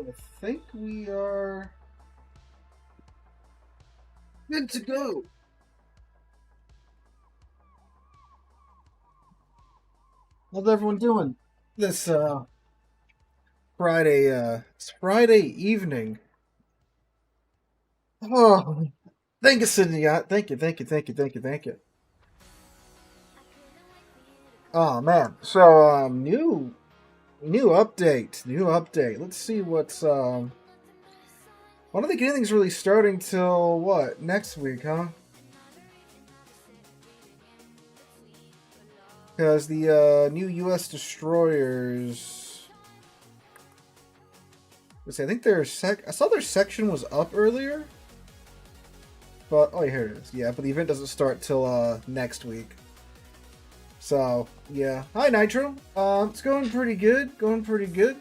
I think we are good to go. How's everyone doing this Friday it's Friday evening? Oh, thank you, Sydney. Thank you, thank you, thank you, thank you, thank you. Oh man. So new update. New update. Let's see what's I don't think anything's really starting till what? Next week, huh? Because the new US destroyers, let's see, I think I saw their section was up earlier. But oh, here it is. Yeah, but the event doesn't start till next week. So yeah. Hi Nitro. It's going pretty good. Going pretty good.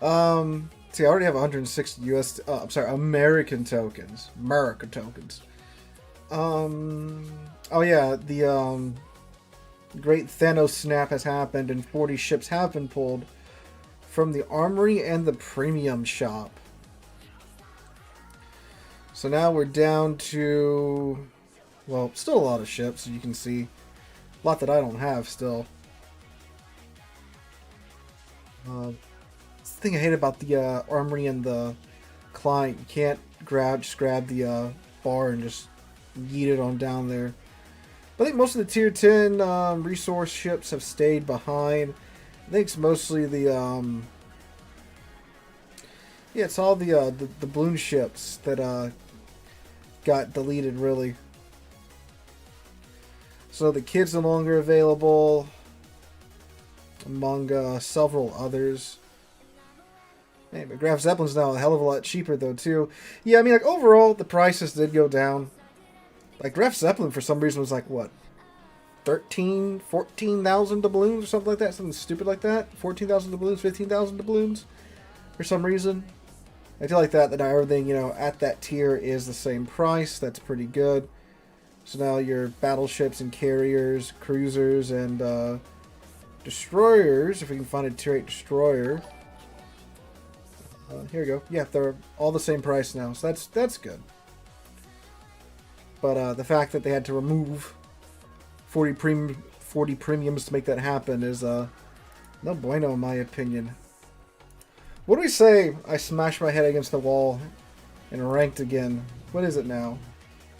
See, I already have 160 US. I'm sorry, American tokens. American tokens. Oh yeah, the Great Thanos snap has happened, and 40 ships have been pulled from the armory and the premium shop. So now we're down to, well, still a lot of ships, as you can see. A lot that I don't have still. The thing I hate about the armory and the client, you can't just grab the bar and just yeet it on down there. But I think most of the tier 10 resource ships have stayed behind. I think it's mostly the yeah, it's all the balloon ships that got deleted, really. So the kid's no longer available, among several others. Man, but Graf Zeppelin's now a hell of a lot cheaper, though, too. Yeah, I mean, like, overall, the prices did go down. Like, Graf Zeppelin, for some reason, was like, what? 13, 14,000 doubloons or something like that? Something stupid like that? 14,000 doubloons, 15,000 doubloons? For some reason. I feel like that now everything, at that tier is the same price. That's pretty good. So now your battleships and carriers, cruisers, and destroyers, if we can find a tier 8 destroyer. Here we go. Yeah, they're all the same price now, so that's good. But the fact that they had to remove 40 premiums to make that happen is no bueno in my opinion. What do we say? I smashed my head against the wall and ranked again. What is it now?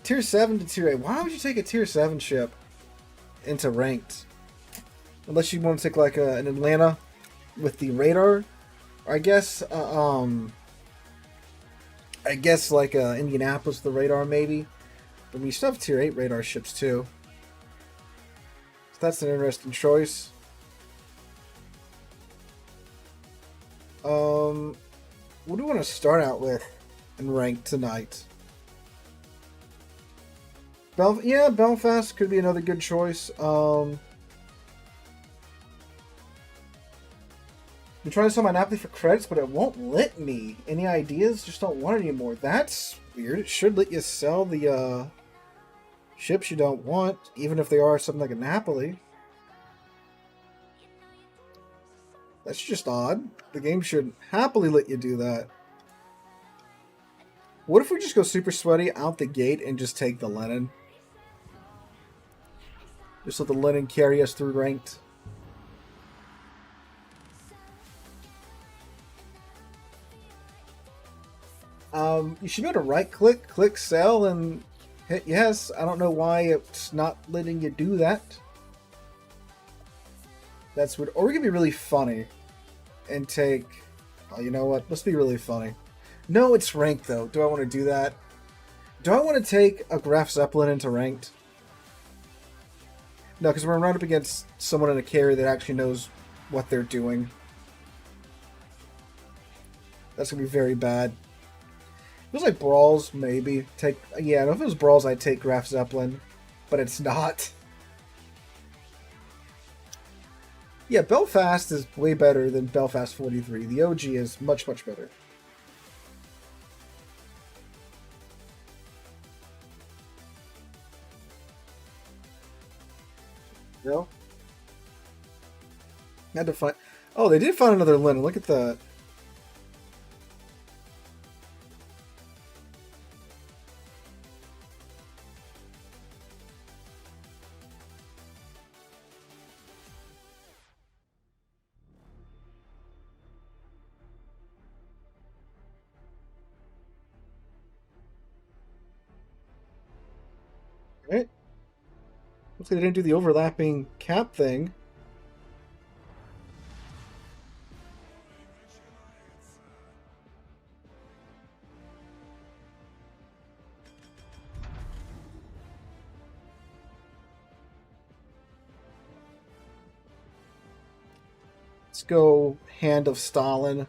Tier 7 to Tier 8. Why would you take a Tier 7 ship into ranked? Unless you want to take like an Atlanta with the radar. Or I guess like Indianapolis with the radar maybe. But we still have Tier 8 radar ships too. So that's an interesting choice. What do we want to start out with in ranked tonight? Belfast could be another good choice. I'm trying to sell my Napoli for credits, but it won't let me. Any ideas? Just don't want it anymore. That's weird. It should let you sell the ships you don't want, even if they are something like a Napoli. That's just odd. The game should happily let you do that. What if we just go super sweaty out the gate and just take the Lenin? Just let the Lenin carry us through ranked. You should be able to right-click, click sell, and hit yes. I don't know why it's not letting you do that. That's weird. Or we could be really funny and take... Oh, you know what? Let's be really funny. No, it's ranked, though. Do I want to do that? Do I want to take a Graf Zeppelin into ranked? No, because we're going to run up against someone in a carrier that actually knows what they're doing. That's going to be very bad. If it was like Brawls, maybe. Yeah, if it was Brawls, I'd take Graf Zeppelin. But it's not. Yeah, Belfast is way better than Belfast 43. The OG is much, much better. No? Had to find... Oh, they did find another Lenin. Look at that. Looks like they didn't do the overlapping cap thing. Let's go Hand of Stalin.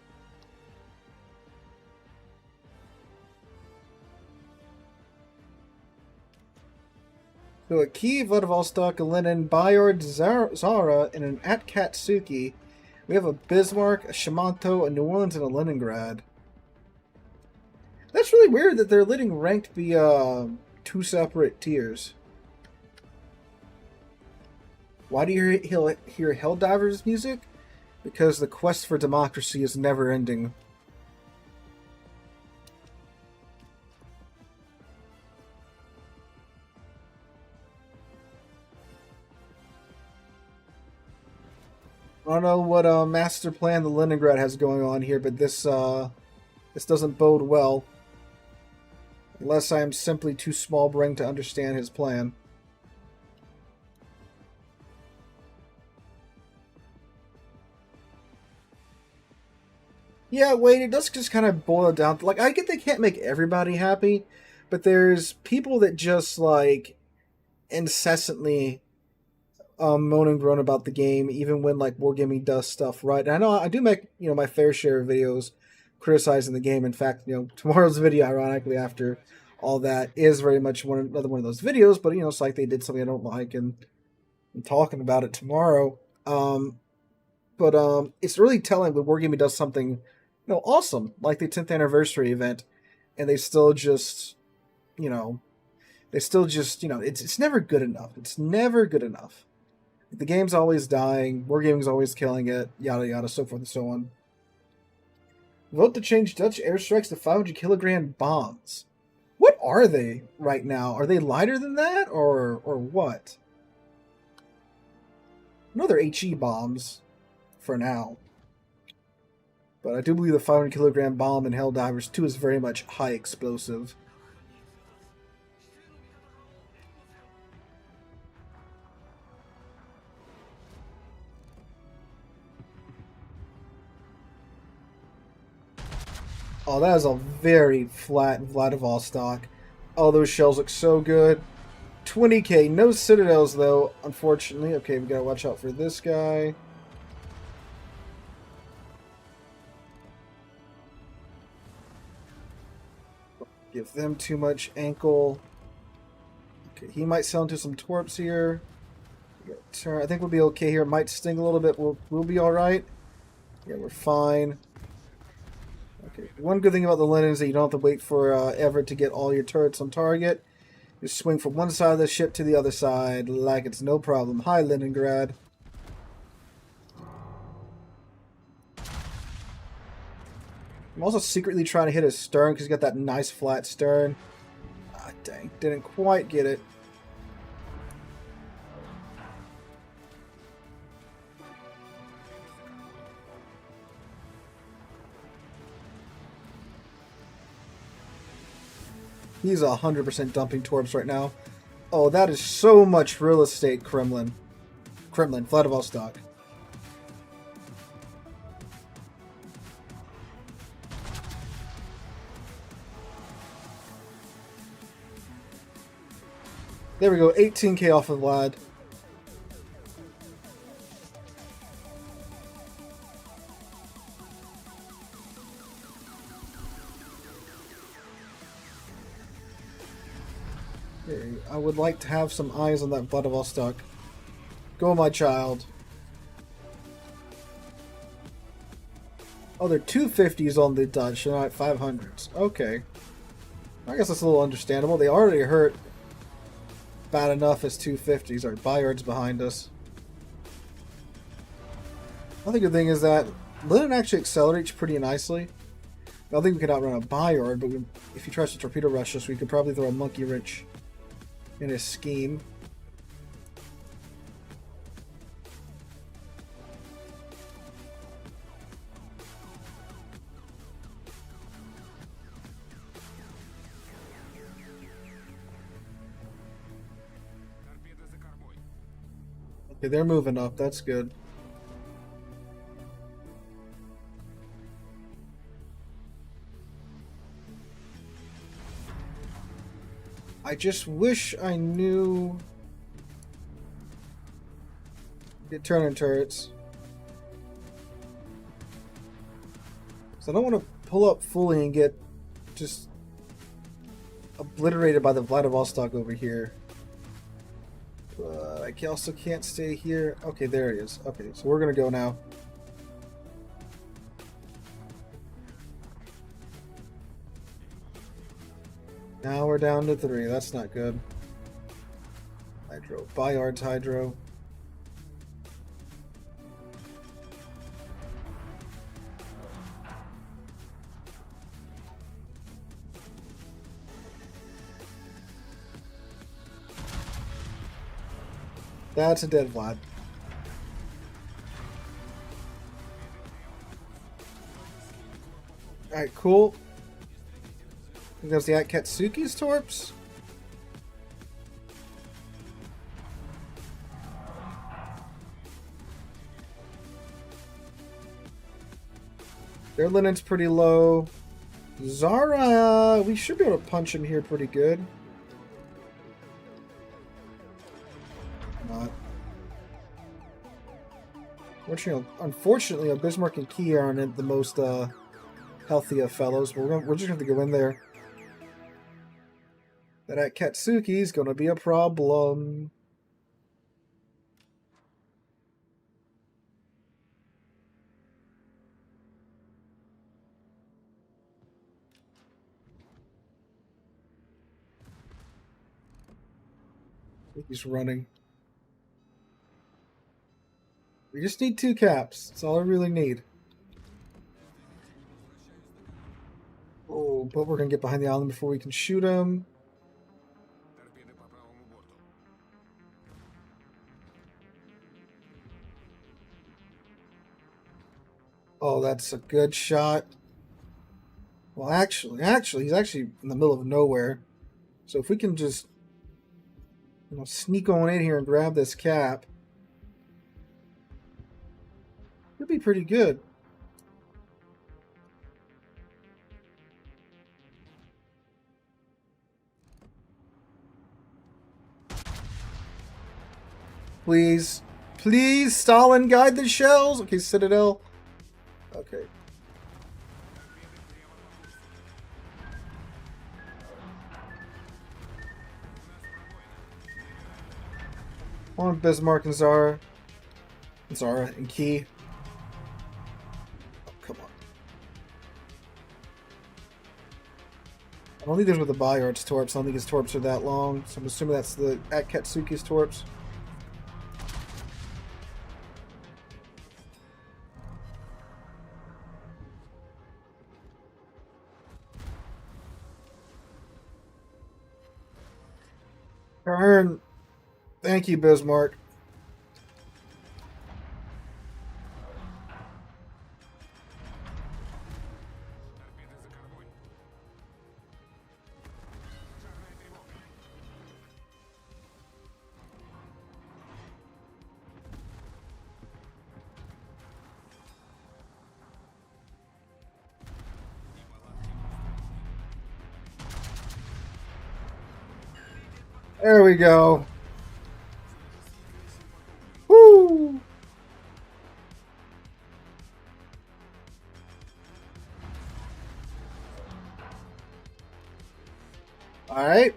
So a Key, Vladivostok, a Lenin, Bayard, Zara, and an Atkatsuki. We have a Bismarck, a Shimanto, a New Orleans, and a Leningrad. That's really weird that they're letting ranked be two separate tiers. Why do you hear Helldivers music? Because the quest for democracy is never ending. I don't know what master plan the Leningrad has going on here, but this doesn't bode well. Unless I am simply too small-brained to understand his plan. Yeah, wait, it does just kind of boil down. Like, I get they can't make everybody happy, but there's people that just, like, incessantly moan and groan about the game, even when, like, Wargaming does stuff right. And I know I do make, my fair share of videos criticizing the game. In fact, tomorrow's video, ironically, after all that, is very much another one of those videos, but, it's like they did something I don't like, and I'm talking about it tomorrow. But it's really telling when Wargaming does something, awesome, like the 10th anniversary event, and they still just, it's never good enough. It's never good enough. The game's always dying, Wargaming's always killing it, yada yada, so forth and so on. Vote to change Dutch airstrikes to 500 kilogram bombs. What are they right now? Are they lighter than that, or what? No, they're HE bombs for now. But I do believe the 500 kilogram bomb in Helldivers 2 is very much high explosive. Oh, that is a very flat Vladivostok. Oh, those shells look so good. 20k, no citadels though, unfortunately. Okay, we gotta watch out for this guy. Give them too much ankle. Okay, he might sell into some torps here. I think we'll be okay here. It might sting a little bit. We'll be alright. Yeah, we're fine. Okay, one good thing about the Lenin is that you don't have to wait for ever to get all your turrets on target. You swing from one side of the ship to the other side like it's no problem. Hi, Leningrad. I'm also secretly trying to hit his stern because he's got that nice flat stern. Ah, dang. Didn't quite get it. He's 100% dumping torps right now. Oh, that is so much real estate, Kremlin, Vladivostok. There we go, 18k off of Vlad. I would like to have some eyes on that Vladivostok. Go, my child. Oh, they're 250s on the Dutch, they're not 500s. Okay. I guess that's a little understandable. They already hurt bad enough as 250s. Our Bayards behind us. I think the thing is that Lenin actually accelerates pretty nicely. I don't think we could outrun a Bayard, but if he tries to torpedo rush us, we could probably throw a monkey wrench in his scheme. Okay, they're moving up. That's good. I just wish I knew... Get turning turrets. So I don't want to pull up fully and get just obliterated by the Vladivostok over here. But I also can't stay here. Okay, there it is. Okay, so we're going to go now. Now we're down to 3. That's not good. Hydro. Bayard's Hydro. That's a dead Vlad. Alright, cool. I think that was the Akatsuki's torps. Their linen's pretty low. Zara, we should be able to punch him here pretty good. Not. Unfortunately, Bismarck and Key aren't the most healthy of fellows, but we're just going to have to go in there. That Akatsuki's going to be a problem. He's running. We just need 2 caps. That's all I really need. Oh, but we're going to get behind the island before we can shoot him. Oh, that's a good shot. Well, actually, he's actually in the middle of nowhere. So if we can just, sneak on in here and grab this cap, it'll be pretty good. Please, please, Stalin, guide the shells. Okay, Citadel. Okay. On Bismarck and Zara. Zara and Key. Oh, come on. I don't think those were the Bayard's torps. I don't think his torps are that long. So I'm assuming that's the Akatsuki's torps. Turn. Thank you, Bismarck. There we go. Woo! All right.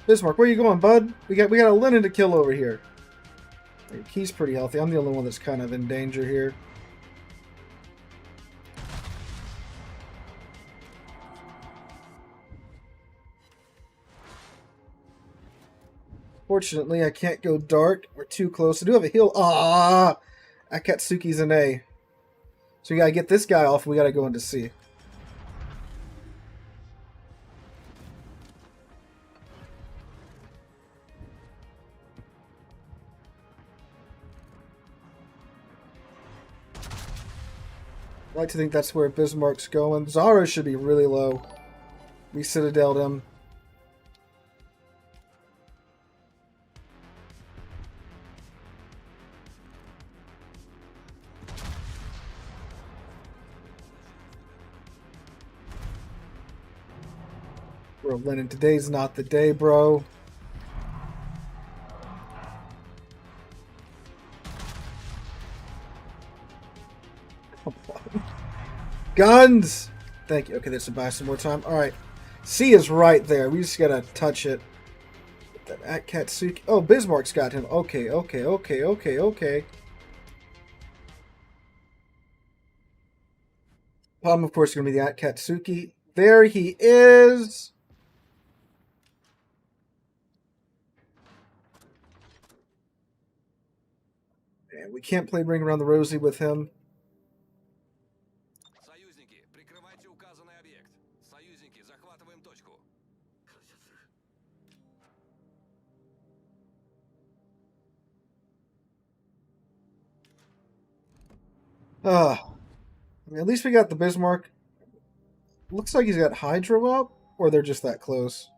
Bismarck, where you going, bud? We got a Lenin to kill over here. Key's pretty healthy. I'm the only one that's kind of in danger here. Fortunately, I can't go dark. We're too close. I do have a heal. Ah! Akatsuki's an A. So we gotta get this guy off. We gotta go into C. I like to think that's where Bismarck's going. Zara should be really low. We citadeled him. Bro, Lennon, today's not the day, bro. Come on. Guns! Thank you. Okay, this will buy some more time. Alright. C is right there. We just gotta touch it. That Akatsuki. Oh, Bismarck's got him. Okay, okay, okay, okay, okay. Of course, is going to be the Akatsuki. There he is. And we can't play Ring Around the Rosie with him. At least we got the Bismarck. Looks like he's got Hydro up, or they're just that close.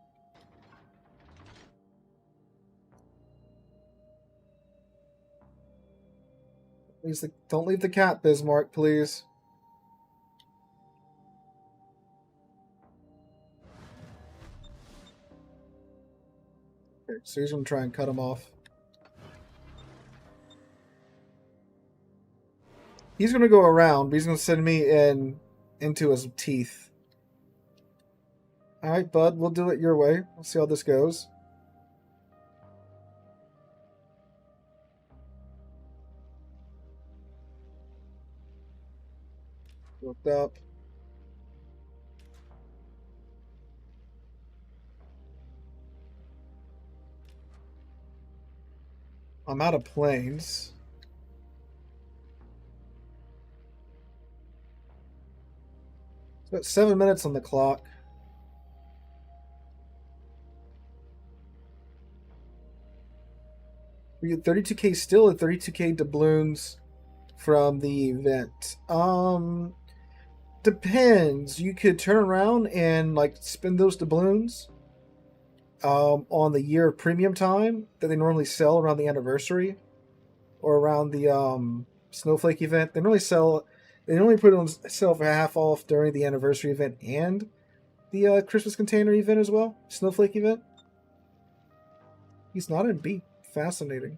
Please, don't leave the cat, Bismarck, please. Okay, so he's going to try and cut him off. He's going to go around, but he's going to send me into his teeth. Alright, bud, we'll do it your way. We'll see how this goes. Looked up. I'm out of planes. So it's 7 minutes on the clock. We get 32k still and 32k doubloons from the event. Depends. You could turn around and like spend those doubloons on the year of premium time that they normally sell around the anniversary or around the Snowflake event. They normally put it on sale for half off during the anniversary event and the Christmas container event as well. Snowflake event. He's not in B. Fascinating.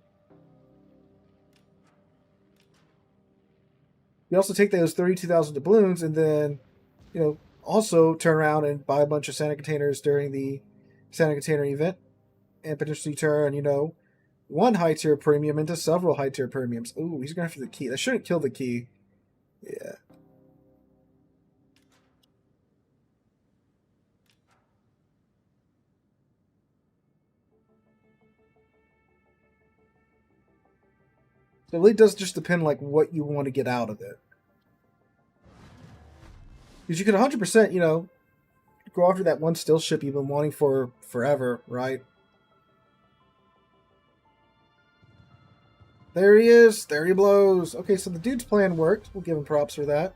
You also take those 32,000 doubloons and then, also turn around and buy a bunch of Santa containers during the Santa container event and potentially turn, one high tier premium into several high tier premiums. Ooh, he's going after the key. That shouldn't kill the key. Yeah. It really does just depend like what you want to get out of it. Because you could 100%, go after that one still ship you've been wanting for forever, right? There he is. There he blows. Okay, so the dude's plan worked. We'll give him props for that.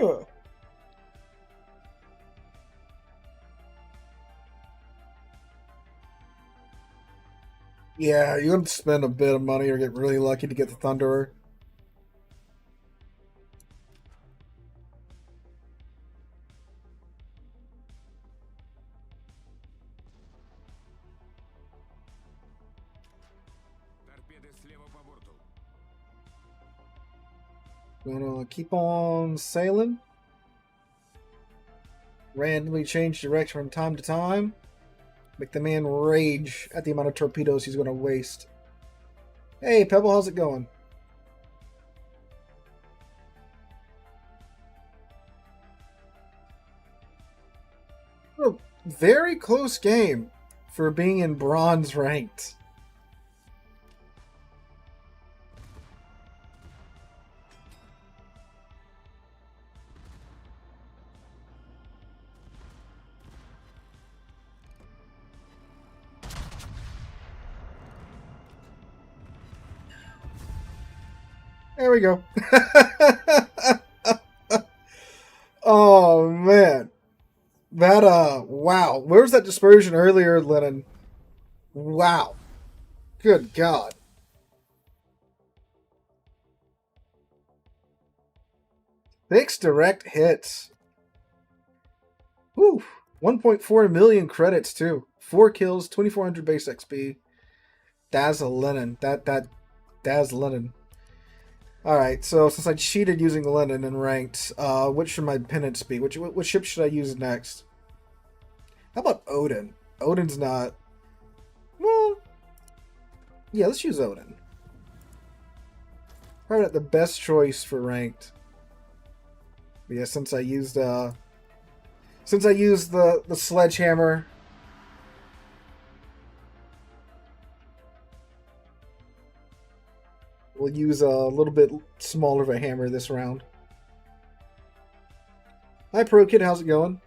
Ugh. Yeah, you have to spend a bit of money or get really lucky to get the Thunderer. Gonna keep on sailing. Randomly change direction from time to time. Make the man rage at the amount of torpedoes he's going to waste. Hey, Pebble, how's it going? A very close game for being in bronze ranked. There we go. Oh, man. That, wow. Where was that dispersion earlier, Lennon? Wow. Good God. Six direct hits. Whew. 1.4 million credits, too. 4 kills, 2,400 base XP. Dazzle Lennon. Daz Lennon. Alright, so since I cheated using Lennon and ranked, what should my penance be? What ship should I use next? How about Odin? Odin's not... Well, yeah, let's use Odin. Probably not the best choice for ranked. But yeah, since I used the sledgehammer. We'll use a little bit smaller of a hammer this round. Hi, Pro Kid. How's it going?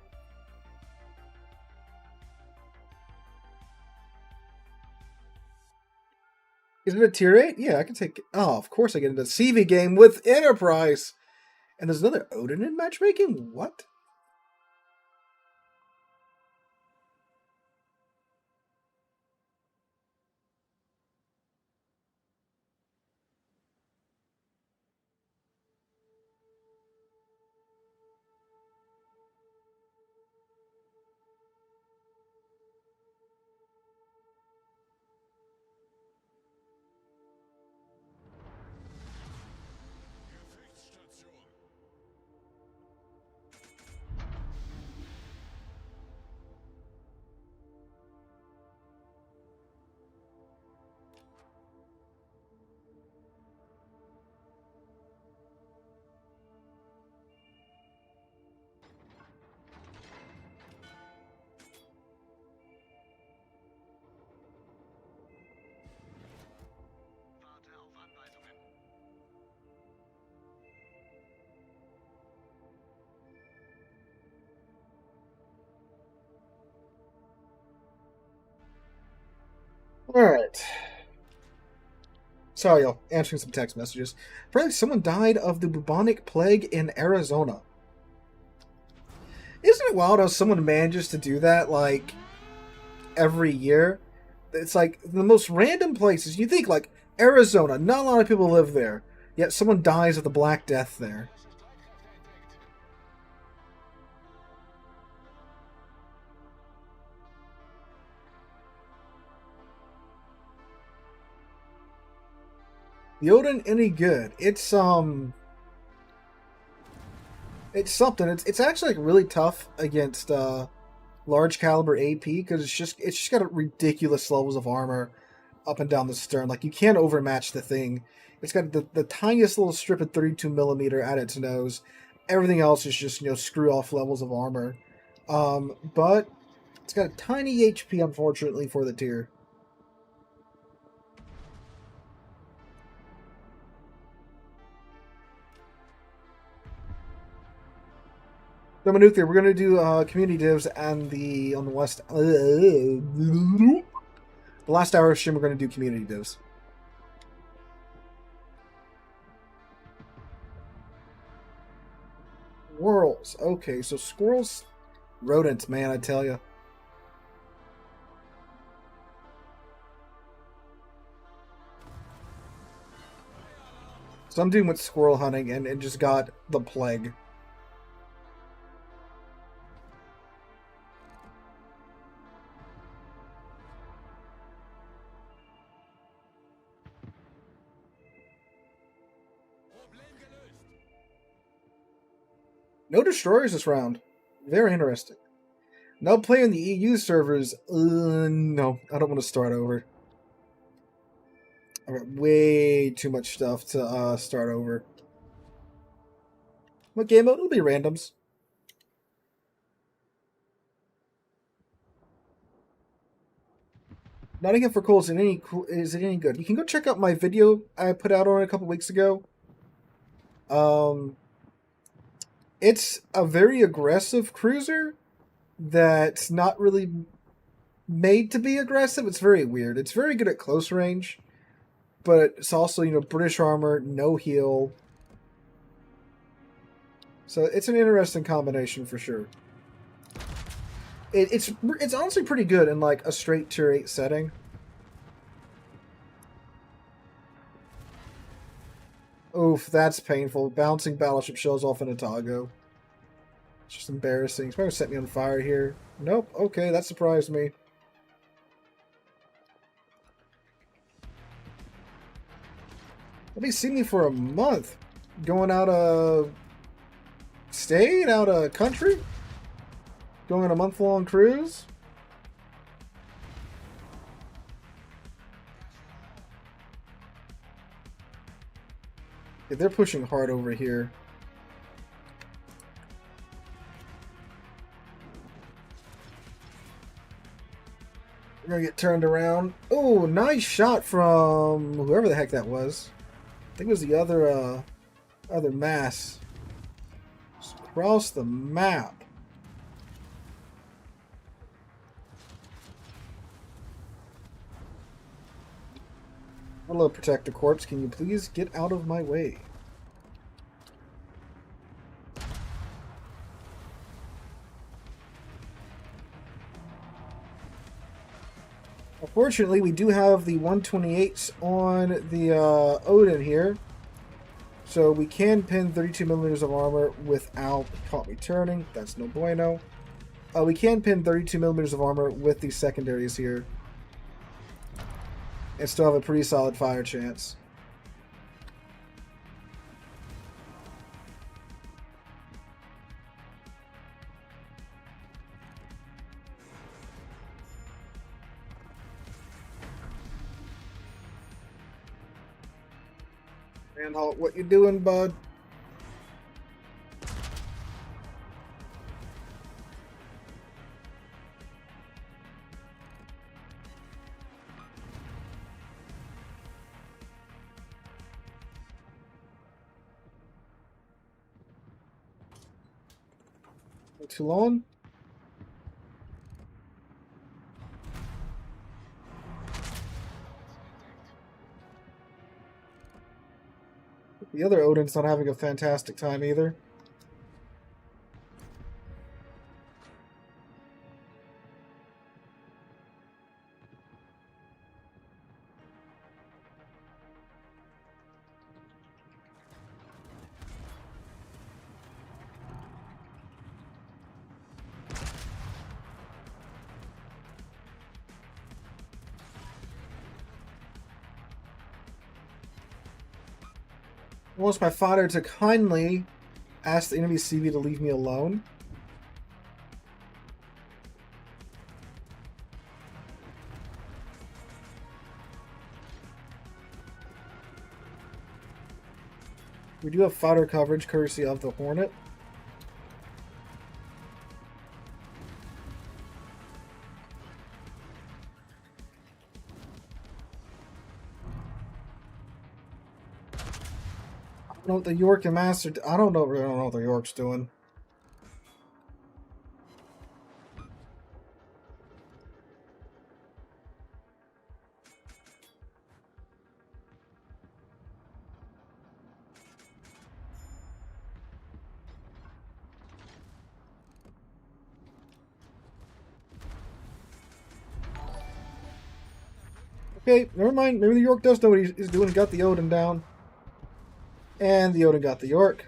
Is it a tier 8? Yeah, I can take... Oh, of course I get into a CV game with Enterprise. And there's another Odin in matchmaking? What? Alright. Sorry, y'all. Answering some text messages. Apparently someone died of the bubonic plague in Arizona. Isn't it wild how someone manages to do that, like, every year? It's like the most random places. You think, like, Arizona, not a lot of people live there. Yet someone dies of the Black Death there. The Odin any good? It's something. It's actually like really tough against large caliber AP because it's just got ridiculous levels of armor up and down the stern. Like you can't overmatch the thing. It's got the tiniest little strip of 32mm at its nose. Everything else is just screw off levels of armor. But it's got a tiny HP unfortunately for the tier. Thermonuclear, we're gonna do community divs and on the west. The last hour of stream, we're gonna do community divs. Squirrels. Okay, so squirrels, rodents, man, I tell you. So I'm doing with squirrel hunting and just got the plague. No destroyers this round. Very interesting. No play on the EU servers. No, I don't want to start over. I got way too much stuff to start over. What game mode? It'll be randoms. Nottingham for Coal is it any good? You can go check out my video I put out on it a couple weeks ago. It's a very aggressive cruiser that's not really made to be aggressive. It's very weird. It's very good at close range, but it's also British armor, no heal. So it's an interesting combination for sure. It's honestly pretty good in like a straight tier 8 setting. Oof, that's painful. Bouncing battleship shells off an Otago. It's just embarrassing. He's probably set me on fire here. Nope. Okay, that surprised me. Let me see me for a month. Going out of state, out of country? Going on a month-long cruise? Yeah, they're pushing hard over here. We're gonna get turned around. Oh, nice shot from whoever the heck that was. I think it was the other mass. Just across the map. Hello, Protect the Corpse. Can you please get out of my way? Unfortunately, we do have the 128s on the Odin here. So we can pin 32 millimeters of armor without caught me turning. That's no bueno. We can pin 32 millimeters of armor with these secondaries here. And still have a pretty solid fire chance. Randall, what you doing, bud? Too long? The other Odin's not having a fantastic time either. I want my father to kindly ask the enemy CV to leave me alone. We do have fodder coverage courtesy of the Hornet. I don't know what the York and Master... I don't know what the York's doing. Okay, never mind. Maybe the York does know what he's doing. Got the Odin down. And the Odin got the York.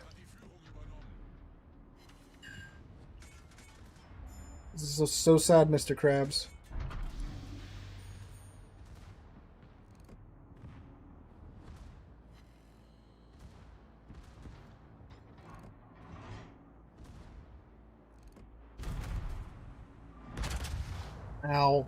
This is so sad, Mr. Krabs. Ow.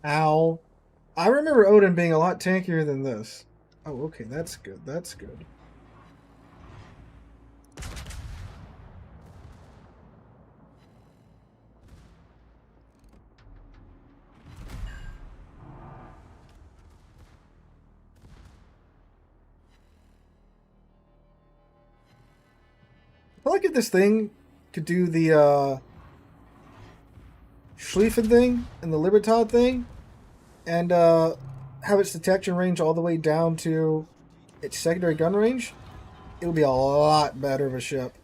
Ow. I remember Odin being a lot tankier than this. Oh, okay, that's good. That's good. I feel like if this thing could do the Schlieffen thing and the Libertad thing, and have its detection range all the way down to its secondary gun range, it would be a lot better of a ship.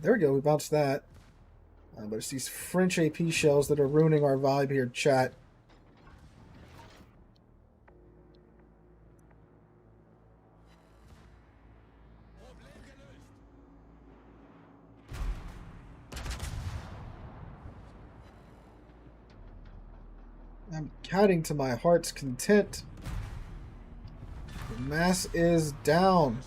There we go. We bounced that. But it's these French AP shells that are ruining our vibe here, chat. I'm counting to my heart's content. The mass is down.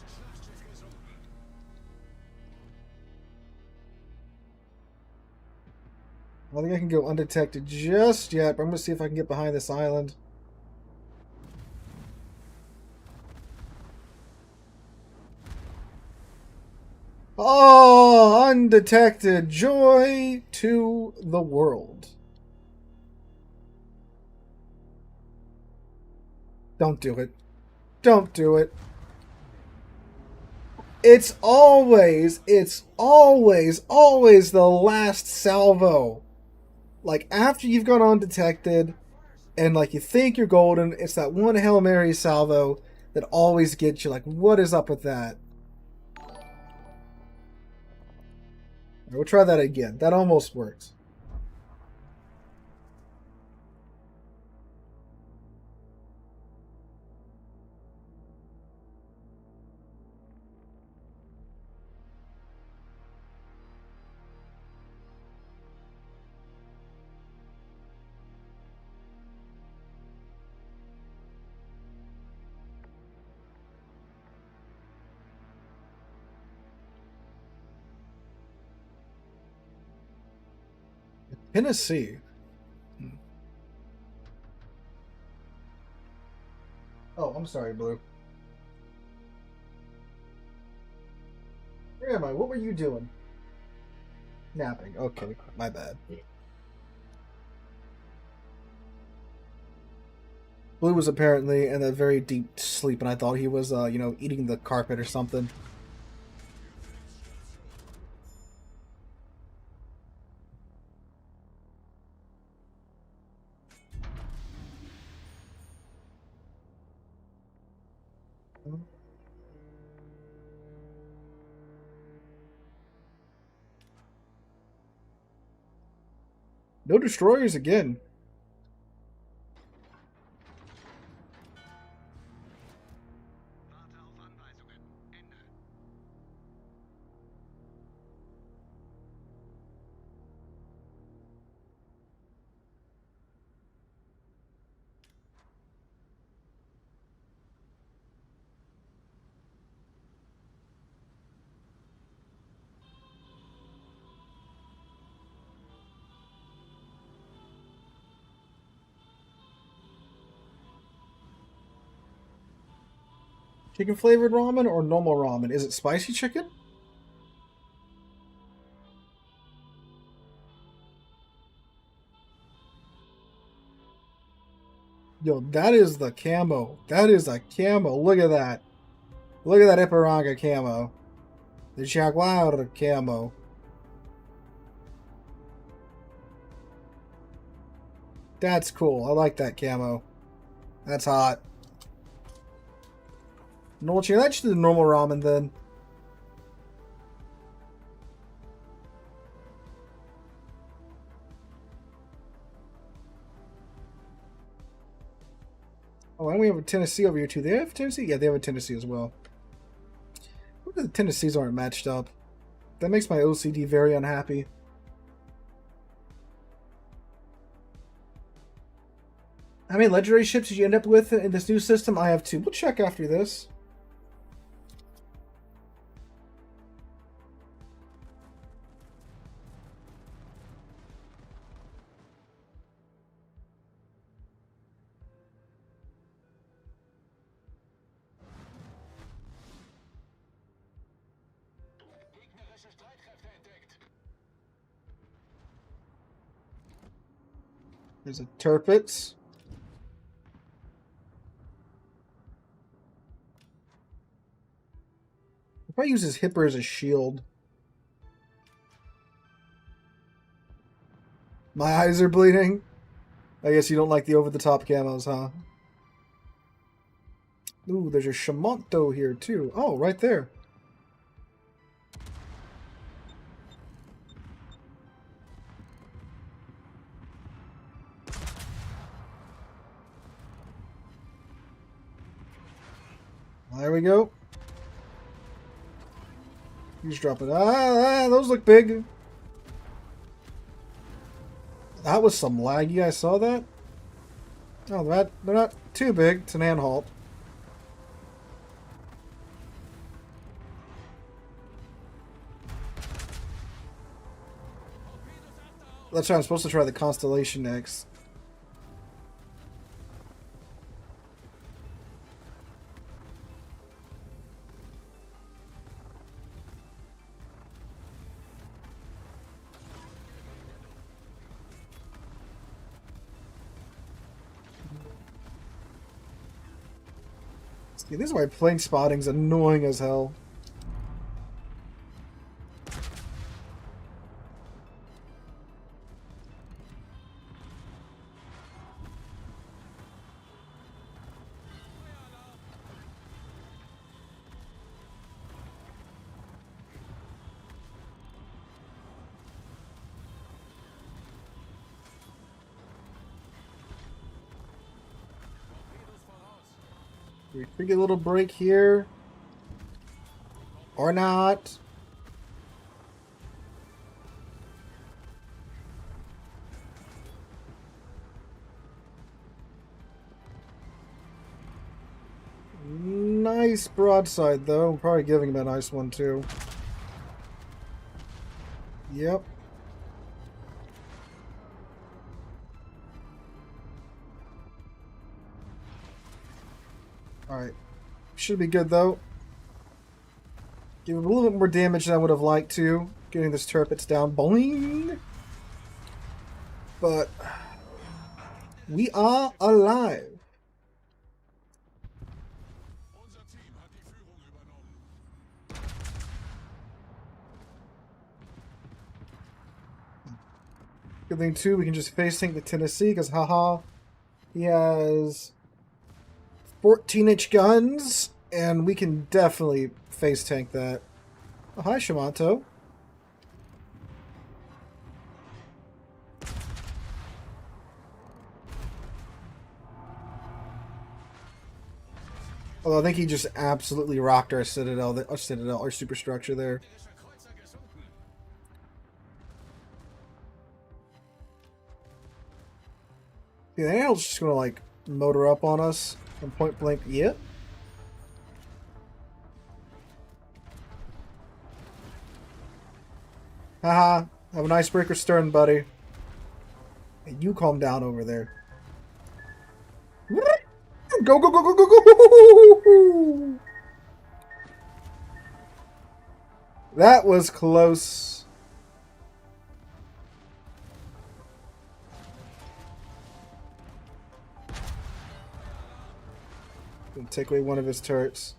I don't think I can go undetected just yet, but I'm going to see if I can get behind this island. Oh, undetected. Joy to the world. Don't do it. Don't do it. It's always the last salvo. Like, after you've gone undetected, and, like, you think you're golden, it's that one Hail Mary salvo that always gets you. Like, what is up with that? Right, we'll try that again. That almost works. Tennessee. Oh, I'm sorry, Blue. Where am I? What were you doing? Napping. Okay, my bad. Blue was apparently in a very deep sleep, and I thought he was, eating the carpet or something. No destroyers again. Chicken flavored ramen or normal ramen? Is it spicy chicken? Yo, that is the camo. That is a camo. Look at that. Look at that Ipiranga camo. The Jaguar camo. That's cool. I like that camo. That's hot. No, change that to the normal ramen then. Oh, and we have a Tennessee over here too. They have Tennessee? Yeah, they have a Tennessee as well. Look at the Tennessees aren't matched up. That makes my OCD very unhappy. How many legendary ships did you end up with in this new system? I have 2. We'll check after this. There's a Turpitz. If I use his Hipper as a shield. My eyes are bleeding. I guess you don't like the over-the-top camos, huh? Ooh, there's a Shamanto here, too. Oh, right there. There we go. He's dropping. Those look big. That was some lag. You guys saw that? Oh, they're not too big. It's an hand-halt. That's why I'm supposed to try the Constellation next. See, this is why plane spotting's annoying as hell. We could get a little break here. Or not. Nice broadside, though. I'm probably giving him a nice one, too. Yep. Alright. Should be good, though. Give him a little bit more damage than I would have liked to. Getting this turrets down. Boing! But we are alive. Good thing, too, we can just face tank the Tennessee, because haha, he has 14-inch guns, and we can definitely face tank that. Oh, hi, Shamato. Although I think he just absolutely rocked our citadel, our superstructure there. Yeah, the animal's just gonna like motor up on us from point blank. Yep. Haha, have an icebreaker stern, buddy. Hey, you calm down over there. Go, go, go, go, go, go! That was close. Take away one of his turrets.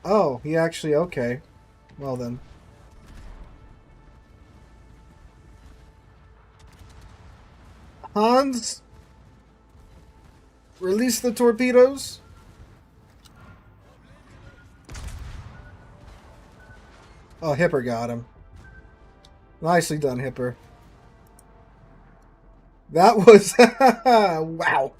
Oh, he actually, okay. Well then. Hans, release the torpedoes. Oh, Hipper got him. Nicely done, Hipper. That was... wow.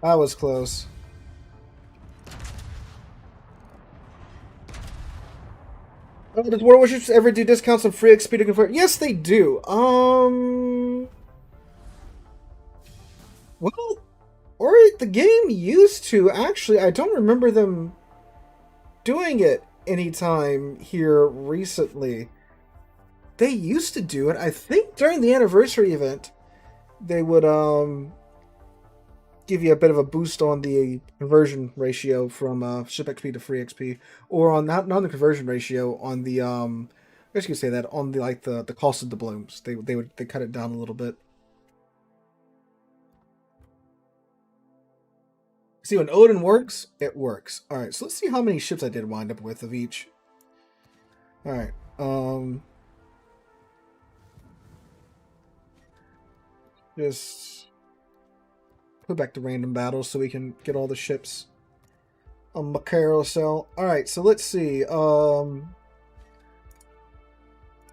That was close. Oh, does Warships ever do discounts on free XP to convert? Yes, they do. Well, or the game used to. Actually, I don't remember them doing it anytime here recently. They used to do it. I think during the anniversary event, they would give you a bit of a boost on the conversion ratio from ship XP to free XP, or on not the conversion ratio, on the I guess you could say that on the like the cost of the blooms. They cut it down a little bit. See, when Odin works, it works. All right, so let's see how many ships I did wind up with of each. All right, just put back to random battles so we can get all the ships on the carousel. Alright, so let's see. Does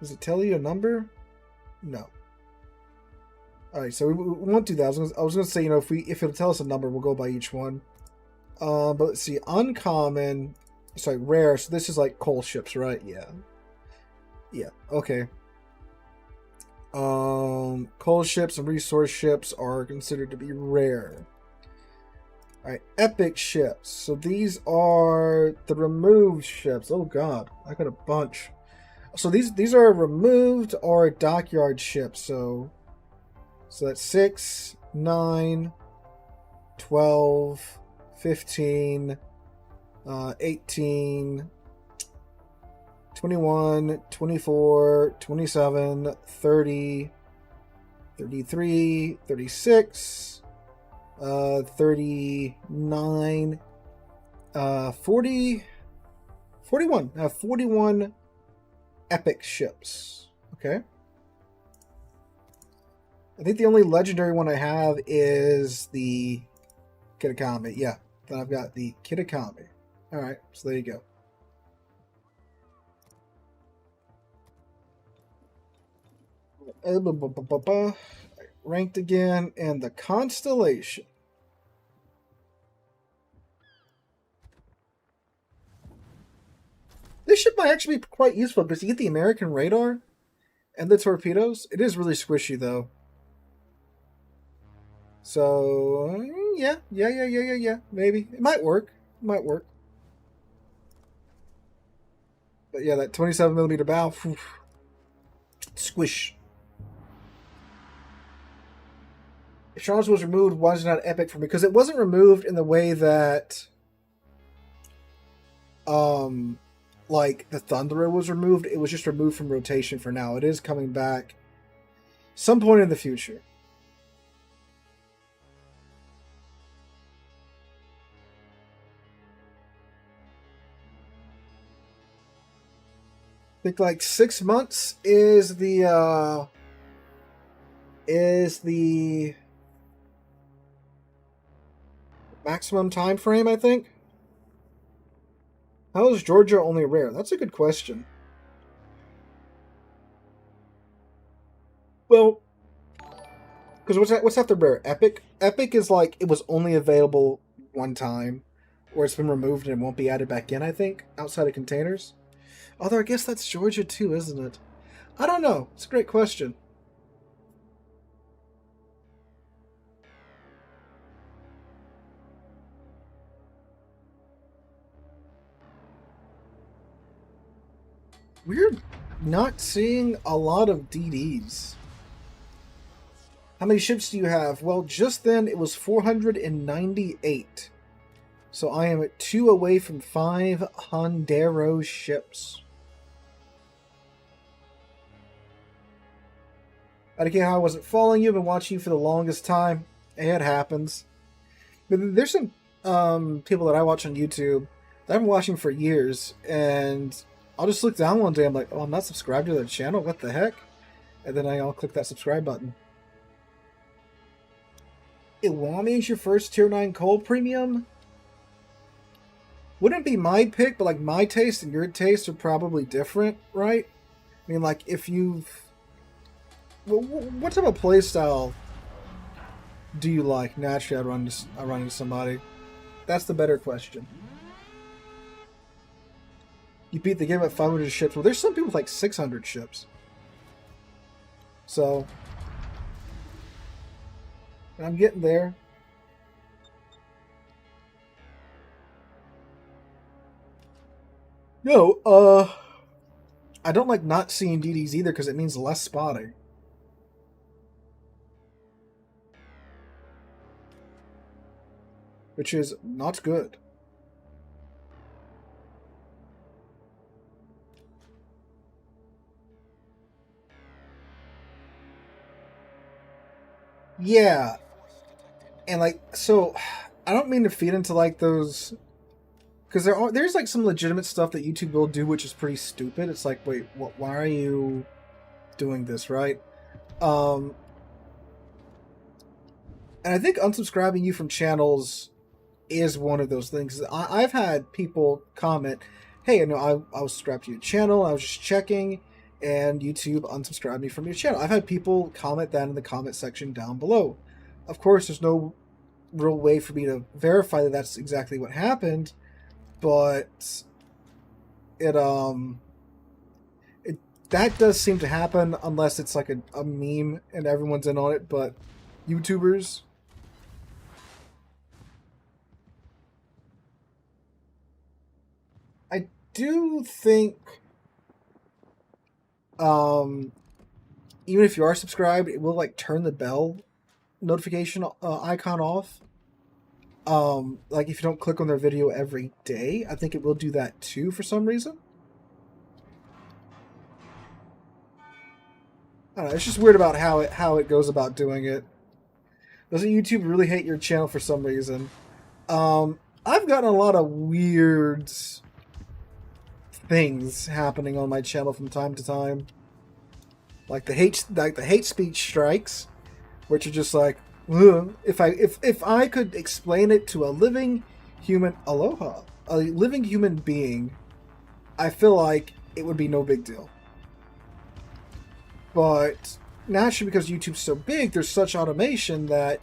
it tell you a number? No. All right, so we won't do that. I was gonna say, you know, if it'll tell us a number, we'll go by each one. But let's see, uncommon. Sorry, rare. So this is like coal ships, right? Yeah. Yeah. Okay. Coal ships and resource ships are considered to be rare. All right, epic ships. So these are the removed ships. Oh God, I got a bunch. So these are removed or dockyard ships. So that's 6, 9, 12, 15, 18, 21, 24, 27, 30, 33, 36, 39, 40, 41. I have 41 epic ships. Okay. I think the only legendary one I have is the Kitakami. Yeah, then I've got the Kitakami. Alright, so there you go. Ranked again, and the Constellation. This ship might actually be quite useful because you get the American radar and the torpedoes. It is really squishy though. So yeah. Maybe it might work. But yeah, that 27mm bow, whew, squish. If Charles was removed, why is it not epic for me? Because it wasn't removed in the way that, like the Thunderer was removed. It was just removed from rotation for now. It is coming back some point in the future. I think like 6 months is the maximum time frame, I think. How is Georgia only rare? That's a good question. Well, because what's after rare? Epic? Epic is like it was only available one time, or it's been removed and it won't be added back in, I think, outside of containers. Although I guess that's Georgia too, isn't it? I don't know. It's a great question. We're not seeing a lot of DDs. How many ships do you have? Well, just then it was 498. So I am at 2 away from 5 Hondero ships. I don't care how I wasn't following you. I've been watching you for the longest time. It happens. But there's some people that I watch on YouTube that I've been watching for years, and I'll just look down one day. I'm like, oh, I'm not subscribed to their channel. What the heck? And then I'll click that subscribe button. Iwami is your first tier 9 coal premium? Wouldn't be my pick, but like my taste and your taste are probably different, right? I mean, like if you've... What type of playstyle do you like? Naturally, I run into somebody. That's the better question. You beat the game at 500 ships. Well, there's some people with like 600 ships. So, I'm getting there. No, I don't like not seeing DDs either because it means less spotting. Which is not good. Yeah. And like, so I don't mean to feed into like those, because there's like some legitimate stuff that YouTube will do which is pretty stupid. It's like, wait, why are you doing this, right? And I think unsubscribing you from channels is one of those things. I've had people comment, hey, I was subscribed to your channel, I was just checking, and YouTube unsubscribed me from your channel. I've had people comment that in the comment section down below. Of course, there's no real way for me to verify that that's exactly what happened, but it that does seem to happen unless it's like a meme and everyone's in on it. But YouTubers, I do think, even if you are subscribed, it will like turn the bell notification icon off. Like if you don't click on their video every day, I think it will do that too for some reason. I don't know, it's just weird about how it goes about doing it. Doesn't YouTube really hate your channel for some reason? I've gotten a lot of weird things happening on my channel from time to time, like the hate speech strikes, which are just like, ugh. If I could explain it to a living human, aloha, a living human being, I feel like it would be no big deal. But naturally, because YouTube's so big, there's such automation that,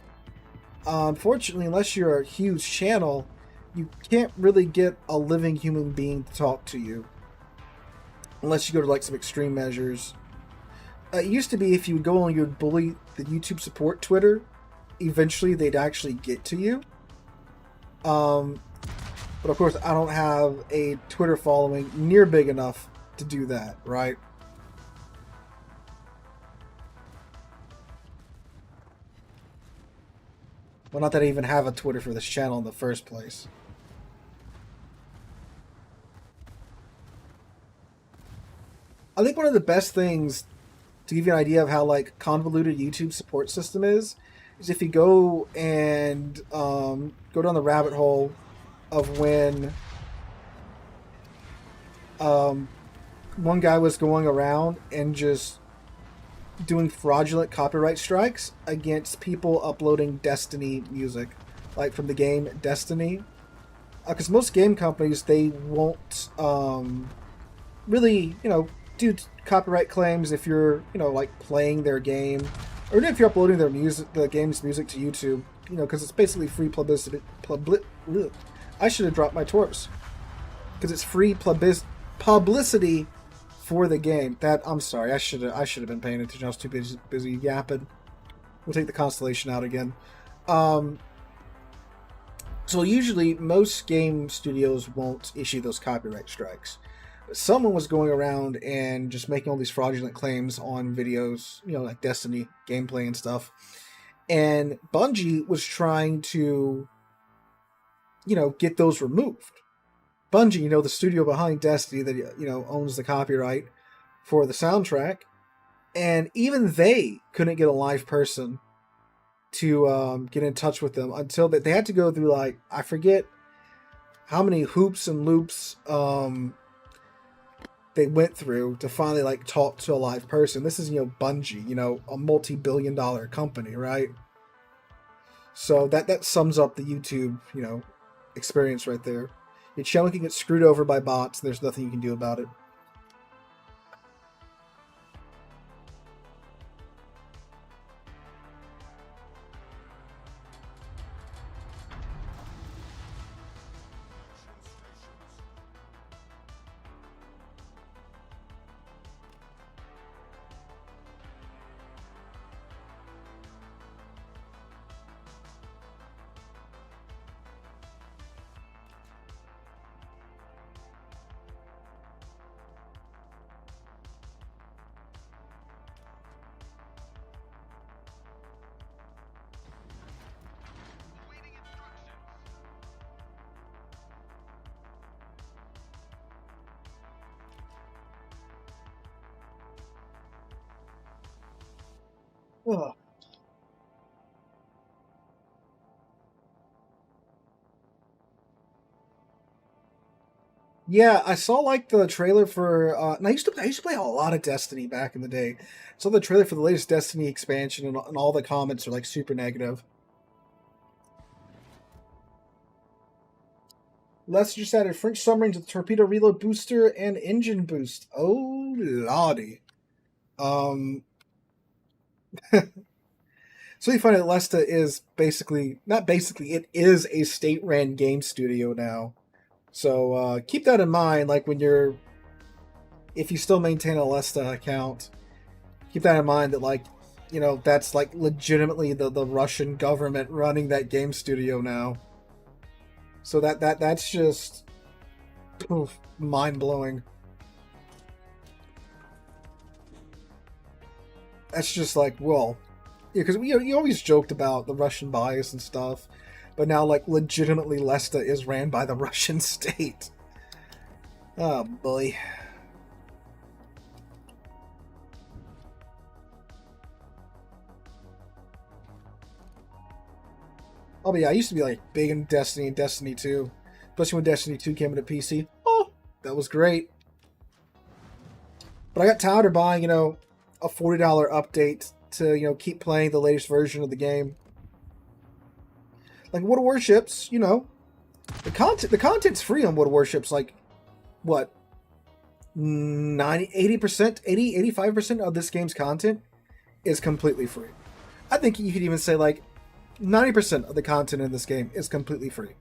unfortunately, unless you're a huge channel, you can't really get a living human being to talk to you. Unless you go to like some extreme measures. It used to be if you would go on, you would bully the YouTube support Twitter, eventually they'd actually get to you. But of course, I don't have a Twitter following near big enough to do that, right? Well, not that I even have a Twitter for this channel in the first place. I think one of the best things to give you an idea of how like convoluted YouTube support system is if you go and go down the rabbit hole of when one guy was going around and just doing fraudulent copyright strikes against people uploading Destiny music, like from the game Destiny. Because most game companies, they won't really, do copyright claims if you're, like playing their game, or even if you're uploading their music, the game's music to YouTube, because it's basically free publicity. I should have dropped my torps, because it's free publicity for the game. I'm sorry, I should have been paying attention. I was too busy yapping. We'll take the constellation out again. So usually most game studios won't issue those copyright strikes. Someone was going around and just making all these fraudulent claims on videos, like Destiny gameplay and stuff. And Bungie was trying to, get those removed. Bungie, the studio behind Destiny that, owns the copyright for the soundtrack. And even they couldn't get a live person to get in touch with them until they had to go through, like, I forget how many hoops and loops they went through to finally like talk to a live person. This is Bungie, a multi-billion-dollar company, right? So that sums up the YouTube experience right there. Your channel can get screwed over by bots. There's nothing you can do about it. Ugh. Yeah, I saw like the trailer for. And I used to play a lot of Destiny back in the day. Saw the trailer for the latest Destiny expansion, and all the comments are like super negative. Let's just added French submarine to the torpedo reload booster and engine boost. Oh lordy! So you find that Lesta is basically, not basically, it is a state-ran game studio now. So keep that in mind, like when you're, if you still maintain a Lesta account, keep that in mind that like, you know, that's like legitimately the Russian government running that game studio now. So that's just mind blowing. That's just like, well, yeah, because you always joked about the Russian bias and stuff, but now like legitimately Lesta is ran by the Russian state. Oh boy. Oh, but yeah, I used to be like big in Destiny and Destiny 2, especially when Destiny 2 came into PC. Oh, that was great. But I got tired of buying, you know, a $40 update to, you know, keep playing the latest version of the game. Like World of Warships, you know, the content's free on World of Warships. Like, what, 80%, 85% of this game's content is completely free. I think you could even say like 90% of the content in this game is completely free.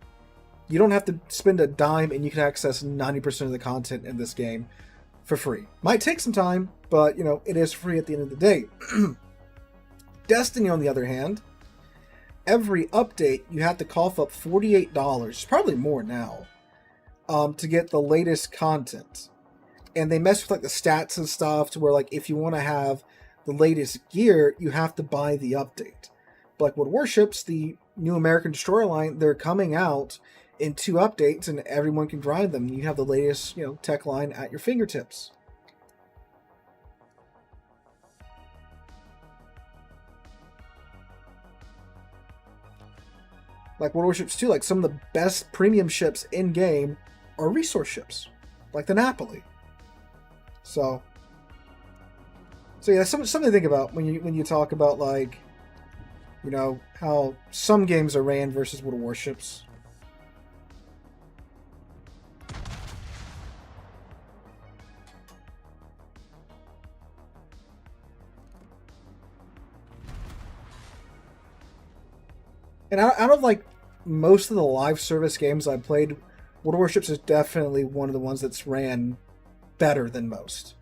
You don't have to spend a dime and you can access 90% of the content in this game for free. Might take some time, but you know, it is free at the end of the day. Destiny, on the other hand, every update you have to cough up $48, probably more now, to get the latest content. And they mess with like the stats and stuff to where like if you want to have the latest gear, you have to buy the update. But like with Warships, the new American Destroyer line, they're coming out in 2 updates and everyone can drive them. You have the latest, you know, tech line at your fingertips. Like World Warships 2, like some of the best premium ships in game are resource ships, like the Napoli. So yeah, something to think about when you talk about like, you know, how some games are ran versus World of Warships. And out of like most of the live service games I played, World of Warships is definitely one of the ones that's ran better than most.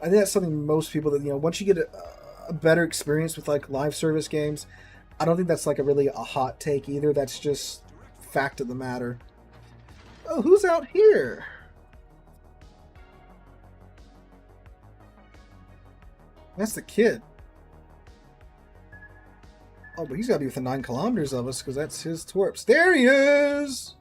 I think that's something most people that, you know, once you get a better experience with like live service games, I don't think that's like a hot take either. That's just fact of the matter. Oh, who's out here? That's the kid. Oh, but he's got to be within 9 kilometers of us because that's his twerps. There he is!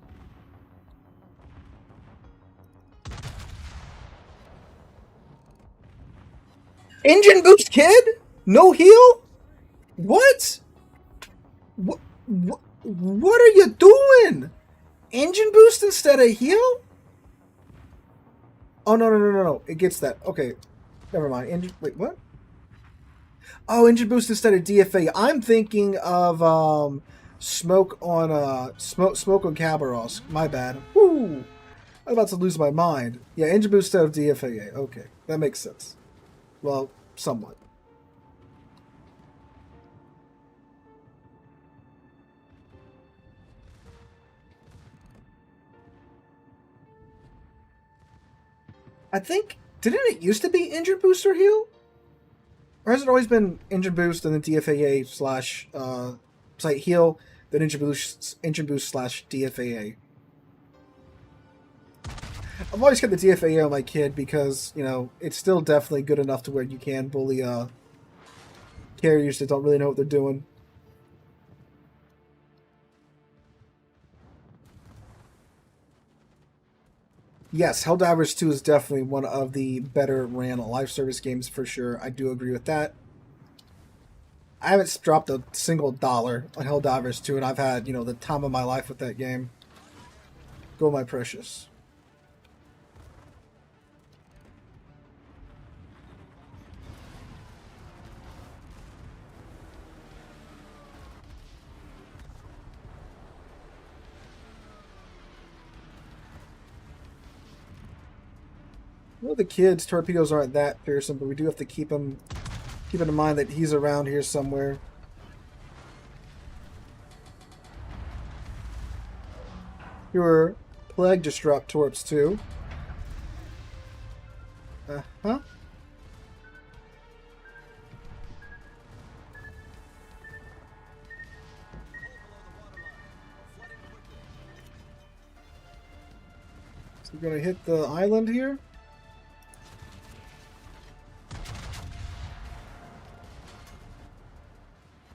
Engine boost, kid? No heal? What? What are you doing? Engine boost instead of heal? Oh, no. It gets that. Okay. Never mind. Wait, what? Oh, engine boost instead of DFA. I'm thinking of smoke on Cabaros. My bad. Woo! I'm about to lose my mind. Yeah, engine boost instead of DFA. Okay, that makes sense. Well, somewhat. I think, didn't it used to be engine boost or heal? Or has it always been engine boost and then DFAA slash site heal, then engine boost slash DFAA? I've always kept the DFAA on my kid because, you know, it's still definitely good enough to where you can bully carriers that don't really know what they're doing. Yes, Helldivers 2 is definitely one of the better ran live service games for sure. I do agree with that. I haven't dropped a single dollar on Helldivers 2, and I've had, you know, the time of my life with that game. Go, my precious. Well, the kid's torpedoes aren't that fearsome, but we do have to keep it in mind that he's around here somewhere. Your plague disrupt torps too. Uh-huh. So we're gonna hit the island here.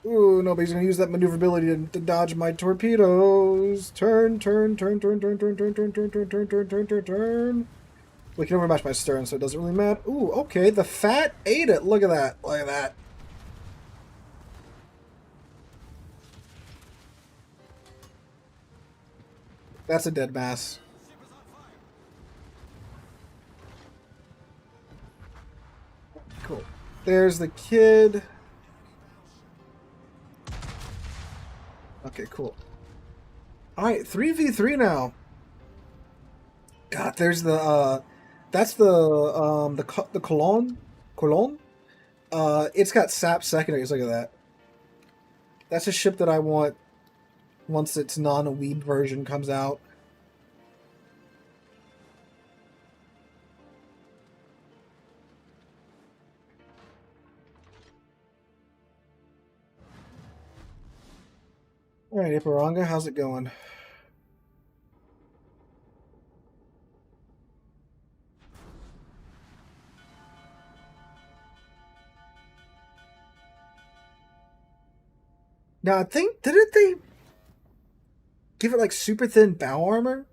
Ooh, nobody's gonna use that maneuverability to dodge my torpedoes. Turn, turn, turn, turn, turn, turn, turn, turn, turn, turn, turn, turn, turn, turn, turn. We can overmatch my stern, so it doesn't really matter. Ooh, okay, the fat ate it. Look at that. Look at that. That's a dead mass. Cool. There's the kid. Okay, cool. Alright, 3v3 now. God, there's the, that's the Cologne? Cologne? It's got sap secondaries, look at that. That's a ship that I want once its non-weeb version comes out. Alright, Iparanga, how's it going? Now, I think, didn't they give it like super thin bow armor?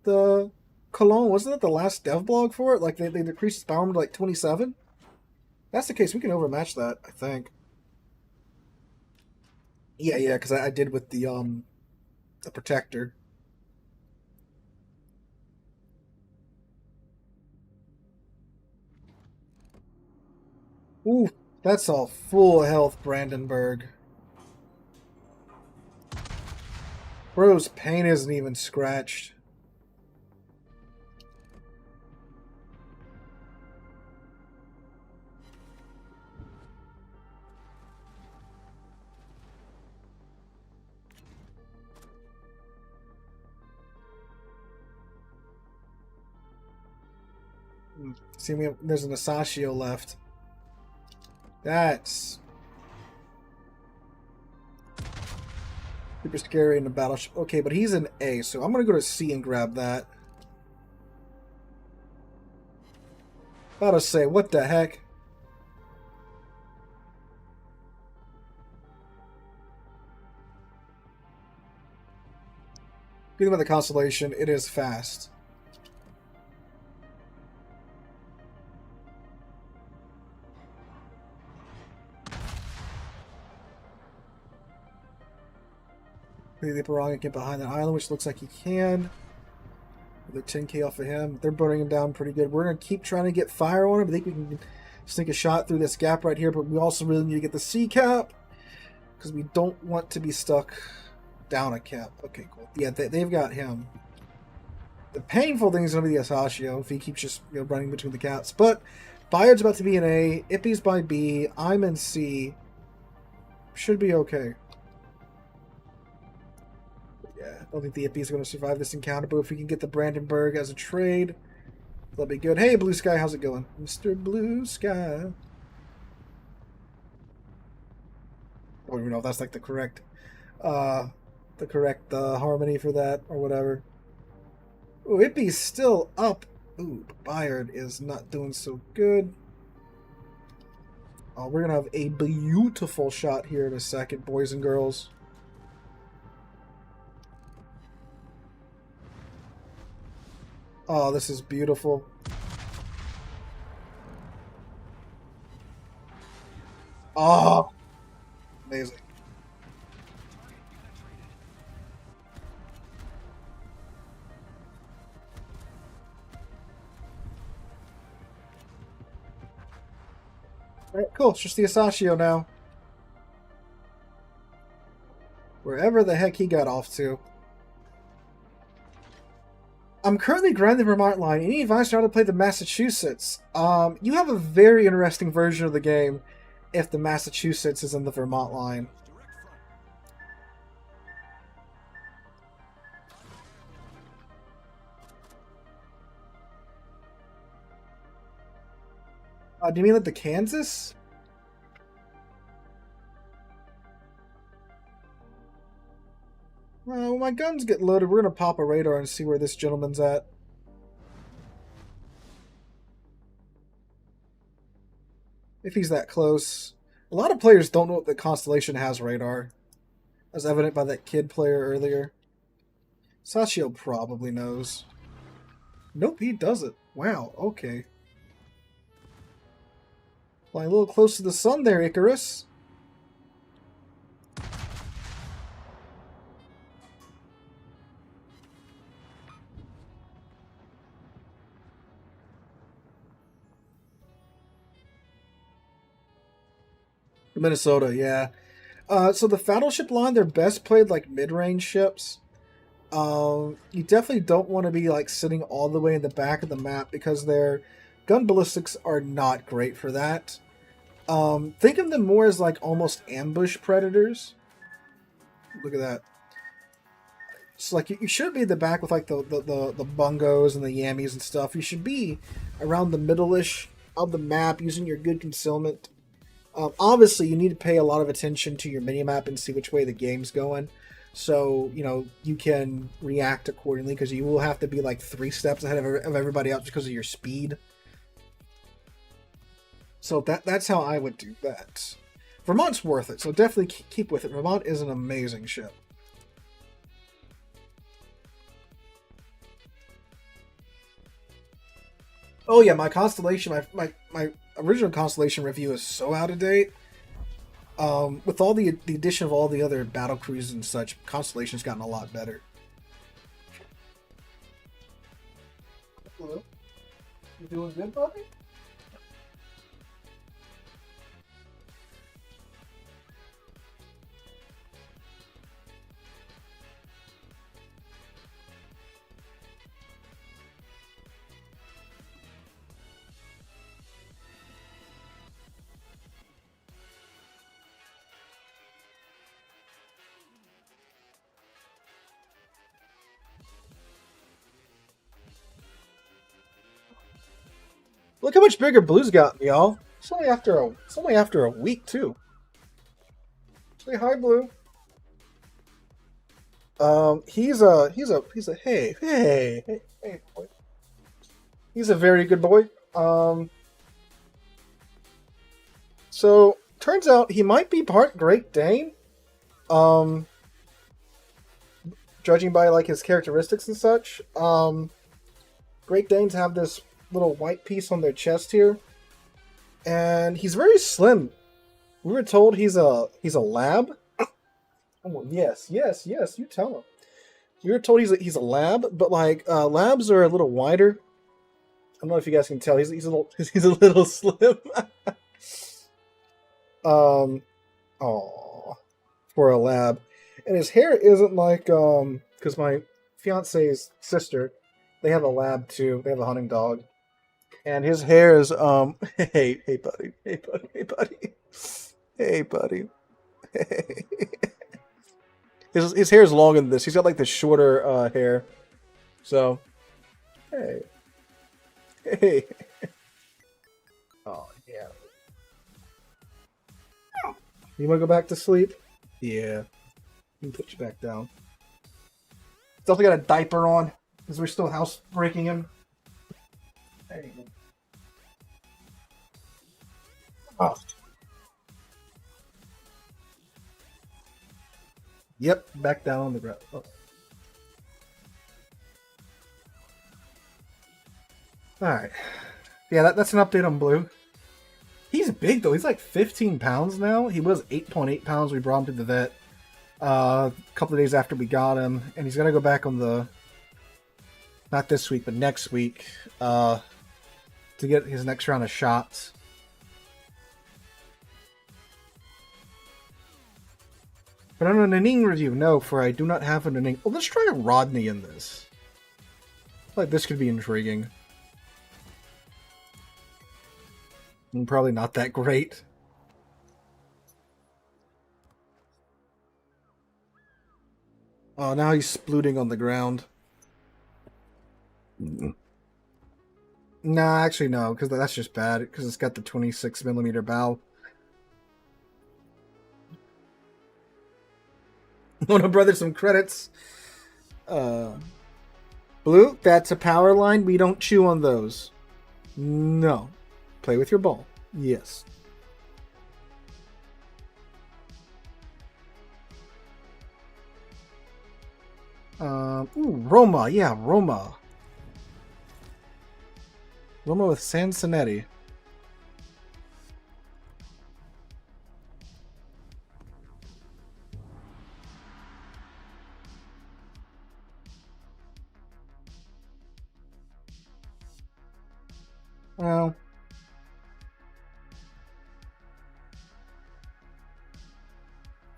The Cologne, wasn't that the last dev blog for it? Like they decreased its bow armor to like 27? If that's the case, we can overmatch that, I think. Yeah, because I did with the protector. Ooh, that's all full health, Brandenburg. Bro's paint isn't even scratched. See, there's an Asashio left. That's super scary in the battleship. Okay, but he's an A, so I'm going to go to C and grab that. About to say, what the heck? Good thing about the Constellation, it is fast. The Piranha get behind the island, which looks like he can. The 10k off of him. They're burning him down pretty good. We're going to keep trying to get fire on him. I think we can sneak a shot through this gap right here, but we also really need to get the C cap because we don't want to be stuck down a cap. Okay, cool. Yeah, they've got him. The painful thing is going to be the Asashio if he keeps just running between the caps. But Bayard's about to be in A. Ippy's by B. I'm in C. Should be okay. Yeah, I don't think the Ippy's going to survive this encounter, but if we can get the Brandenburg as a trade, that'll be good. Hey, Blue Sky, how's it going? Mr. Blue Sky. I don't even know if that's like the correct harmony for that or whatever. Ooh, Ippy's still up. Ooh, Bayard is not doing so good. Oh, we're going to have a beautiful shot here in a second, boys and girls. Oh, this is beautiful. Oh, amazing. Alright, cool. It's just the Asashio now. Wherever the heck he got off to. I'm currently grinding the Vermont line. Any advice on how to play the Massachusetts? You have a very interesting version of the game if the Massachusetts is in the Vermont line. Do you mean like the Kansas? When my guns get loaded, we're going to pop a radar and see where this gentleman's at. If he's that close. A lot of players don't know that Constellation has radar, as evident by that kid player earlier. Sachio probably knows. Nope, he doesn't. Wow, okay. Flying a little close to the sun there, Icarus. Minnesota, yeah. So the Battleship line, they're best played like mid-range ships. You definitely don't want to be like sitting all the way in the back of the map because their gun ballistics are not great for that. Think of them more as like almost ambush predators. Look at that. So like you should be in the back with like the bungos and the yammies and stuff. You should be around the middle-ish of the map using your good concealment. Obviously, you need to pay a lot of attention to your minimap and see which way the game's going. So, you know, you can react accordingly because you will have to be like 3 steps ahead of everybody else because of your speed. So that's how I would do that. Vermont's worth it, so definitely keep with it. Vermont is an amazing ship. Oh yeah, my Constellation, my original Constellation review is so out of date. With all the addition of all the other battle cruisers and such, Constellation's gotten a lot better. Hello? You doing good, buddy? Look how much bigger Blue's gotten, y'all. It's only after a week too. Say hi, Blue. He's a hey boy. He's a very good boy. So turns out he might be part Great Dane. Judging by like his characteristics and such. Great Danes have this little white piece on their chest here, and he's very slim. We were told he's a lab. Oh, yes, you tell him. We were told he's a lab, but like labs are a little wider. I don't know if you guys can tell. He's a little slim. Oh, for a lab, and his hair isn't like because my fiance's sister, they have a lab too. They have a hunting dog. And his hair is hey buddy. Hey. His hair is longer than this. He's got like the shorter hair. So hey. Oh yeah. You wanna go back to sleep? Yeah. Let me put you back down. Definitely got a diaper on because we're still housebreaking him. There you go. Oh. Yep, back down on the ground. Oh. Alright. Yeah, that's an update on Blue. He's big, though. He's like 15 pounds now. He was 8.8 pounds. We brought him to the vet a couple of days after we got him. And he's going to go back on the... Not this week, but next week. To get his next round of shots. But on an inning review, no, for I do not have an inning. Oh, let's try a Rodney in this. Like, this could be intriguing. And probably not that great. Oh, now he's splooting on the ground. Nah, actually no, because that's just bad, because it's got the 26mm bow. Wanna brother some credits? Blue, that's a power line. We don't chew on those. No. Play with your ball. Yes. Ooh, Roma. Yeah, Roma. Roma with Sansonetti. Well,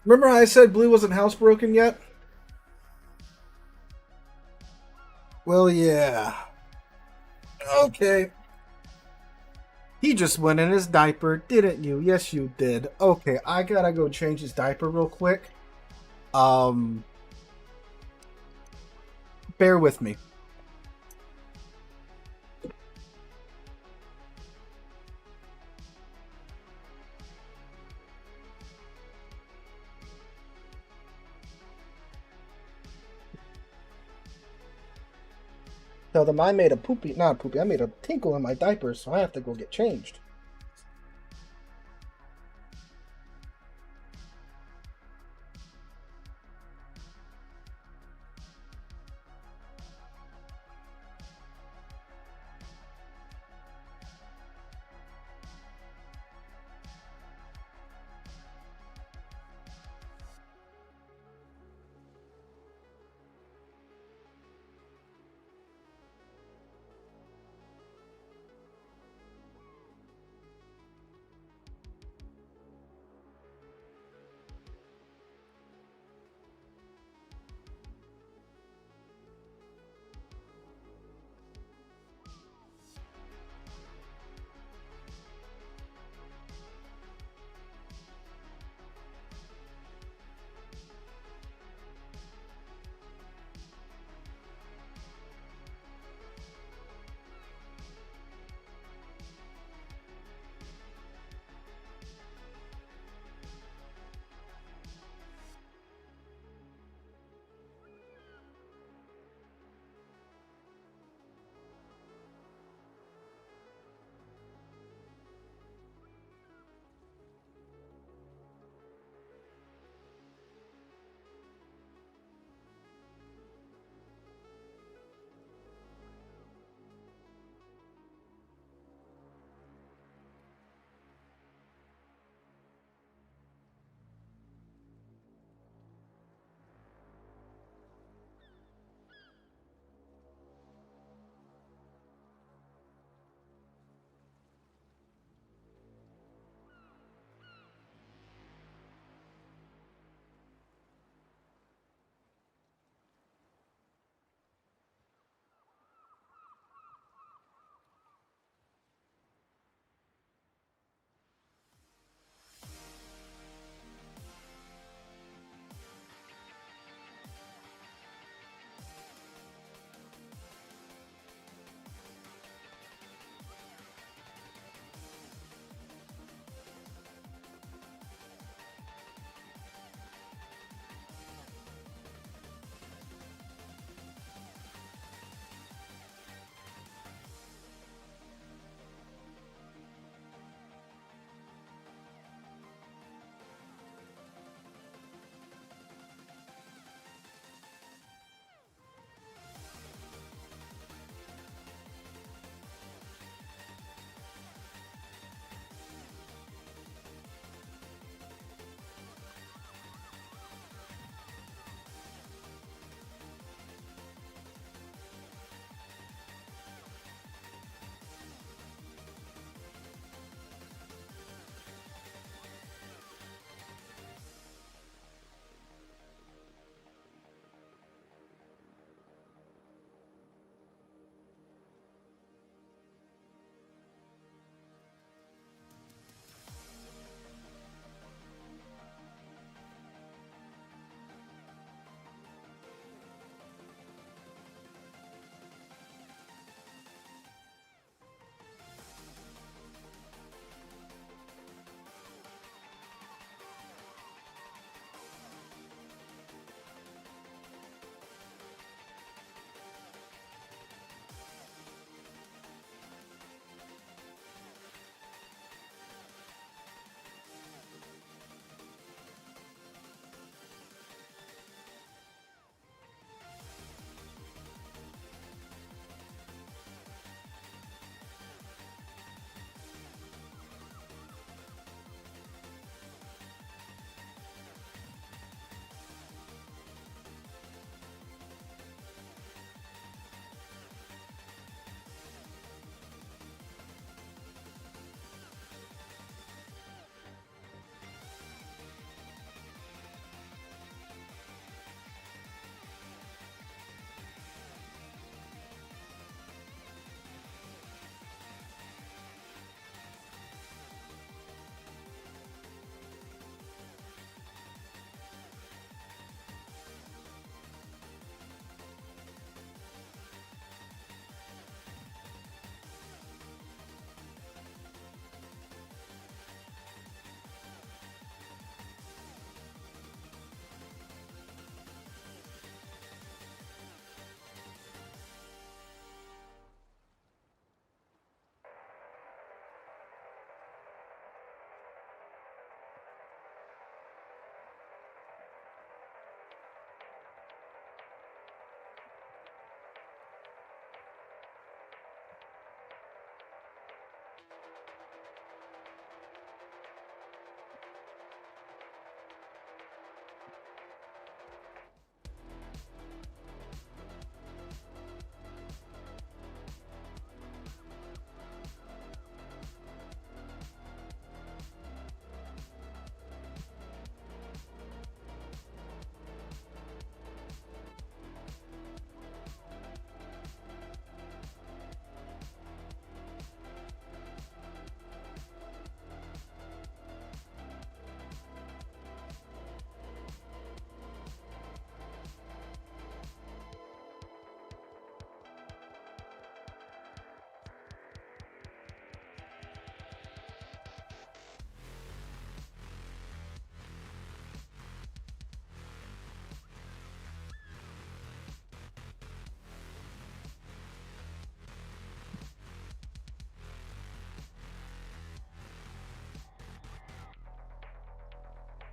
remember how I said blue wasn't housebroken yet? Well, yeah. Okay. He just went in his diaper, didn't you? Yes, you did. Okay, I gotta go change his diaper real quick. Bear with me. So the I made a poopy, not poopy, I made a tinkle in my diaper, so I have to go get changed.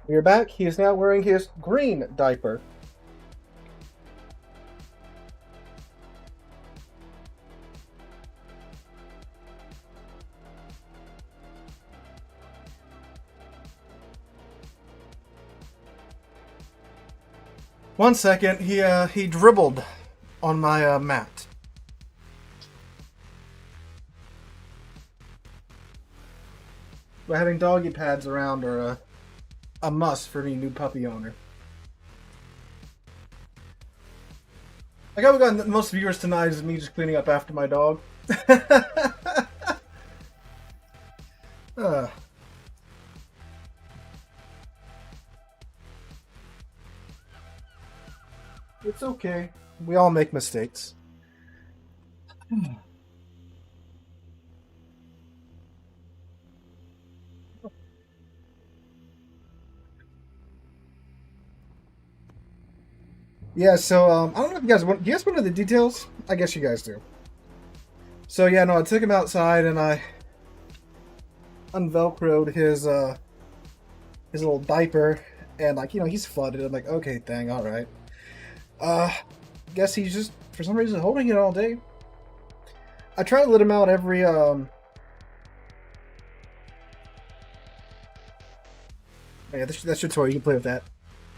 We are back. He is now wearing his green diaper. One second, he dribbled on my mat. But having doggy pads around are a must for any new puppy owner. I got what got most viewers tonight is me just cleaning up after my dog. It's okay. We all make mistakes. Yeah, so I don't know if you guys want. Do you guys want to know the details? I guess you guys do. So yeah, no, I took him outside and I unvelcroed his little diaper, and like, you know, he's flooded. I'm like, okay, dang, all right. Guess he's just for some reason holding it all day. I try to let him out every Yeah, that's your toy. You can play with that.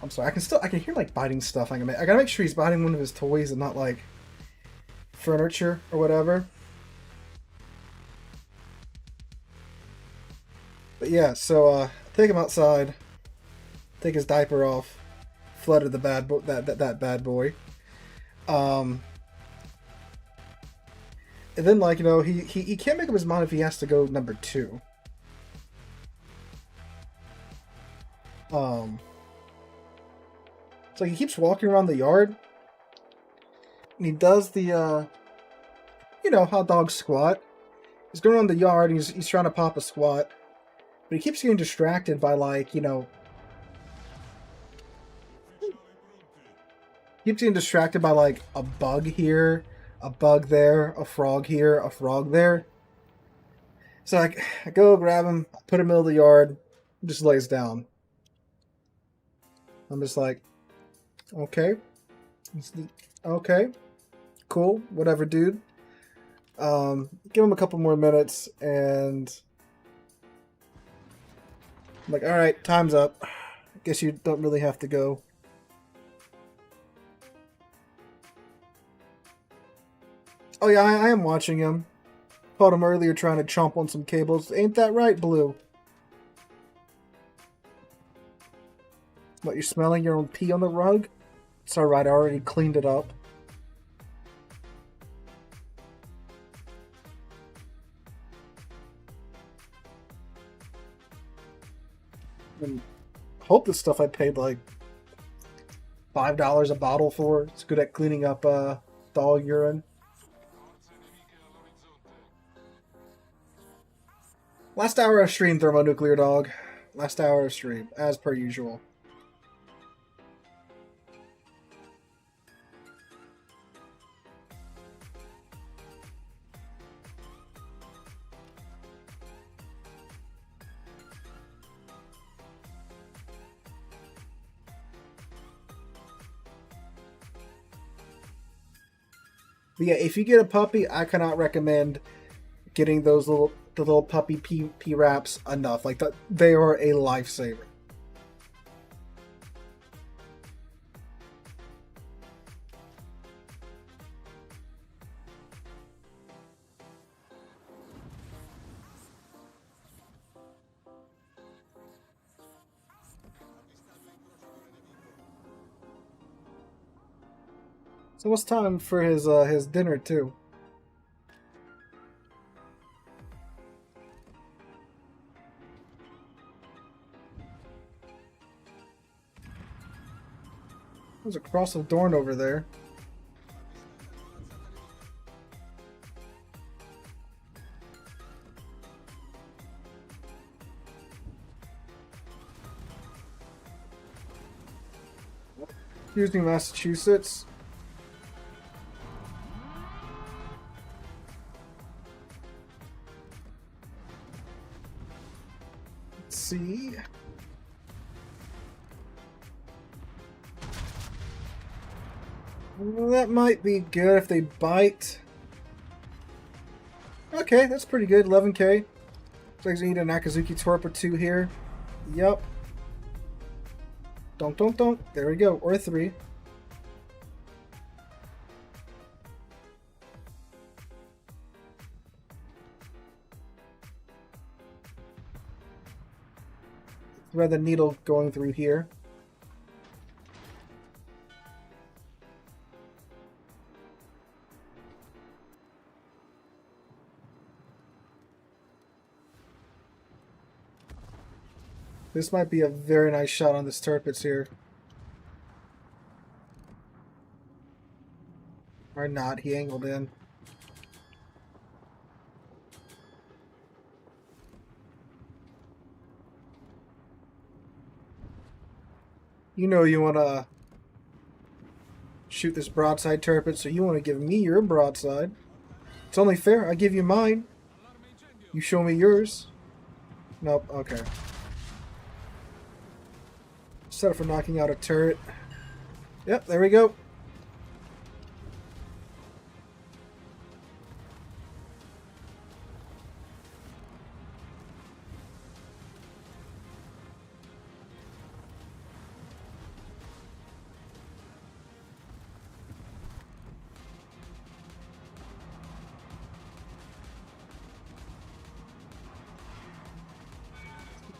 I'm sorry. I can hear like biting stuff. I gotta make sure he's biting one of his toys and not like furniture or whatever. But yeah, so take him outside, take his diaper off, flooded the that bad boy. And then, like, you know, he can't make up his mind if he has to go number 2. So he keeps walking around the yard, and he does the, you know, how dogs squat. He's going around the yard, and he's trying to pop a squat, but he keeps getting distracted by, like, you know, keeps getting distracted by, like, a bug here, a bug there, a frog here, a frog there. So I go grab him, put him in the middle of the yard, just lays down. I'm just like, okay, cool, whatever, dude. Give him a couple more minutes, and I'm like, all right, time's up. Guess you don't really have to go. Oh yeah, I am watching him. Caught him earlier trying to chomp on some cables. Ain't that right, Blue? What, you're smelling your own pee on the rug? It's alright, I already cleaned it up. And hope this stuff I paid like $5 a bottle for. It's good at cleaning up dog urine. Last hour of stream, Thermonuclear Dog. Last hour of stream, as per usual. But yeah, if you get a puppy, I cannot recommend getting those the little puppy pee wraps enough. Like, they are a lifesaver. So it's time for his dinner too. There's a cross of Dorn over there. Excuse me, Massachusetts. Let's see. That might be good if they bite. Okay, that's pretty good. 11k. So I need an Akazuki Torp or 2 here. Yep. Don't. There we go. Or 3. Thread the needle going through here. This might be a very nice shot on this Turpitz here. Or not, he angled in. You know you want to shoot this broadside Turpitz, so you want to give me your broadside. It's only fair, I give you mine. You show me yours. Nope, okay. Set up for knocking out a turret. Yep, there we go.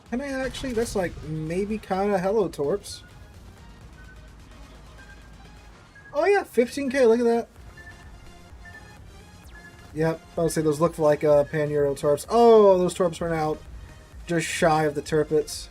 Can I actually? That's like maybe kind of hello Torps. Oh yeah, 15k. Look at that. Yep, I would say those look like Pan-Euro Torps. Oh, those Torps went out just shy of the Turpitz.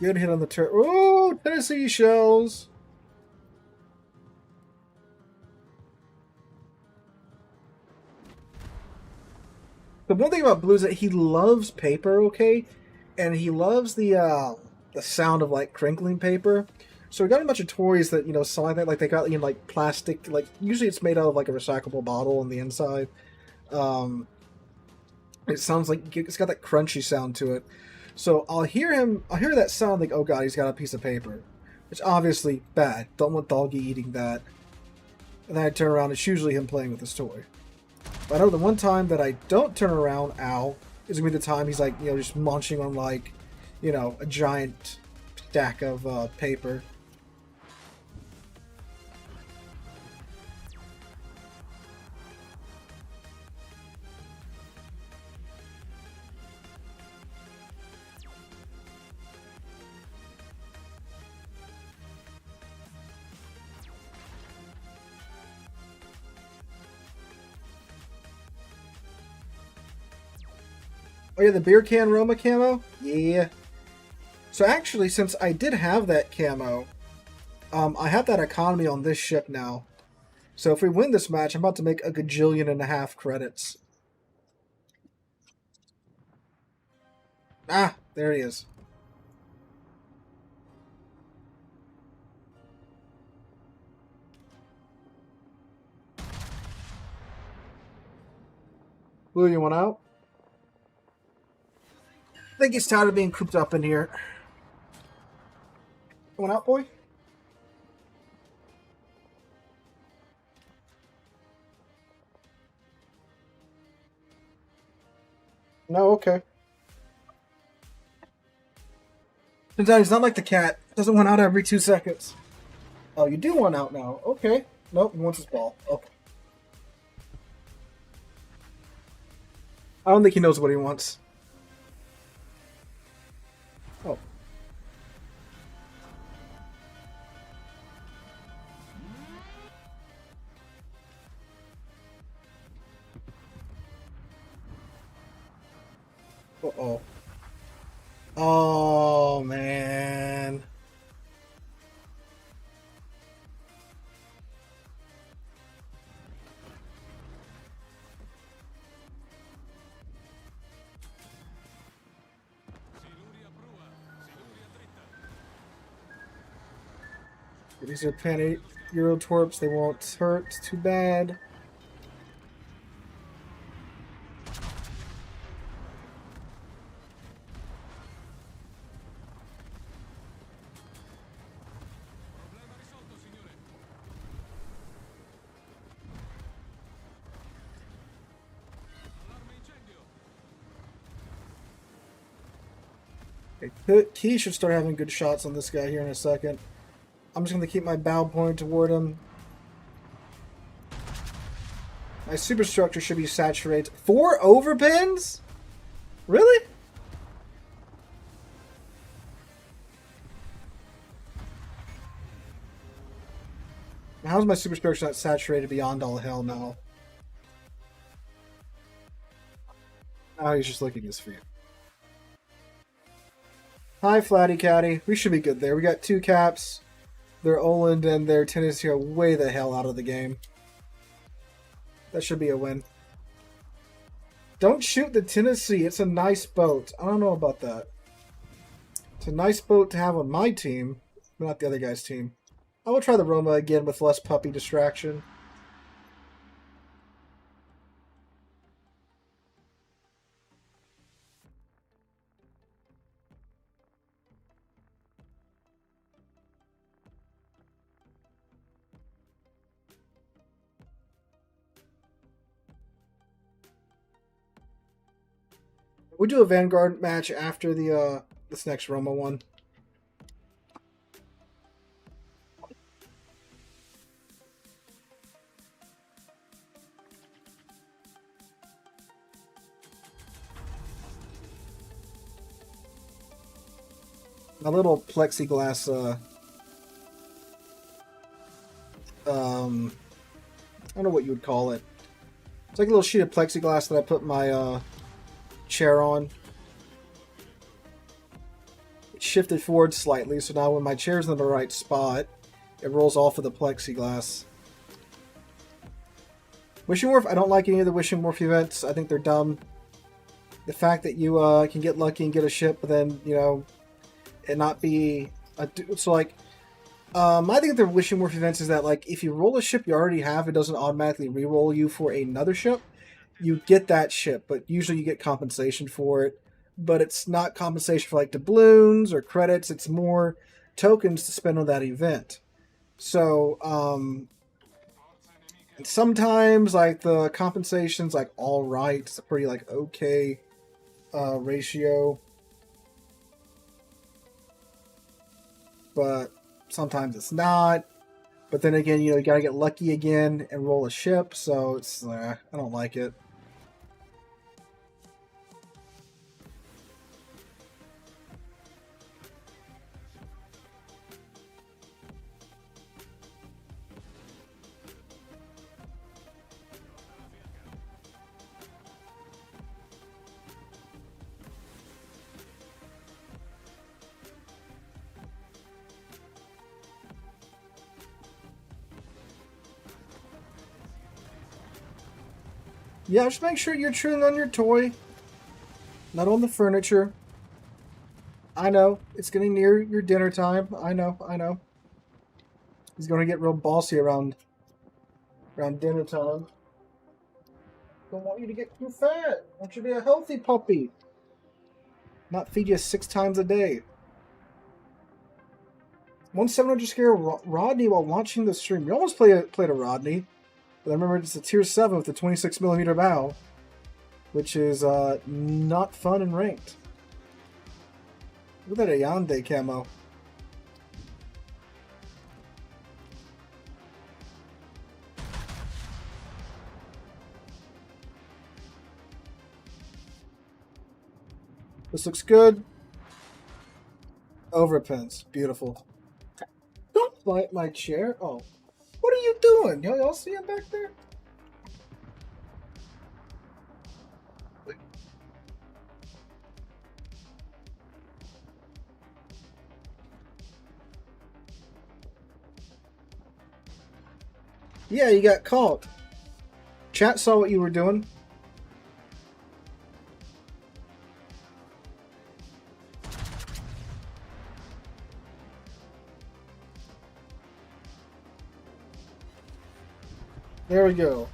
Good hit on the turret. Oh, Tennessee shells. The one thing about Blue is that he loves paper, okay? And he loves the sound of like crinkling paper. So we got a bunch of toys that, you know, sound like that. Like they got, you know, like plastic, like usually it's made out of like a recyclable bottle on the inside. It sounds like it's got that crunchy sound to it. So I'll hear that sound like, oh god, he's got a piece of paper. Which obviously bad. Don't want Doggy eating that. And then I turn around, it's usually him playing with his toy. But I know the one time that I don't turn around, ow, is gonna be the time he's like, you know, just munching on like, you know, a giant stack of paper. Oh yeah, the beer can Roma camo? Yeah. So actually, since I did have that camo, I have that economy on this ship now. So if we win this match, I'm about to make 1.5 credits. Ah, there he is. Blue, you want out? I think he's tired of being cooped up in here. You want out, boy? No, okay. Turns out he's not like the cat. Doesn't want out every 2 seconds. Oh, you do want out now. Okay. Nope, he wants his ball. Okay. I don't think he knows what he wants. Oh. Uh-oh. Oh, man. These are Pan Euro Torps. They won't hurt too bad. He should start having good shots on this guy here in a second. I'm just going to keep my bow pointed toward him. My superstructure should be saturated. 4 overpins? Really? How's my superstructure not saturated beyond all hell now? Now he's just licking his feet. Hi, Flatty Catty. We should be good there. We got 2 caps. Their Oland and their Tennessee are way the hell out of the game. That should be a win. Don't shoot the Tennessee. It's a nice boat. I don't know about that. It's a nice boat to have on my team, but not the other guy's team. I will try the Roma again with less puppy distraction. We'll do a Vanguard match after the this next Roma one. My little plexiglass I don't know what you would call it. It's like a little sheet of plexiglass that I put my chair on. It shifted forward slightly, so now when my chair's in the right spot, it rolls off of the plexiglass. Wishing Wharf, I don't like any of the Wishing Wharf events. I think they're dumb. The fact that you can get lucky and get a ship, but then, you know, it not be a... So, like, I think the Wishing Wharf events is that, like, if you roll a ship you already have, it doesn't automatically re-roll you for another ship. You get that ship, but usually you get compensation for it. But it's not compensation for, like, doubloons or credits. It's more tokens to spend on that event. So, sometimes, like, the compensation's, like, alright. It's a pretty, like, okay ratio. But sometimes it's not. But then again, you know, you gotta get lucky again and roll a ship, so it's, I don't like it. Yeah, just make sure you're chewing on your toy, not on the furniture. I know, it's getting near your dinner time. I know. He's going to get real bossy around dinner time. Don't want you to get too fat. I want you to be a healthy puppy. Not feed you 6 times a day. 1-700 scare Rodney while watching the stream. You almost played a Rodney. But I remember it's a tier 7 with the 26mm bow, which is not fun and ranked. Look at that Ayande camo. This looks good. Overpins. Beautiful. Don't bite my chair. Oh. What are you doing? Y'all see him back there? Yeah, you got caught. Chat saw what you were doing. There we go.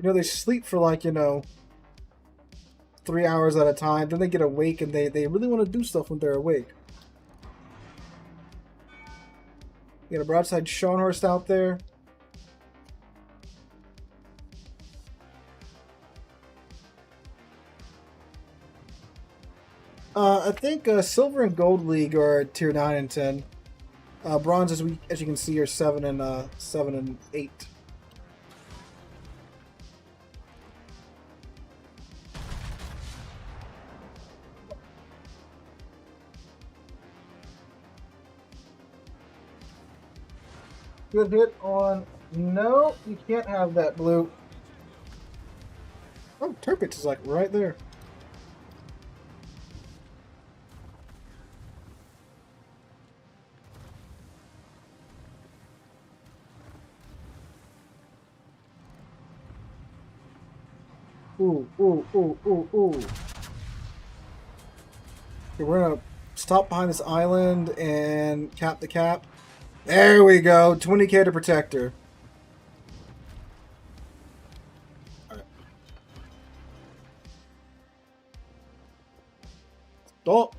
You know, they sleep for like, 3 hours at a time. Then they get awake and they really want to do stuff when they're awake. You got a broadside Scharnhorst out there. I think Silver and Gold League are tier 9 and 10. Bronze, as you can see, are 7 and 8. Good hit on. No, you can't have that, blue. Oh, Turpitz is like right there. Ooh, ooh, ooh, ooh, ooh. Okay, we're gonna stop behind this island and cap the cap. There we go. 20k to Protector. Alright. Stop.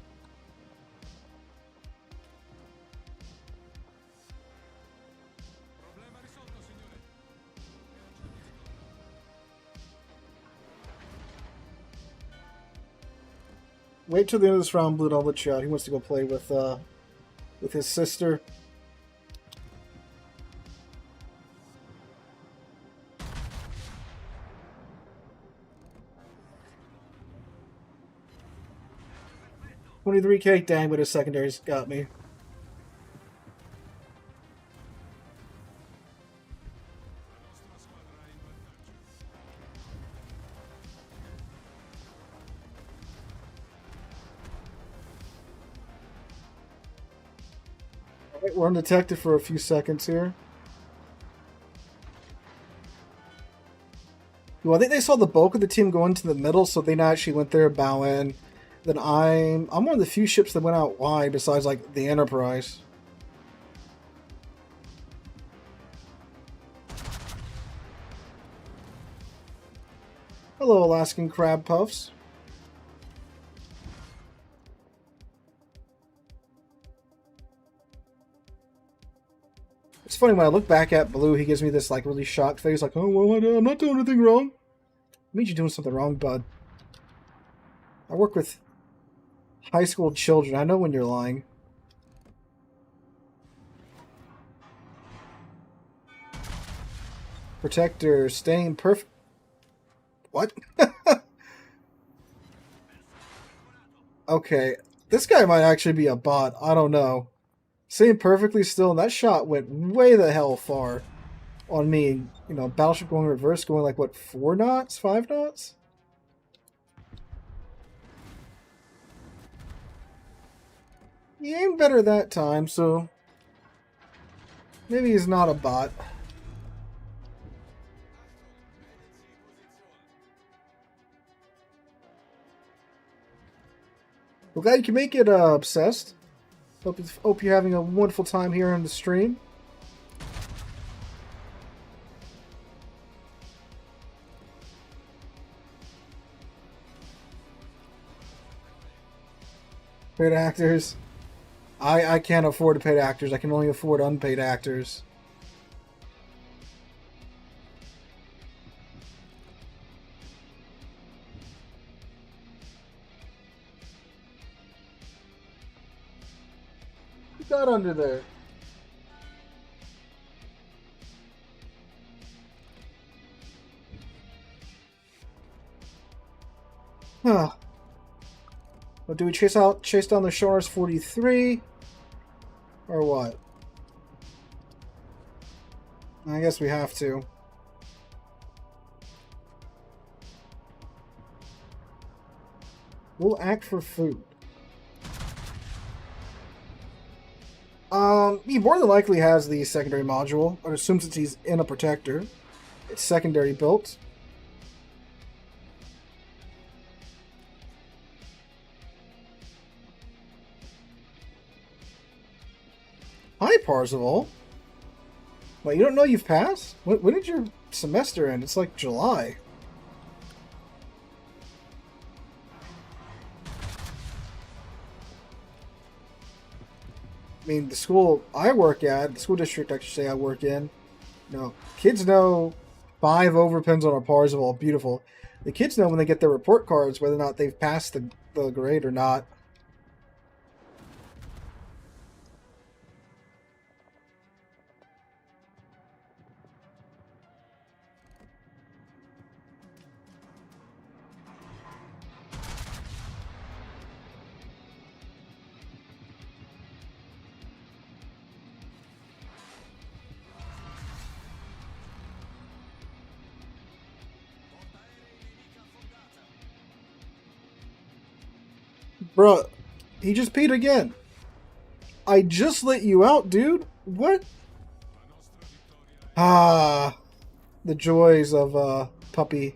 Wait till the end of this round, Blue. I'll let you out. He wants to go play with his sister. $23k, dang, but his secondaries got me. Alright, we're undetected for a few seconds here. Well, I think they saw the bulk of the team go into the middle, so they actually went there, bow in. Then I'm one of the few ships that went out wide besides like the Enterprise. Hello, Alaskan Crab Puffs. It's funny when I look back at Blue, he gives me this like really shocked face, like, "Oh well, I'm not doing anything wrong." It means you're doing something wrong, bud. I work with high school children. I know when you're lying. Protector, staying perfect. What? Okay, this guy might actually be a bot. I don't know. Staying perfectly still, and that shot went way the hell far on me. You know, battleship going reverse, going like, what, 4 knots? 5 knots? He aimed better that time, so maybe he's not a bot. Well, glad you can make it obsessed. Hope you're having a wonderful time here on the stream. Paid actors. I can't afford paid actors. I can only afford unpaid actors. Who got under there? Huh. Well, do we chase down the Shores 43? Or what? I guess we have to. We'll act for food. He more than likely has the secondary module. I assume since he's in a protector. It's secondary built. Hi, Parzival. Wait, you don't know you've passed? When did your semester end? It's like July. I mean, the school I work at, the school district I should say I work in, kids know 5 overpins on a Parzival. Beautiful. The kids know when they get their report cards whether or not they've passed the grade or not. Bruh, he just peed again. I just let you out, dude. What? Ah, the joys of puppy.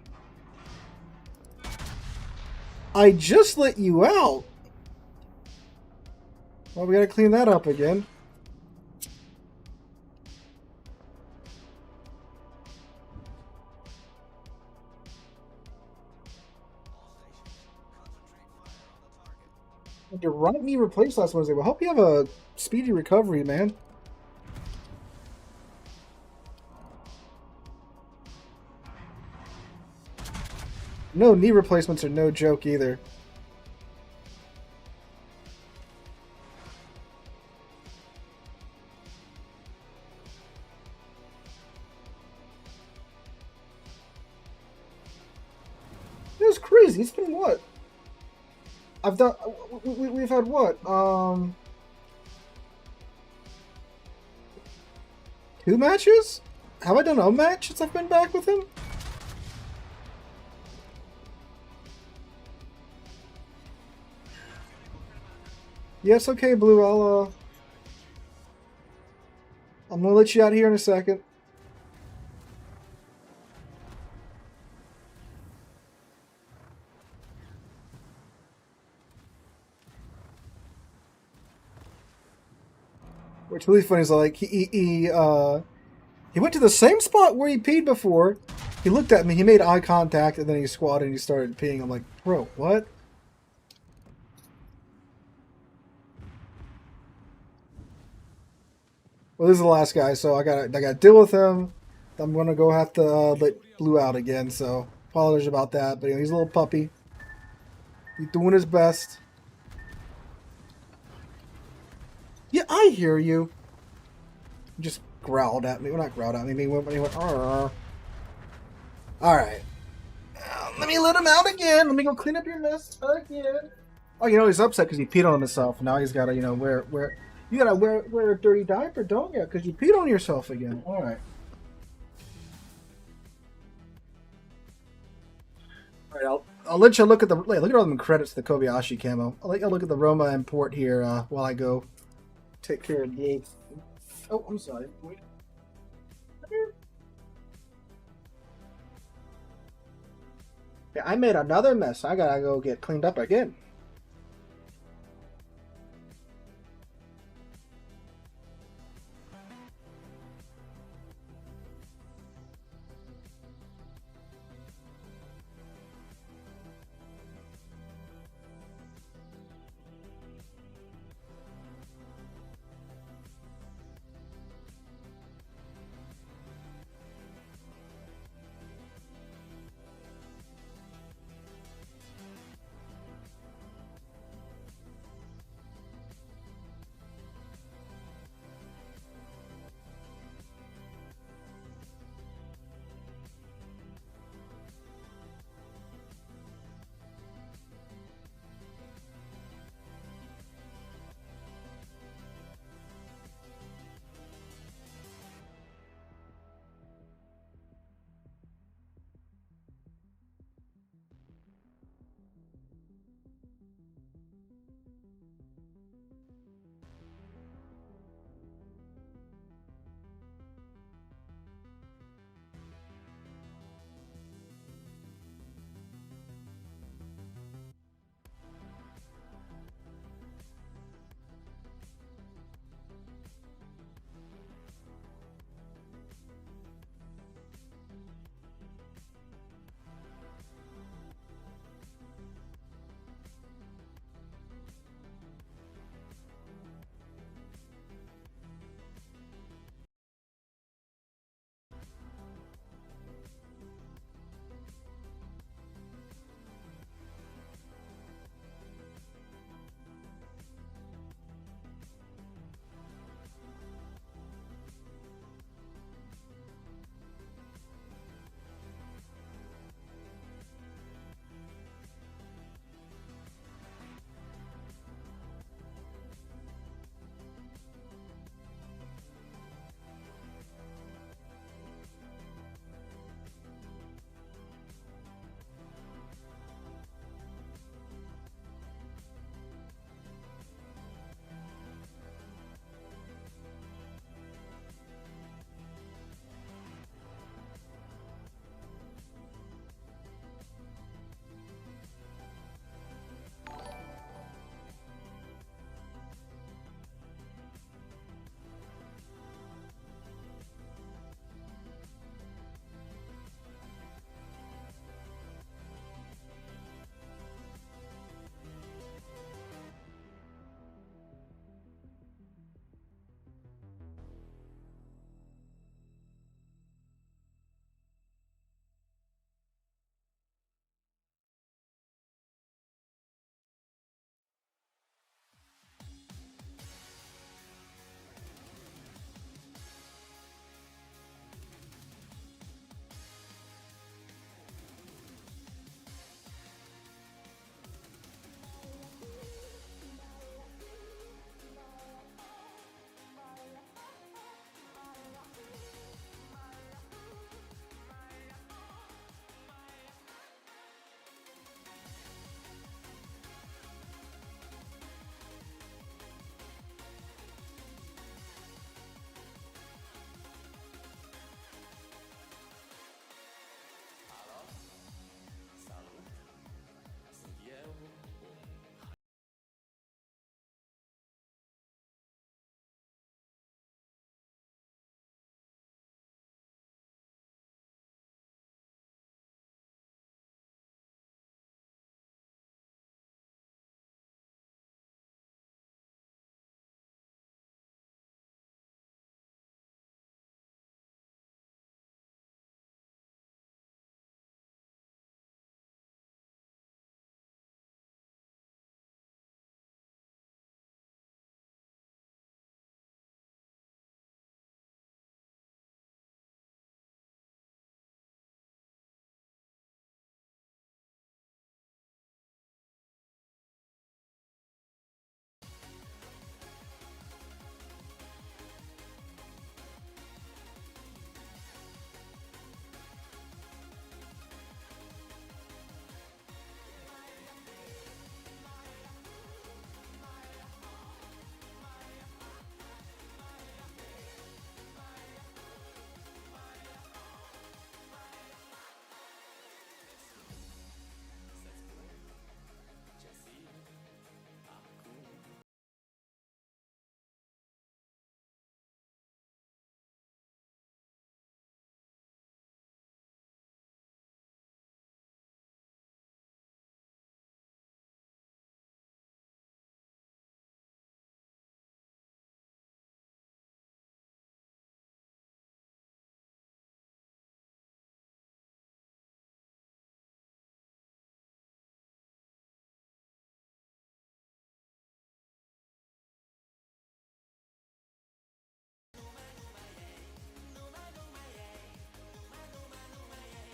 I just let you out. Well, we gotta clean that up again. Your right knee replaced last Wednesday. Well, hope you have a speedy recovery, man. No knee replacements are no joke either. It was crazy. It's been what? I've done. We've had what? 2 matches? Have I done a match since I've been back with him? Yes, okay, Blue. I'm gonna let you out here in a second. What's really funny is like he went to the same spot where he peed before. He looked at me, he made eye contact, and then he squatted and he started peeing. I'm like, bro, what? Well, this is the last guy, so I gotta deal with him. I'm gonna go have to let Blue out again. So apologies about that, but he's a little puppy. He's doing his best. Yeah, I hear you. He just growled at me. Well, not growled at me. He went. Arr. All right. Let me let him out again. Let me go clean up your mess again. Oh, he's upset because he peed on himself. Now he's got to, wear. You gotta wear a dirty diaper, don't you? Because you peed on yourself again. All right. All right. I'll let you look at look at all the credits to the Kobayashi camo. I'll let you look at the Roma import here while I go take care of the. Oh, I'm sorry. Wait. Yeah, I made another mess. I gotta go get cleaned up again.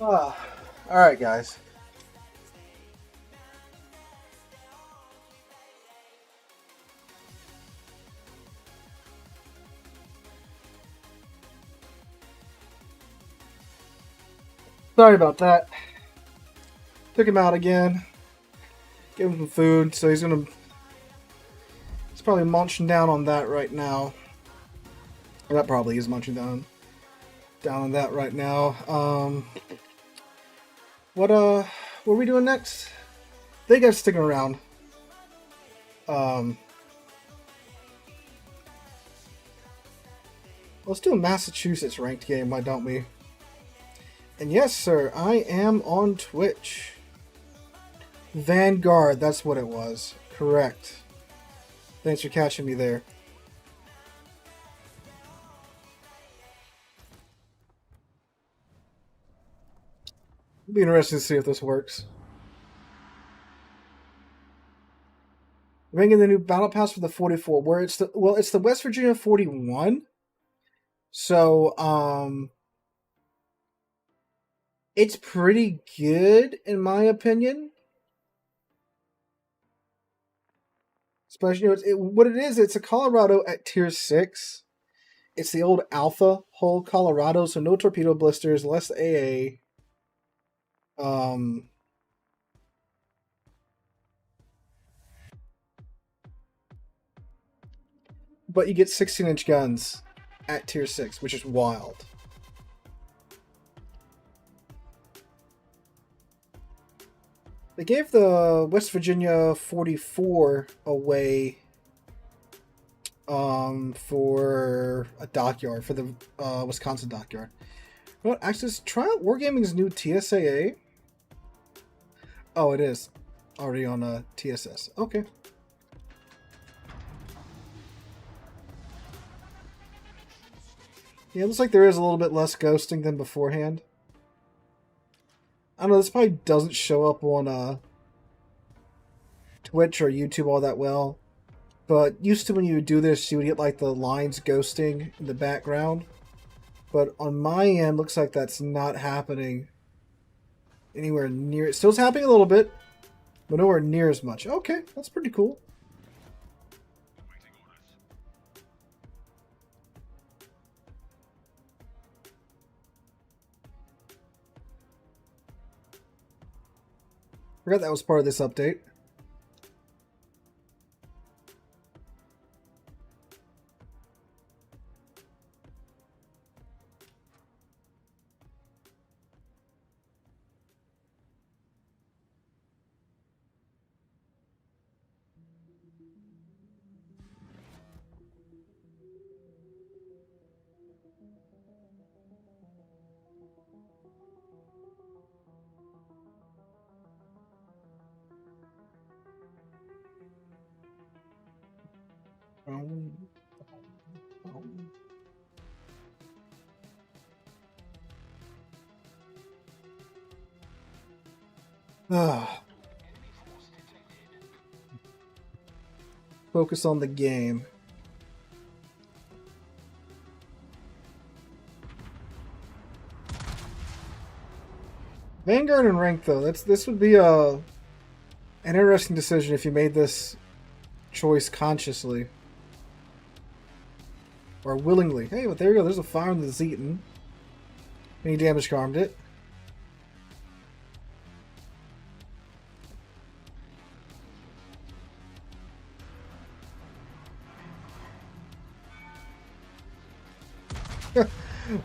All right, guys. Sorry about that. Took him out again. Gave him some food, so he's probably munching down on that right now. Or that probably is munching down on that right now. What are we doing next? They guys sticking around. Let's do a Massachusetts ranked game, why don't we? And yes, sir, I am on Twitch. Vanguard, that's what it was. Correct. Thanks for catching me there. It'll be interesting to see if this works. Bringing the new battle pass for the 44, where it's the West Virginia 41. So, it's pretty good in my opinion. Especially, what it is, it's a Colorado at tier 6. It's the old Alpha hull Colorado, so no torpedo blisters, less AA. But you get 16-inch guns at tier 6, which is wild. They gave the West Virginia 44 away for a dockyard, for the Wisconsin dockyard. You know what, actually, try out Wargaming's new TSAA. Oh, it is already on TSS. Okay. Yeah, it looks like there is a little bit less ghosting than beforehand. I don't know, this probably doesn't show up on Twitch or YouTube all that well. But used to when you would do this, you would get like the lines ghosting in the background. But on my end, looks like that's not happening anywhere near. It still's happening a little bit, but nowhere near as much. Okay, that's pretty cool. Forgot that was part of this update. Focus on the game. Vanguard and rank though, this would be an interesting decision if you made this choice consciously or willingly. Hey, but there you go. There's a fire in the Zeton. And he damage harmed it.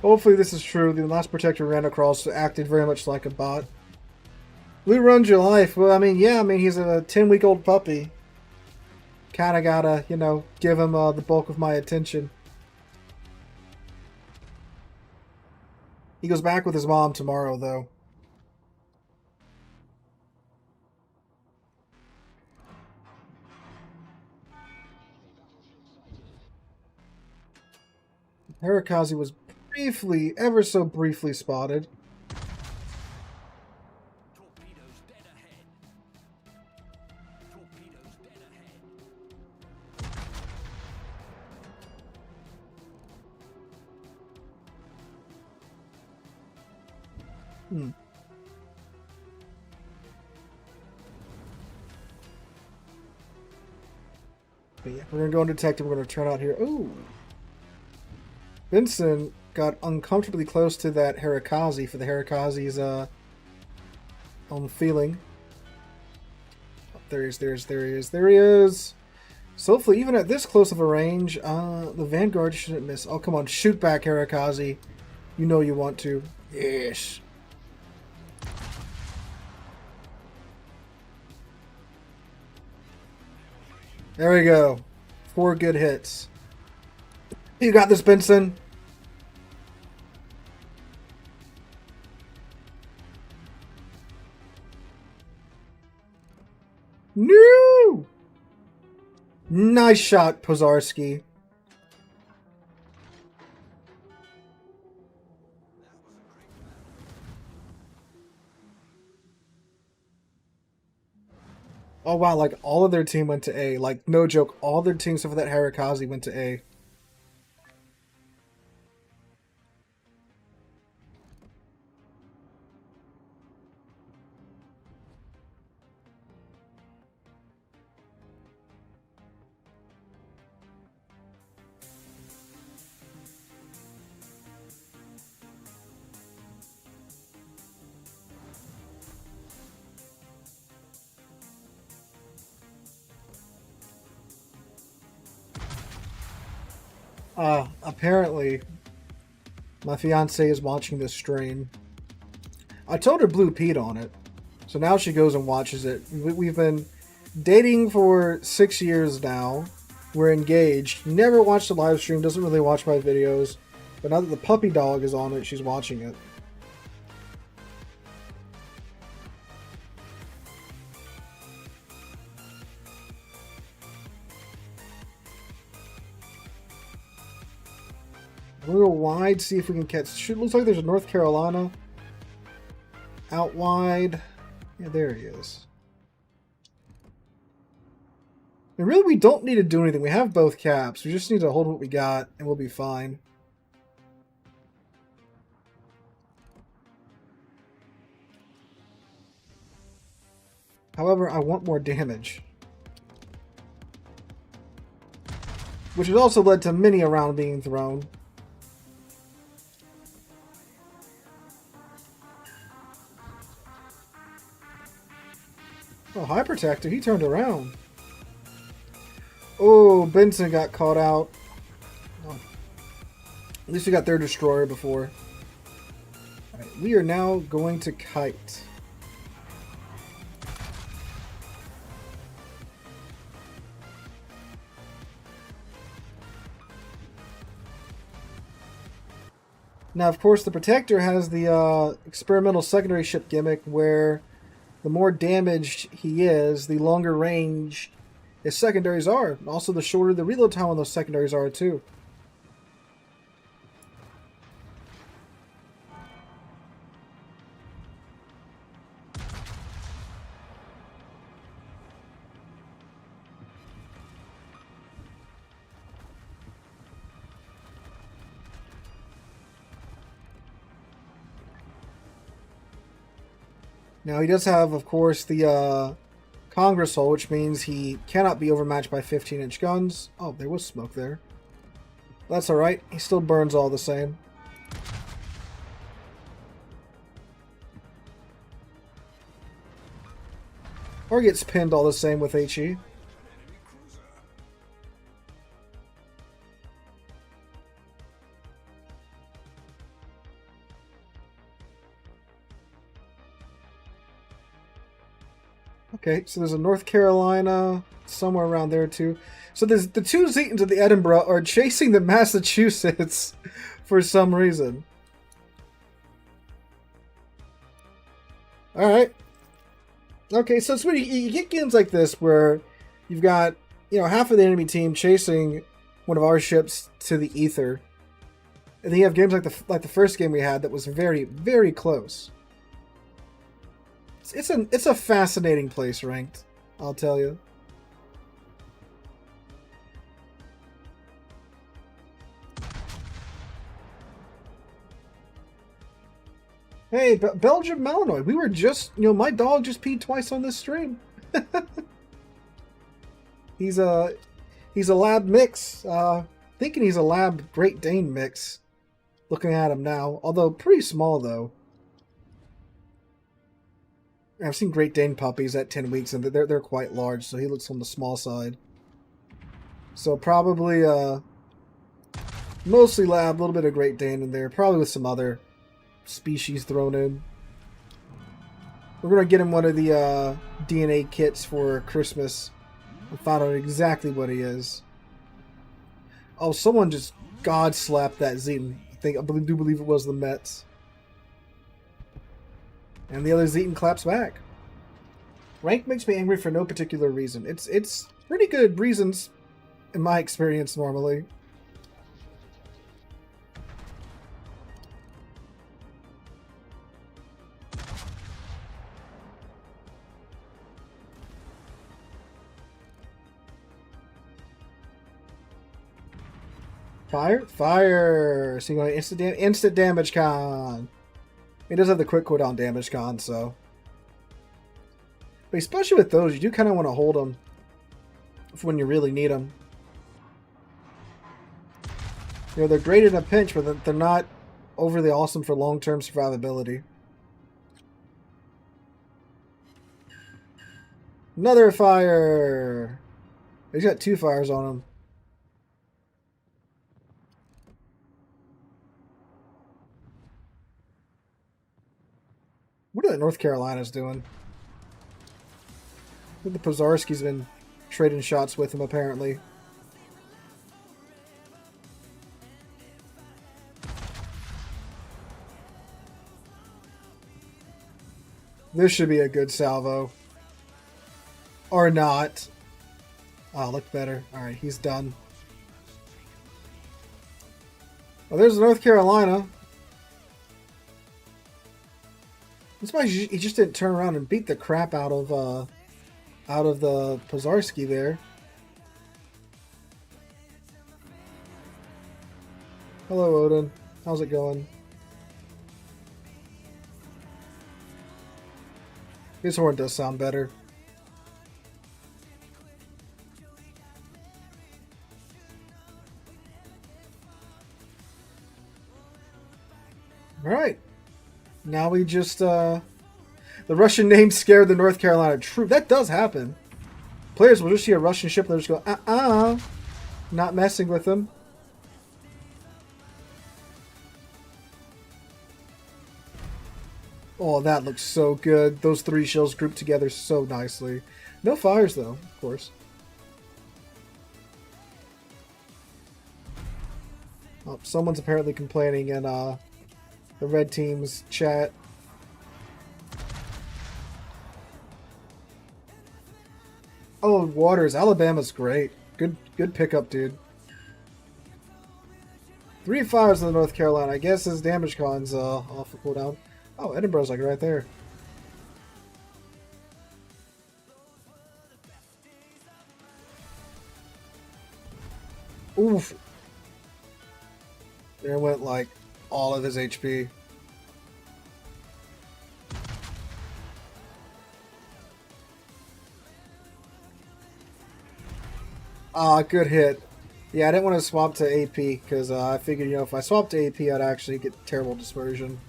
Hopefully this is true. The last protector ran across acted very much like a bot. Blue runs your life. Well, I mean, yeah, he's a 10-week-old puppy. Kinda gotta, give him the bulk of my attention. He goes back with his mom tomorrow, though. Harikaze was briefly, ever so briefly spotted. Torpedoes dead ahead. Torpedoes dead ahead. But yeah, we're gonna go into detective. We're gonna turn out here. Ooh, Vincent got uncomfortably close to that Harikaze for the Harikaze's own feeling. Oh, there he is. So hopefully, even at this close of a range, the Vanguard shouldn't miss. Oh, come on, shoot back, Harikaze. You know you want to. Yes. There we go. 4 good hits. You got this, Benson. No! Nice shot, Pozarski. Oh wow, like all of their team went to A. Like, no joke, all their teams except for that Harikaze went to A. Apparently, my fiance is watching this stream. I told her Blue Pete on it, so now she goes and watches it. We've been dating for 6 years now. We're engaged. Never watched the live stream, doesn't really watch my videos. But now that the puppy dog is on it, she's watching it. We'll go wide, see if we can catch. Looks like there's a North Carolina out wide. Yeah, there he is. And really, we don't need to do anything. We have both caps. We just need to hold what we got, and we'll be fine. However, I want more damage. Which has also led to many a round being thrown. Oh, High Protector, he turned around. Oh, Benson got caught out. Oh. At least we got their destroyer before. Alright, we are now going to kite. Now, of course, the Protector has the experimental secondary ship gimmick where the more damaged he is, the longer range his secondaries are. And also, the shorter the reload time on those secondaries are, too. Now, he does have, of course, the Congress hull, which means he cannot be overmatched by 15-inch guns. Oh, there was smoke there. That's alright. He still burns all the same. Or gets pinned all the same with HE. Okay, so there's a North Carolina somewhere around there too. So there's the two Zetans of the Edinburgh are chasing the Massachusetts for some reason. Alright. Okay, so it's when you get games like this where you've got, you know, half of the enemy team chasing one of our ships to the ether. And then you have games like the first game we had that was very, very close. It's a fascinating place, ranked, I'll tell you. Hey, Belgium Malinois, we were just, you know, my dog just peed twice on this stream. He's He's a lab mix. Thinking he's a lab Great Dane mix. Looking at him now, although pretty small though. I've seen Great Dane puppies at 10 weeks, and they're quite large, so he looks on the small side. So probably mostly lab, a little bit of Great Dane in there, probably with some other species thrown in. We're gonna get him one of the DNA kits for Christmas and find out exactly what he is. Oh, someone just god slapped that Zeton. I do believe it was the Mets. And the other Zeton claps back. Rank makes me angry for no particular reason. It's pretty good reasons, in my experience, normally. Fire? Fire! So you're going instant damage con. He does have the quick cooldown damage con, so. But especially with those, you do kind of want to hold them for when you really need them. You know, they're great in a pinch, but they're not overly awesome for long-term survivability. Another fire! He's got 2 fires on him. What are the North Carolinas doing? I think the Pozarski's been trading shots with him, apparently. This should be a good salvo. Or not. Oh, look better. Alright, he's done. Well, there's North Carolina. That's why he just didn't turn around and beat the crap out of the Pozarski there. Hello, Odin. How's it going? His horn does sound better. Alright. Now we just, the Russian name scared the North Carolina troop. That does happen. Players will just see a Russian ship and they'll just go, not messing with them. Oh, that looks so good. Those 3 shells grouped together so nicely. No fires, though, of course. Oh, someone's apparently complaining in, the red team's chat. Oh, Waters. Alabama's great. Good pickup, dude. 3 fires in the North Carolina. I guess his damage con's off the cooldown. Oh, Edinburgh's like right there. Oof. There went like all of his HP. Ah, good hit. Yeah, I didn't want to swap to AP because I figured, you know, if I swapped to AP, I'd actually get terrible dispersion.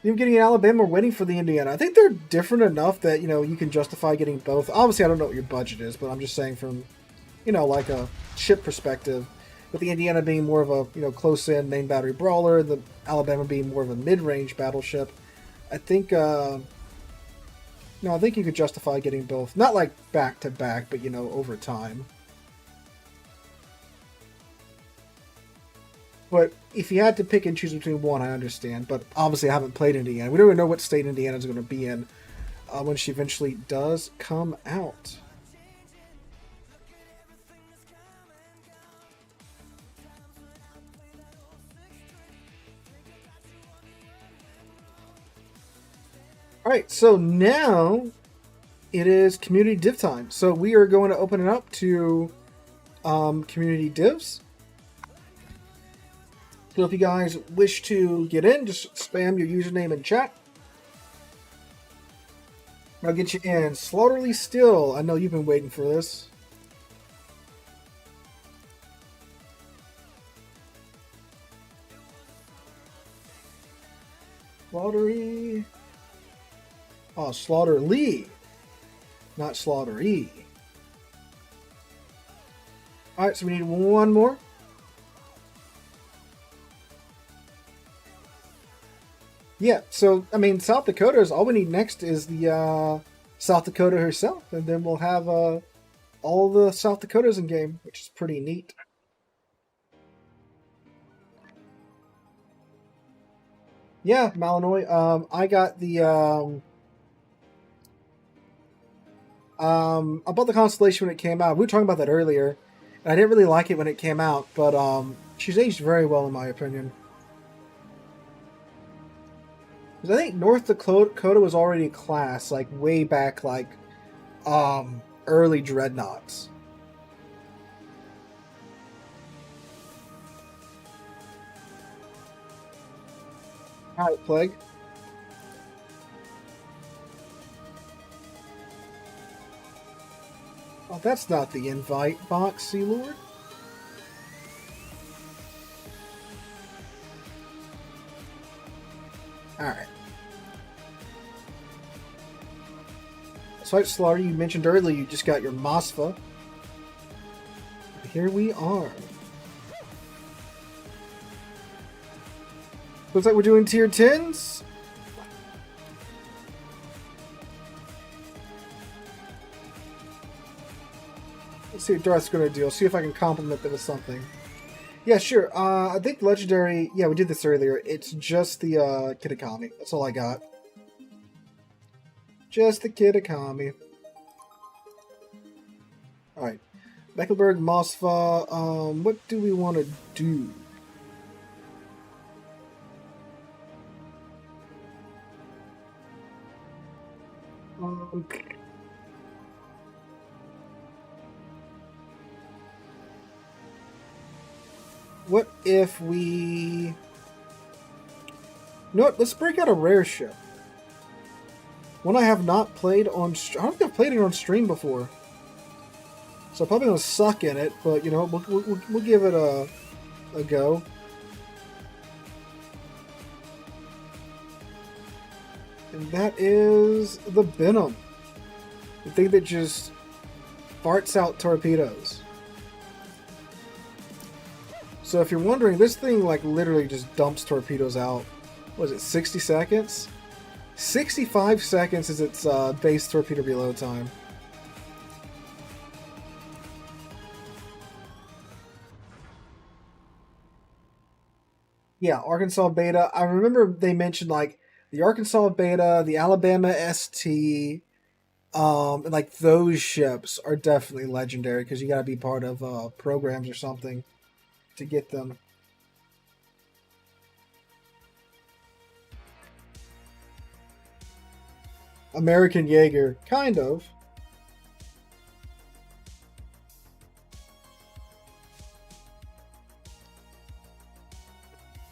You're getting Alabama waiting for the Indiana. I think they're different enough that, you know, you can justify getting both. Obviously, I don't know what your budget is, but I'm just saying from, you know, like a ship perspective, with the Indiana being more of a, you know, close-in main battery brawler, the Alabama being more of a mid-range battleship, I think, no, I think you could justify getting both. Not like back-to-back, but, you know, over time. But if you had to pick and choose between one, I understand. But obviously I haven't played Indiana. We don't even know what state Indiana's going to be in when she eventually does come out. Alright, so now it is community div time. So we are going to open it up to community divs. So if you guys wish to get in, just spam your username in chat. I'll get you in. Slaughterly Still. I know you've been waiting for this. Slaughtery. Oh, Slaughterly. Not Slaughtery. Alright, so we need one more. Yeah, so, I mean, South Dakota's, all we need next is the South Dakota herself, and then we'll have all the South Dakotas in game, which is pretty neat. Yeah, Malinois. I got the I bought the Constellation when it came out. We were talking about that earlier, and I didn't really like it when it came out, but she's aged very well in my opinion. Because I think North Dakota was already a class, like way back, like early Dreadnoughts. Alright, Plague. Oh, that's not the invite box, Sealord. Alright. So, Slaughter, you mentioned earlier you just got your Mosfa. Here we are. Looks like we're doing tier 10s. Let's see what Darth's going to do. I'll see if I can compliment them with something. Yeah, sure. I think Legendary... Yeah, we did this earlier. It's just the Kitakami. That's all I got. Just the Kitakami. Alright. Mecklenburg, Mosfa. What do we want to do? What if we... You know what? Let's break out a rare ship. One I have not played on... I don't think I've played it on stream before. So I'm probably going to suck in it, but, you know, we'll give it a go. And that is the Venom. The thing that just farts out torpedoes. So if you're wondering, this thing like literally just dumps torpedoes out. What is it, 60 seconds? 65 seconds is its base torpedo reload time. Yeah, Arkansas Beta. I remember they mentioned like the Arkansas Beta, the Alabama ST, and like those ships are definitely legendary because you got to be part of programs or something to get them. American Jaeger, kind of.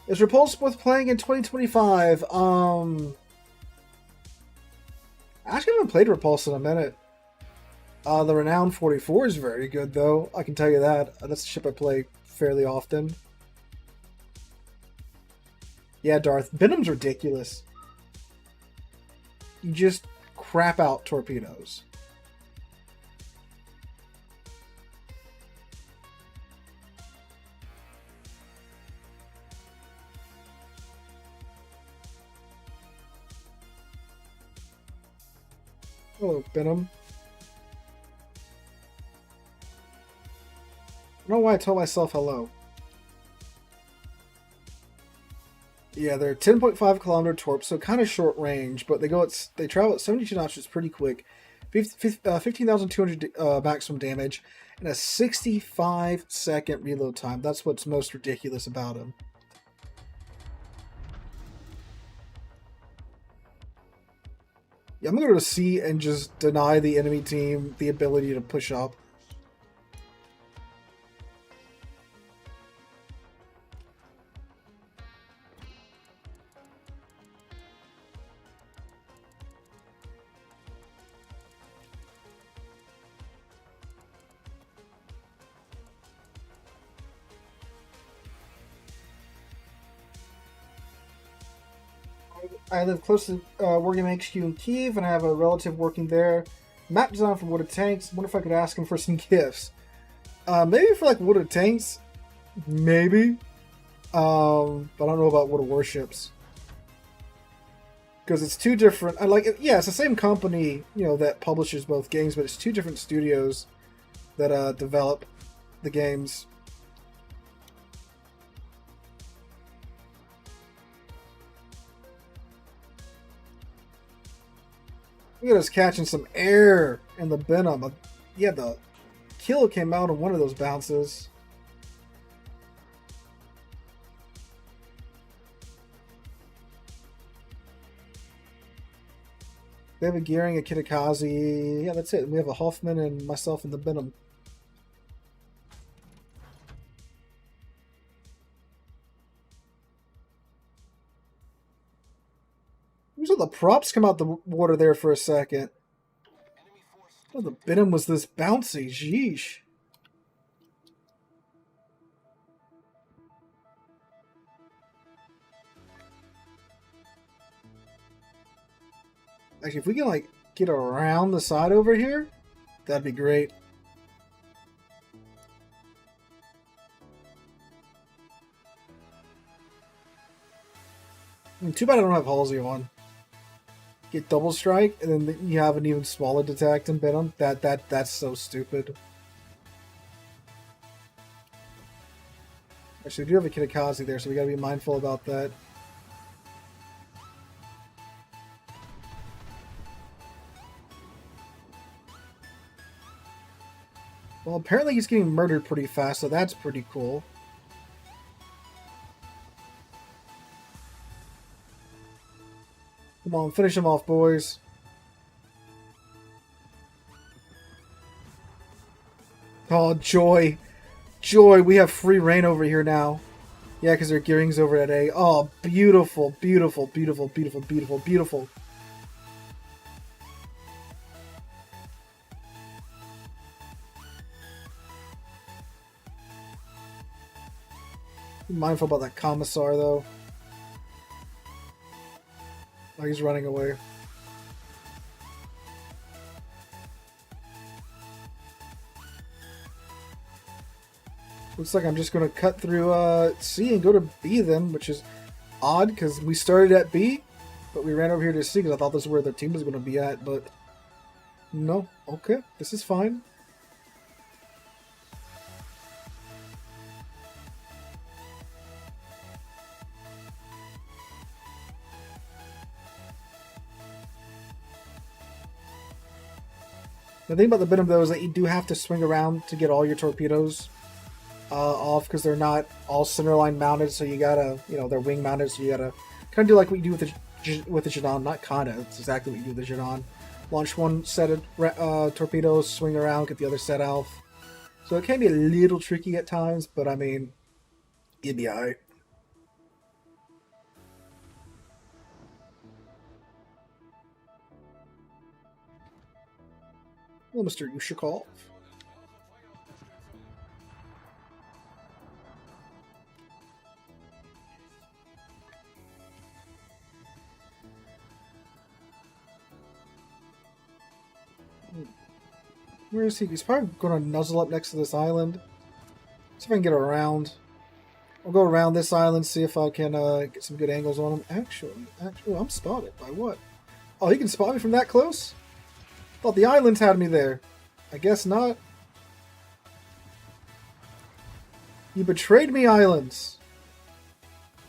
Is Repulse worth playing in 2025? I actually haven't played Repulse in a minute. The Renowned 44 is very good, though. I can tell you that. That's a ship I play fairly often. Yeah, Darth. Venom's ridiculous. You just crap out torpedoes. Hello, Venom. I don't know why I told myself hello. Yeah, they're 10.5 kilometer torps, so kind of short range, but they travel at 72 knots, which is pretty quick. 15,200 maximum damage, and a 65-second reload time. That's what's most ridiculous about them. Yeah, I'm going to go to C and just deny the enemy team the ability to push up. I live close to Wargame HQ in Kiev, and I have a relative working there. Map design for Wooded Tanks. Wonder if I could ask him for some gifts. Maybe for like Wooded Tanks, maybe. But I don't know about Wooded Warships because it's two different. I like it. Yeah, it's the same company, that publishes both games, but it's two different studios that develop the games. Look at us catching some air in the Venom. Yeah, the kill came out on one of those bounces. We have a Gearing, a Kitakazi. Yeah, that's it. We have a Hoffman and myself in the Venom. We saw the props come out the water there for a second. Oh, the Venom was this bouncy. Sheesh. Actually, if we can, like, get around the side over here, that'd be great. Too bad I don't have Halsey on. Get double strike, and then you have an even smaller detect and Venom. That's so stupid. Actually, we do have a Kitakazi there, so we gotta be mindful about that. Well, apparently he's getting murdered pretty fast, so that's pretty cool. Come on, finish him off, boys. Oh, joy. Joy, we have free reign over here now. Yeah, because their gearing's over at A. Oh, beautiful, beautiful, beautiful, beautiful, beautiful, beautiful. Be mindful about that Commissar, though. Oh, he's running away. Looks like I'm just going to cut through C and go to B then, which is odd because we started at B, but we ran over here to C because I thought this is where the team was going to be at, but no. Okay, this is fine. The thing about the Venom, though, is that you do have to swing around to get all your torpedoes off because they're not all centerline mounted, so you gotta, they're wing mounted, so you gotta kind of do like what you do with the Jadon. Not kinda, it's exactly what you do with the Jadon. Launch one set of torpedoes, swing around, get the other set off. So it can be a little tricky at times, but I mean, you'd be alright. Well, Mr. Yushikov. Where is he? He's probably going to nuzzle up next to this island. See if I can get around. I'll go around this island, see if I can get some good angles on him. Actually, I'm spotted. By what? Oh, he can spot me from that close? Thought the islands had me there. I guess not. You betrayed me, islands.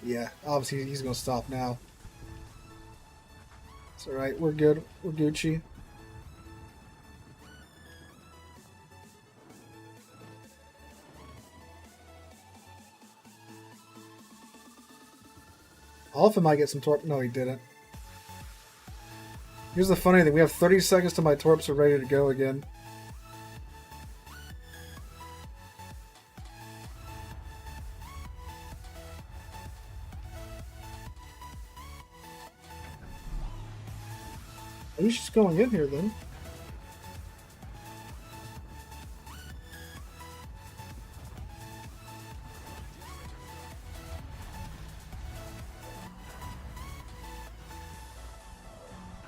Yeah, obviously he's going to stop now. It's alright, we're good. We're Gucci. Alpha might get some torp. No, he didn't. Here's the funny thing. We have 30 seconds till my torps are ready to go again. He's just going in here then.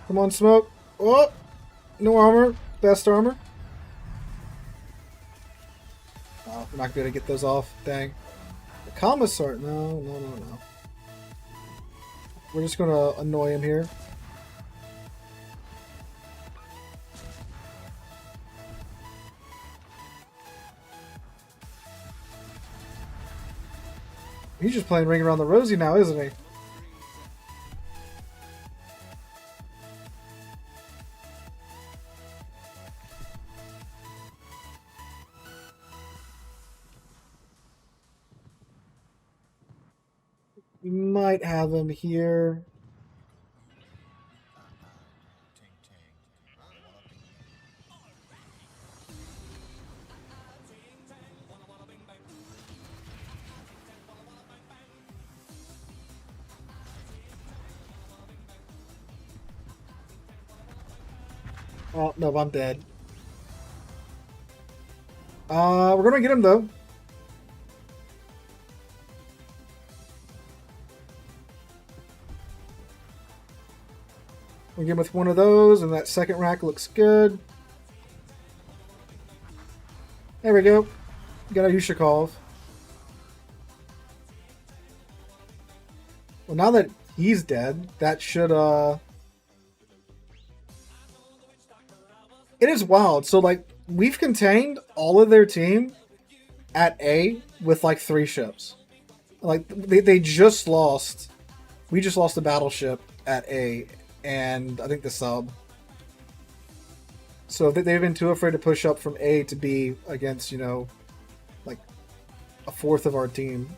Come on, smoke. Oh, no armor. Best armor. Oh, we're not going to get those off. Dang. The commissar. No, no, no, no. We're just going to annoy him here. He's just playing Ring Around the Rosie now, isn't he? We might have him here. Oh, no, I'm dead. We're gonna get him, though. We get him with one of those, and that second rack looks good. There we go. Got a Yushikov. Well, now that he's dead, that should, It is wild. So, like, we've contained all of their team at A with, like, 3 ships. Like, they just lost. We just lost the battleship at A, and I think the sub. So they've been too afraid to push up from A to B against, you know, like, a fourth of our team.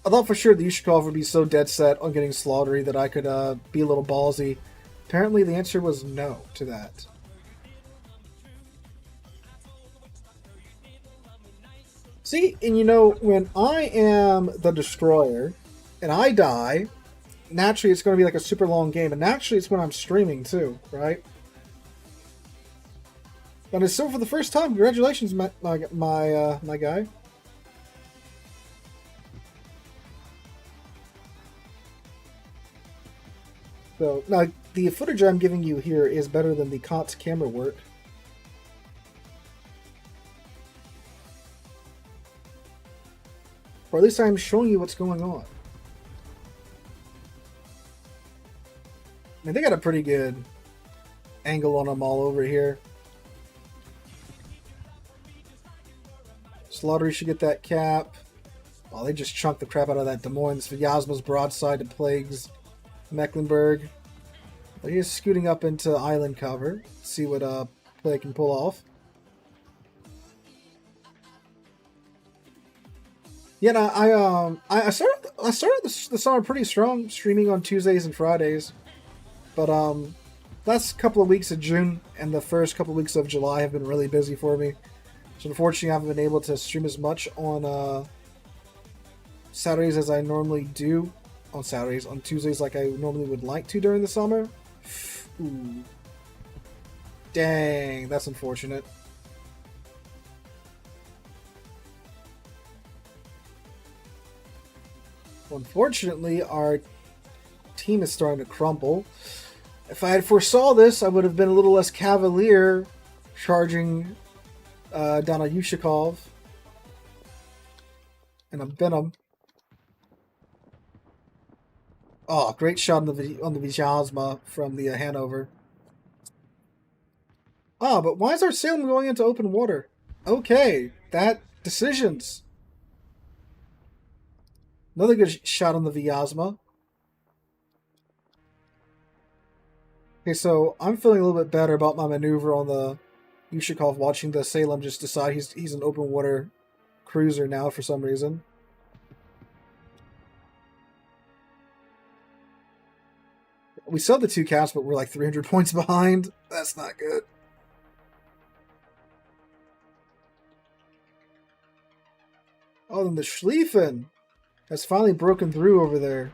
I thought for sure the Yushikov would be so dead set on getting slaughtery that I could be a little ballsy. Apparently the answer was no to that. See, and you know, when I am the destroyer and I die, naturally it's going to be like a super long game, and naturally it's when I'm streaming too, right? But it's so for the first time. Congratulations, my guy. So, now, the footage I'm giving you here is better than the COTS camera work. Or at least I'm showing you what's going on. I mean, they got a pretty good angle on them all over here. Slaughtery should get that cap. Oh, they just chunked the crap out of that Des Moines. Vyazma's broadside to Plague's Mecklenburg. But he is scooting up into island cover. See what Plague can pull off. Yeah, no, I started the summer pretty strong, streaming on Tuesdays and Fridays. But last couple of weeks of June and the first couple of weeks of July have been really busy for me. So unfortunately, I haven't been able to stream as much on Saturdays as I normally do. On Saturdays, on Tuesdays like I normally would like to during the summer. Ooh. Dang, that's unfortunate. Unfortunately, our team is starting to crumble. If I had foresaw this, I would have been a little less cavalier charging down a Yushikov and a Venom. Oh, great shot on the Vyazma from the Hanover. Ah, but why is our Salem going into open water? Okay, that decisions. Another good shot on the Vyazma. Okay, so I'm feeling a little bit better about my maneuver on the Yushikov, watching the Salem just decide he's an open water cruiser now for some reason. We still have the 2 caps, but we're like 300 points behind. That's not good. Oh, then the Schlieffen has finally broken through over there.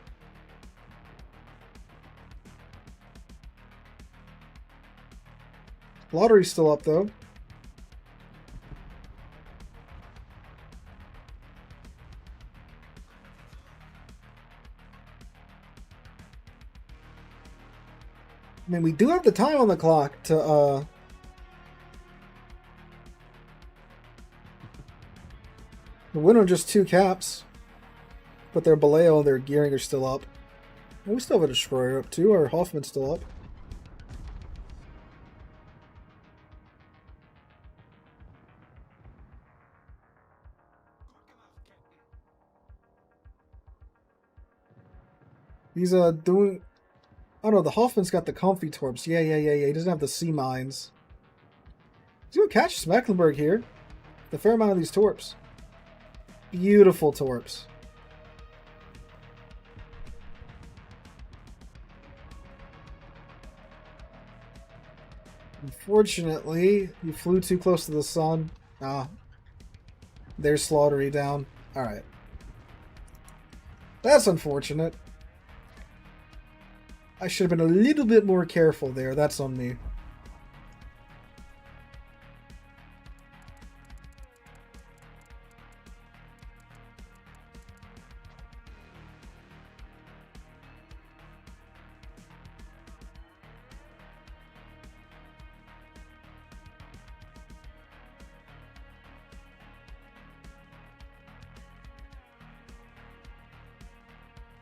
Lottery's still up, though. I mean, we do have the time on the clock to, win on just 2 caps. But their Baleo and their gearing are still up. And we still have a destroyer up too, or Hoffman's still up. He's doing. Oh no, the Hoffman's got the comfy torps. Yeah. He doesn't have the sea mines. He's gonna catch Mecklenburg here. The fair amount of these torps. Beautiful torps. Unfortunately, you flew too close to the sun. Ah. There's Slaughtery down. Alright. That's unfortunate. I should have been a little bit more careful there. That's on me.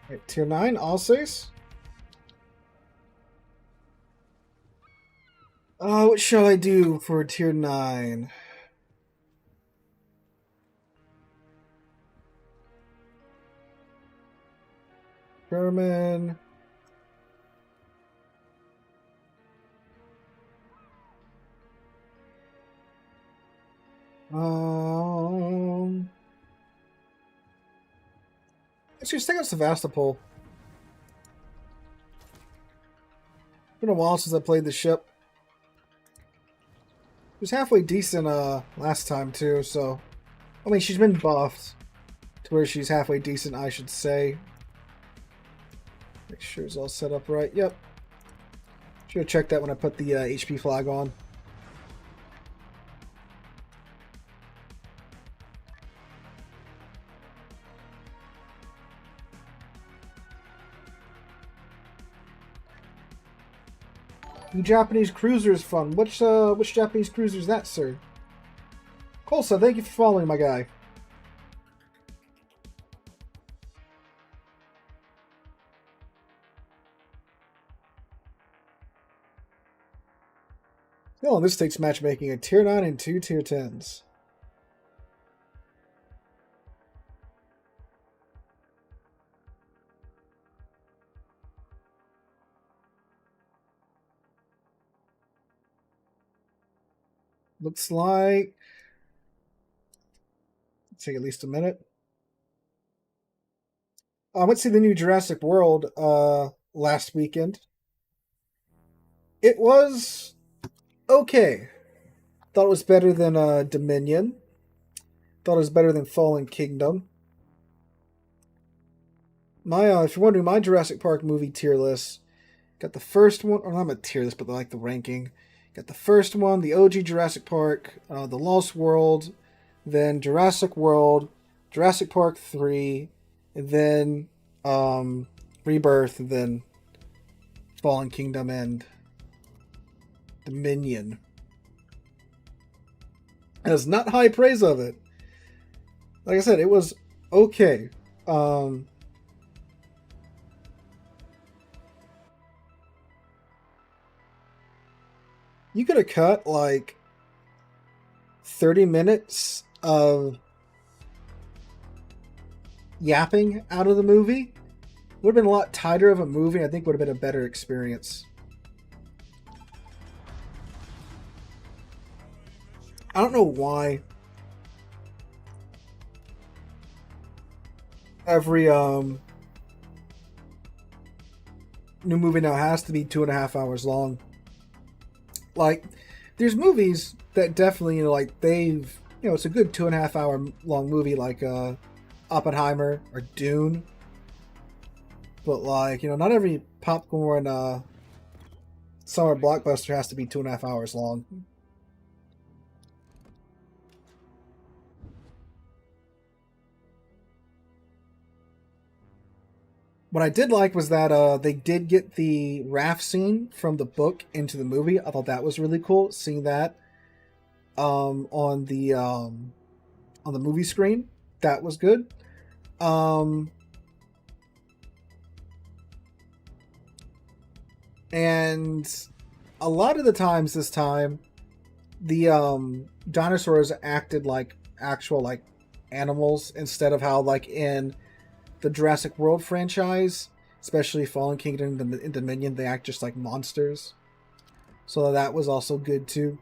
Right, tier 9, Alsace. What shall I do for tier 9? German. Let's just take out Sevastopol. It's been a while since I played the ship. It was halfway decent last time too, so I mean she's been buffed to where she's halfway decent, I should say. Make sure it's all set up right. Yep. Should have checked that when I put the HP flag on. New Japanese cruiser is fun. Which Japanese cruiser is that, sir? Colsa, thank you for following, my guy. Oh, this takes matchmaking a tier 9 and 2 tier 10s. Looks like... take at least a minute. I went to see the new Jurassic World last weekend. It was okay. Thought it was better than Dominion. Thought it was better than Fallen Kingdom. My if you're wondering, my Jurassic Park movie tier list got the first one, or not a tier list, but like the ranking. Got the first one, the OG Jurassic Park, The Lost World, then Jurassic World, Jurassic Park 3, and then Rebirth, and then Fallen Kingdom and Dominion. Has not high praise of it. Like I said, it was okay. You could have cut like 30 minutes of yapping out of the movie. Would have been a lot tighter of a movie. I think would have been a better experience. I don't know why every new movie now has to be 2.5 hours long. Like, there's movies that definitely, like it's a good 2.5 hour long movie, like Oppenheimer or Dune. But like, not every popcorn summer blockbuster has to be 2.5 hours long. What I did like was that they did get the raft scene from the book into the movie. I thought that was really cool, seeing that on the movie screen. That was good. And a lot of the times this time, the dinosaurs acted like actual like animals instead of how like in the Jurassic World franchise, especially Fallen Kingdom and Dominion, they act just like monsters. So that was also good too.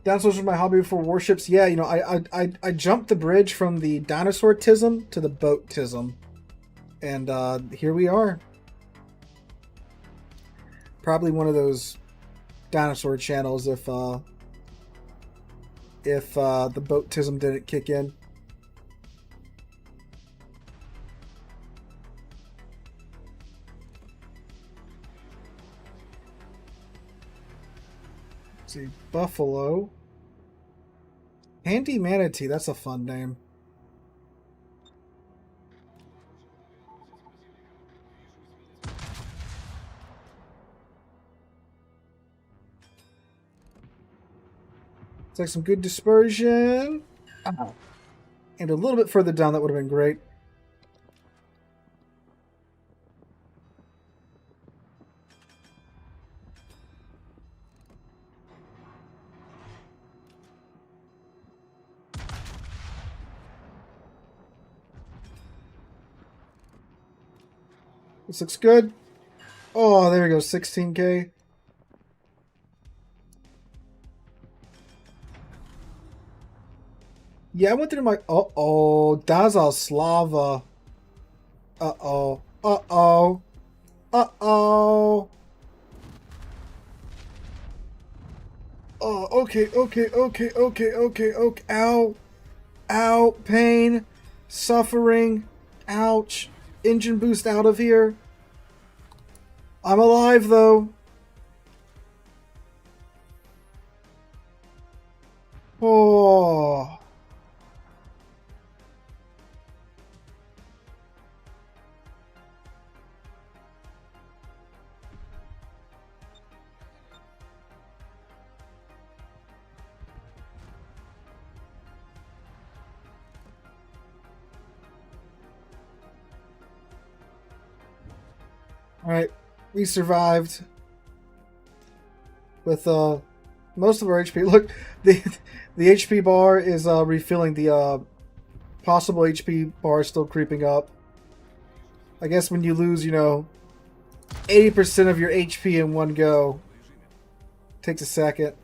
Dinosaurs were my hobby before Warships. Yeah, you know, I jumped the bridge from the dinosaur-tism to the boat-tism. And here we are. Probably one of those dinosaur channels if the boat-tism didn't kick in. Let's see, Buffalo. Handy Manatee, that's a fun name. It's like some good dispersion. Ow. And a little bit further down, that would have been great. This looks good. Oh, there we go, 16K. Yeah, I went through my... Uh-oh, Dazal Slava. Uh-oh, uh-oh, uh-oh. Oh, okay. Ow. Ow, pain, suffering, ouch. Engine boost out of here. I'm alive, though. Oh. Alright, we survived with most of our HP. Look, the HP bar is refilling. The possible HP bar is still creeping up. I guess when you lose, you know, 80% of your HP in one go, takes a second.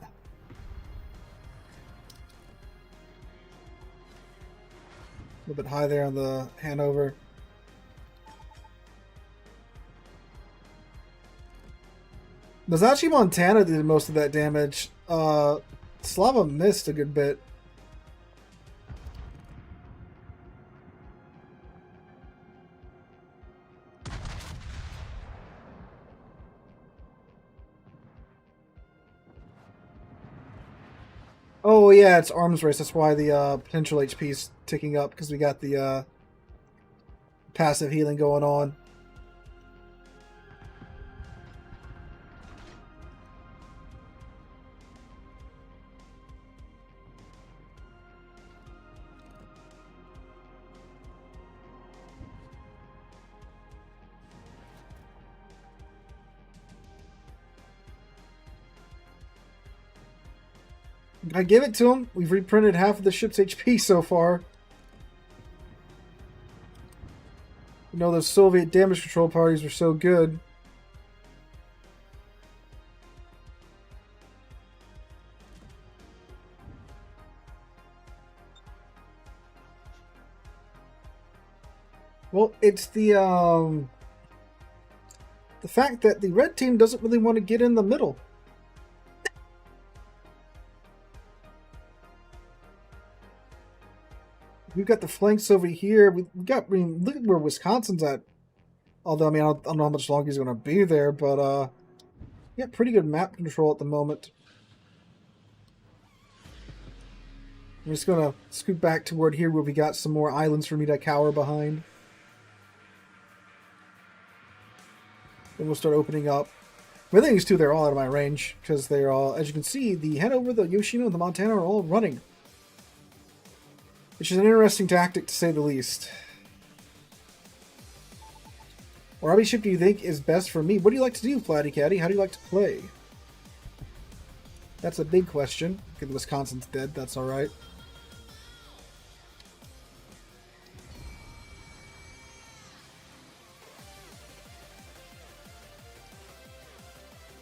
A little bit high there on the Hanover. Masachi Montana did most of that damage. Slava missed a good bit. Oh yeah, it's arms race. That's why the potential HP is ticking up, because we got the passive healing going on. I give it to him. We've reprinted half of the ship's HP so far. You know, those Soviet damage control parties were so good. Well, it's the fact that the red team doesn't really want to get in the middle. We've got the flanks over here. We got. I mean, look at where Wisconsin's at. Although, I mean, I don't know how much longer he's going to be there, but yeah, pretty good map control at the moment. I'm just gonna scoot back toward here where we got some more islands for me to cower behind. Then we'll start opening up. The thing is, too, they're all out of my range because they're all, as you can see, the Hanover, the Yoshino, and the Montana are all running. Which is an interesting tactic to say the least. What army ship do you think is best for me? What do you like to do, Flatty Catty? How do you like to play? That's a big question. Okay, Wisconsin's dead. That's alright.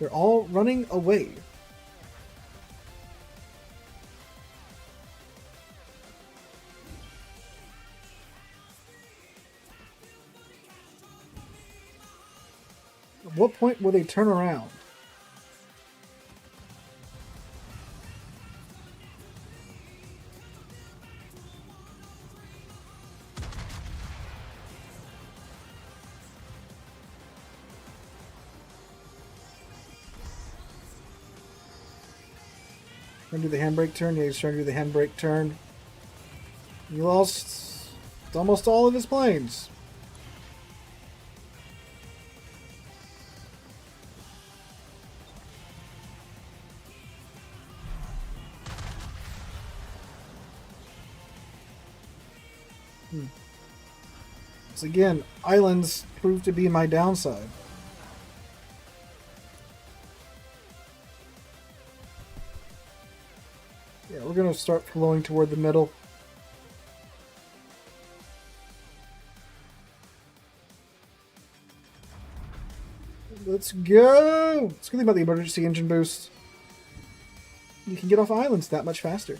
They're all running away. At what point will they turn around? Trying to do the handbrake turn. Yeah, he's trying to do the handbrake turn. He lost almost all of his planes. So again, islands prove to be my downside. Yeah, we're going to start flowing toward the middle. Let's go! Let's think about the emergency engine boost. You can get off islands that much faster.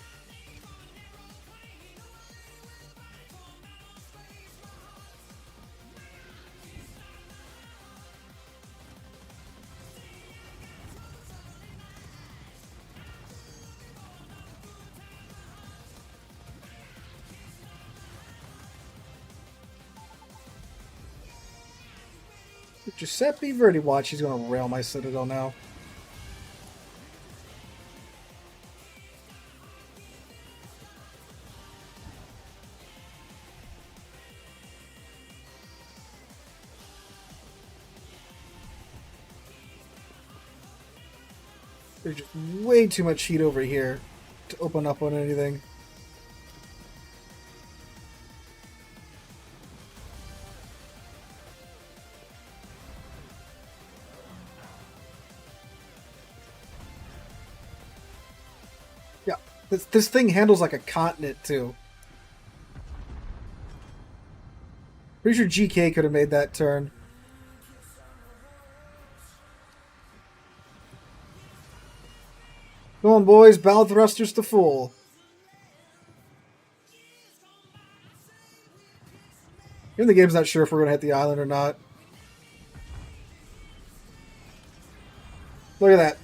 Giuseppe Verdi, watch, he's going to rail my Citadel now. There's just way too much heat over here to open up on anything. Yeah, this thing handles like a continent too. Pretty sure GK could have made that turn. Come on, boys, bow thrusters to full. Even the game's not sure if we're going to hit the island or not. Look at that.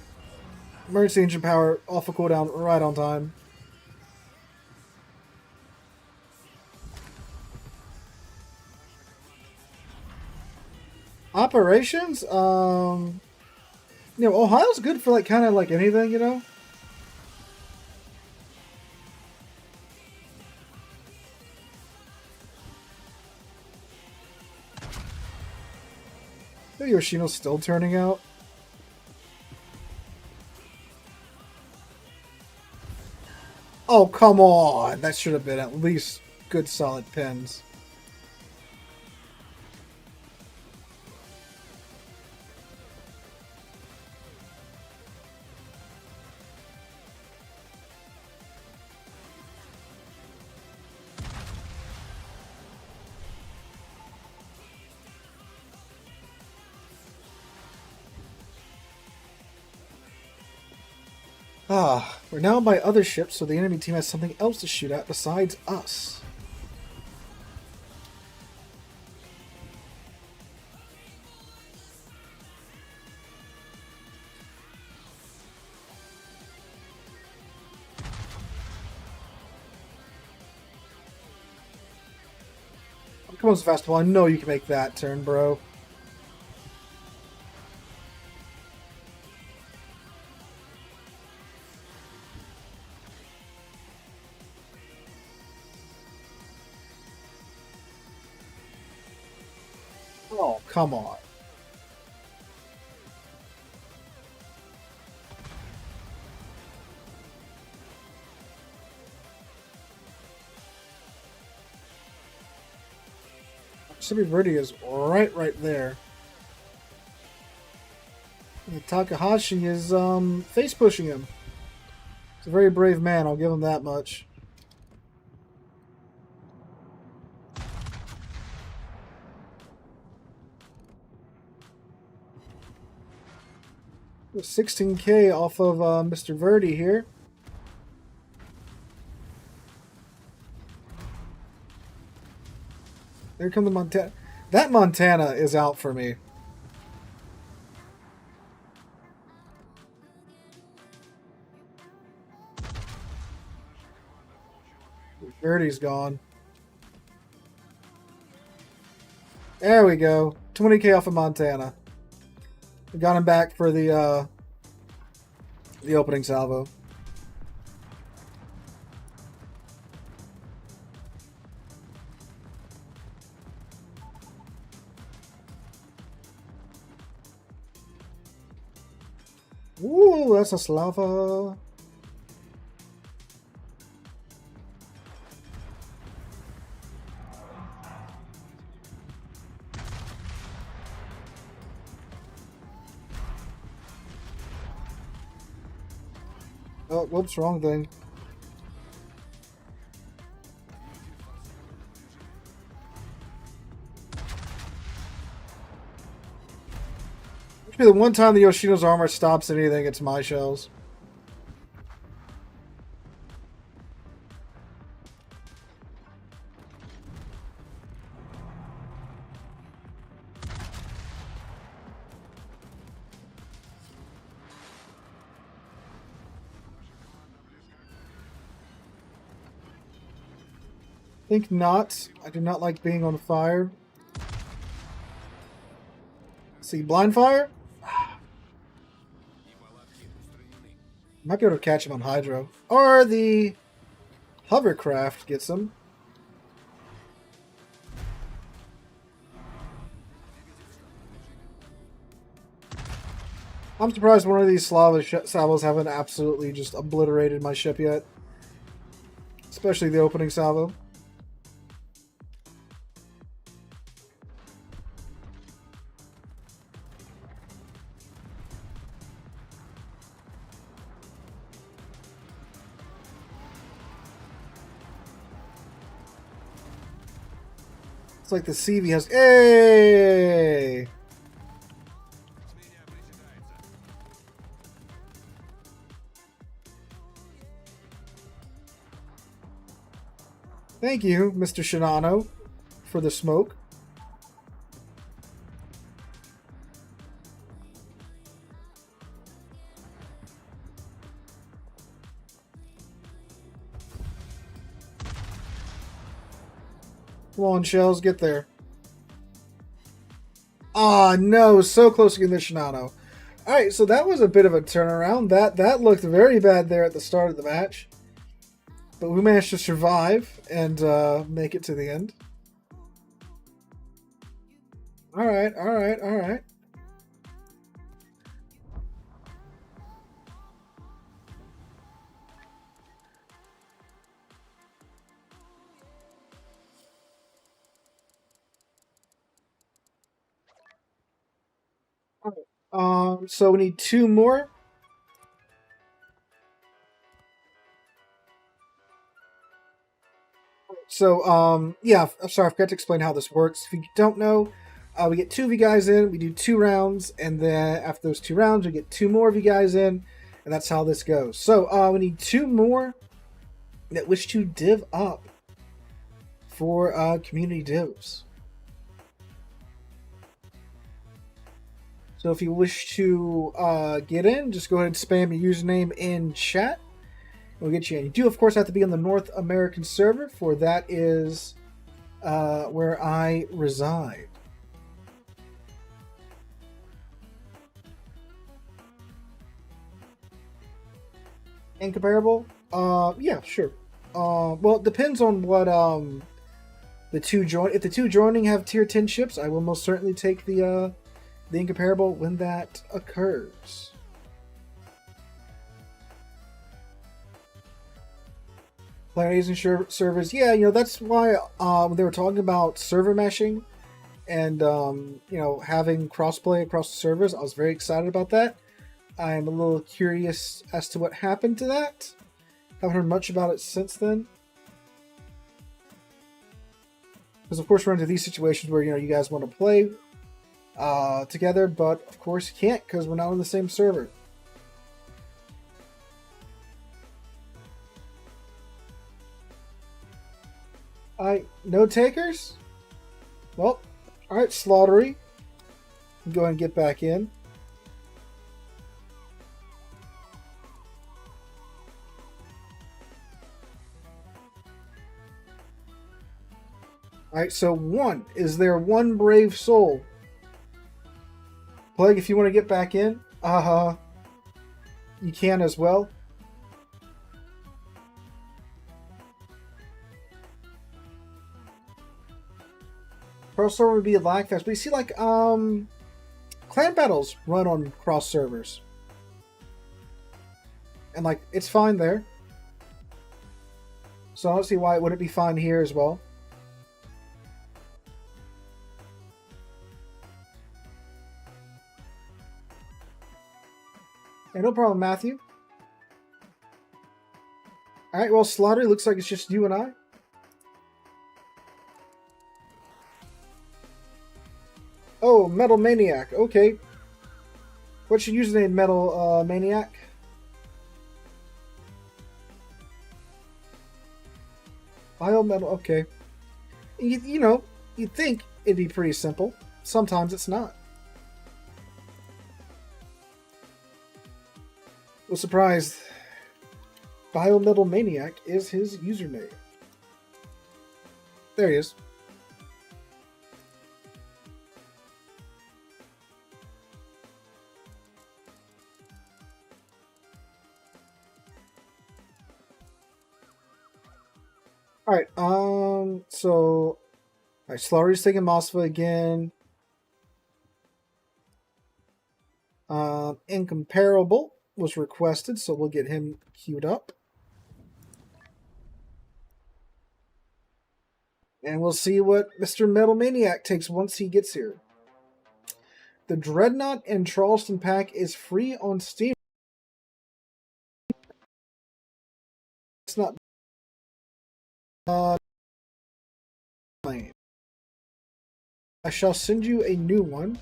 Emergency engine power off a cooldown right on time. Operations? You know, Ohio's good for like kind of like anything, you know? Yoshino's still turning out. Oh, come on! That should have been at least good solid pins. Ah, we're now by other ships, so the enemy team has something else to shoot at besides us. Come on, Festival. I know you can make that turn, bro. Oh, come on. Mississippi Verde is right there. And Takahashi is face pushing him. He's a very brave man, I'll give him that much. With 16k off of Mr. Verde here. There comes the Montana. That Montana is out for me. Verde's gone. There we go. 20k off of Montana. We got him back for the opening salvo. Ooh, that's a Slava. Oh, whoops, wrong thing. The one time the Yoshino's armor stops anything, it's my shells. Think not. I do not like being on fire. See, blind fire? Might be able to catch him on Hydro. Or the hovercraft gets him. I'm surprised one of these salvos haven't absolutely just obliterated my ship yet. Especially the opening salvo. It's like the CV has... Hey! Thank you, Mr. Shinano, for the smoke. Come on, Shells, get there. Ah, no, so close to getting the Shinano. Alright, so that was a bit of a turnaround. That looked very bad there at the start of the match. But we managed to survive and make it to the end. Alright, alright, alright. So we need two more. So, yeah, I'm sorry, I forgot to explain how this works. If you don't know, we get two of you guys in, we do 2 rounds, and then after those 2 rounds, we get 2 more of you guys in, and that's how this goes. So, we need 2 more that wish to div up for community divs. So if you wish to get in, just go ahead and spam your username in chat. We'll get you in. You do, of course, have to be on the North American server, for that is where I reside. Incomparable? Yeah, sure. Well, it depends on If the two joining have tier 10 ships, I will most certainly take the incomparable when that occurs. Planetizing servers, yeah, that's why when they were talking about server meshing and having crossplay across the servers, I was very excited about that. I'm a little curious as to what happened to that. Haven't heard much about it since then. Because of course we're into these situations where you guys want to play together, but of course you can't because we're not on the same server. No takers? Well, alright, Slaughtery. Go ahead and get back in. Alright, so one. Is there one brave soul? Plague, if you want to get back in, you can as well. Crossover would be a lag fest, but you see, like, clan battles run on cross servers. And, like, it's fine there. So I don't see why it wouldn't be fine here as well. Yeah, no problem, Matthew. Alright, well, Slaughter, looks like it's just you and I. Oh, Metal Maniac. Okay. What's your username, Metal Maniac? Biometal. Okay. You'd think it'd be pretty simple. Sometimes it's not. Was surprised. Biometal Maniac is his username. There he is. Alright, so... Alright, Slaughter's taking Mosfa again. Incomparable was requested, so we'll get him queued up. And we'll see what Mr. Metal Maniac takes once he gets here. The Dreadnought and Charleston pack is free on Steam. It's not... I shall send you a new one.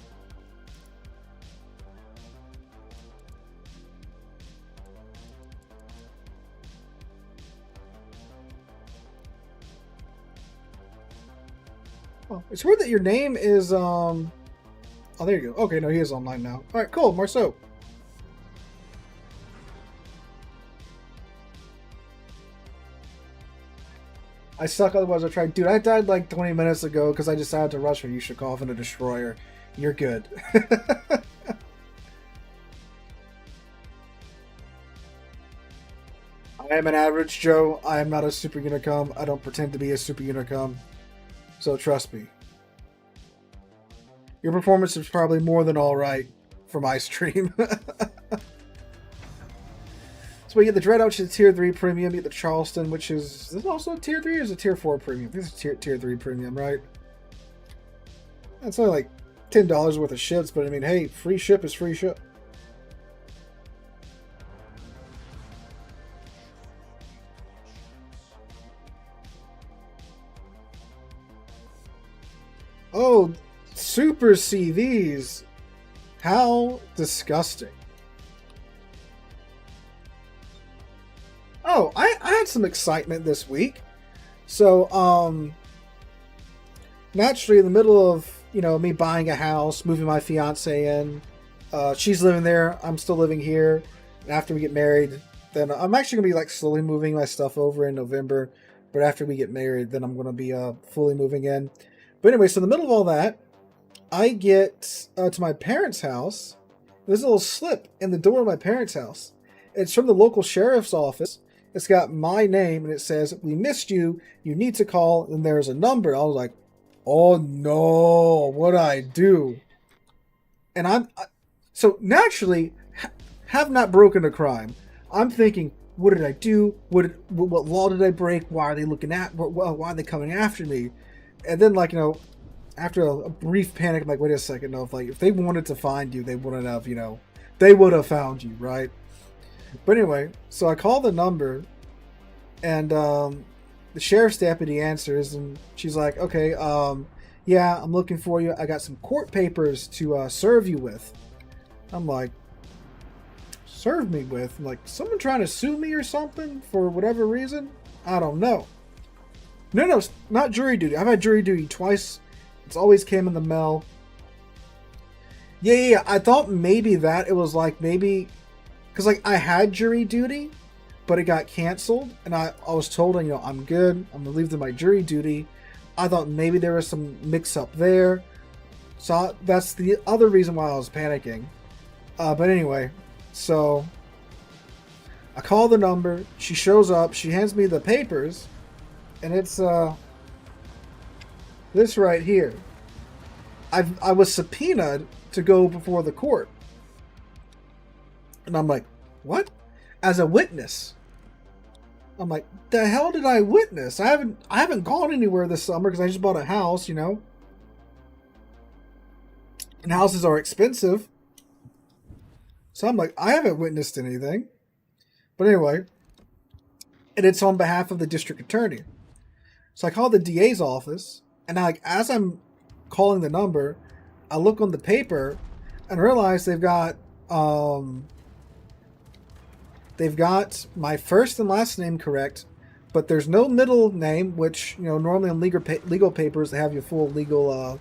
Oh, it's weird that your name is oh, there you go. Okay, no, he is online now. Alright, cool, Marceau. I suck, otherwise I tried. Dude, I died like 20 minutes ago because I decided to rush for Yushikov in a destroyer. You're good. I am an average Joe. I am not a super unicum. I don't pretend to be a super unicum. So trust me. Your performance is probably more than alright for my stream. So we get the Dreadout, which is a tier 3 premium. You get the Charleston, which is this also a tier 3 or is it a tier 4 premium? This is tier 3 premium, right? That's only like $10 worth of ships, but I mean, hey, free ship is free ship. Oh, super CVs. How disgusting. Oh, I had some excitement this week. So, naturally in the middle of, me buying a house, moving my fiance in, she's living there, I'm still living here. And after we get married, then I'm actually going to be like slowly moving my stuff over in November. But after we get married, then I'm going to be fully moving in. But anyway, so in the middle of all that, I get to my parents' house. There's a little slip in the door of my parents' house. It's from the local sheriff's office. It's got my name, and it says, "We missed you. You need to call." And there's a number. I was like, "Oh no, what'd I do?" And so naturally, have not broken a crime. I'm thinking, what did I do? What law did I break? Why are they looking at? Why are they coming after me? And then, like, after a brief panic, I'm like, wait a second, no, if they wanted to find you, they wouldn't have, they would have found you, right? But anyway, so I call the number, and the sheriff's deputy answers, and she's like, okay, yeah, I'm looking for you. I got some court papers to serve you with. I'm like, serve me with? I'm like, someone trying to sue me or something for whatever reason? I don't know. No, it's not jury duty. I've had jury duty twice. It's always came in the mail. Yeah. I thought maybe that it was like maybe because like I had jury duty, but it got canceled, and I was told, I'm good. I'm relieved of my jury duty. I thought maybe there was some mix-up there, so that's the other reason why I was panicking. But anyway, so I call the number. She shows up. She hands me the papers, and it's this right here. I was subpoenaed to go before the court. And I'm like, what? As a witness. I'm like, the hell did I witness? I haven't gone anywhere this summer because I just bought a house, And houses are expensive. So I'm like, I haven't witnessed anything. But anyway, and it's on behalf of the district attorney. So I call the DA's office, and as I'm calling the number, I look on the paper and realize they've got my first and last name correct, but there's no middle name, which normally in legal papers they have your full legal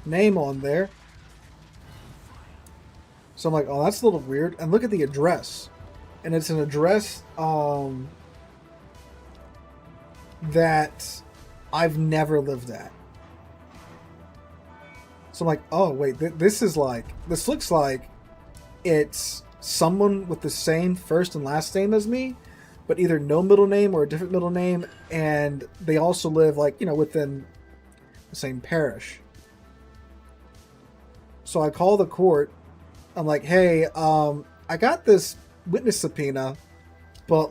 name on there. So I'm like, oh, that's a little weird. And look at the address, and it's an address that I've never lived at. So I'm like, oh wait, this looks like it's someone with the same first and last name as me, but either no middle name or a different middle name, and they also live within the same parish. So I call the court. I'm like, hey, I got this witness subpoena, but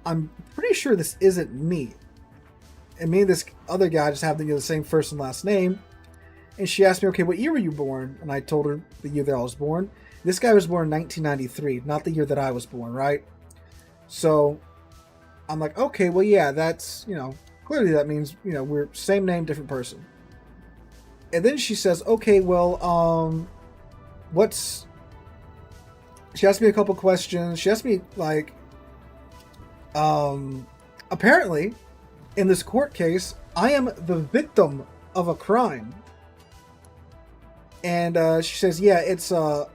I'm pretty sure this isn't me. And me and this other guy just have the same first and last name. And she asked me, okay, what year were you born? And I told her the year that I was born. This guy was born in 1993, not the year that I was born, right? So I'm like, okay, well, yeah, that's, clearly that means, we're same name, different person. And then she says, okay, well, she asked me a couple questions. She asked me, apparently, in this court case, I am the victim of a crime. And she says, yeah, it's a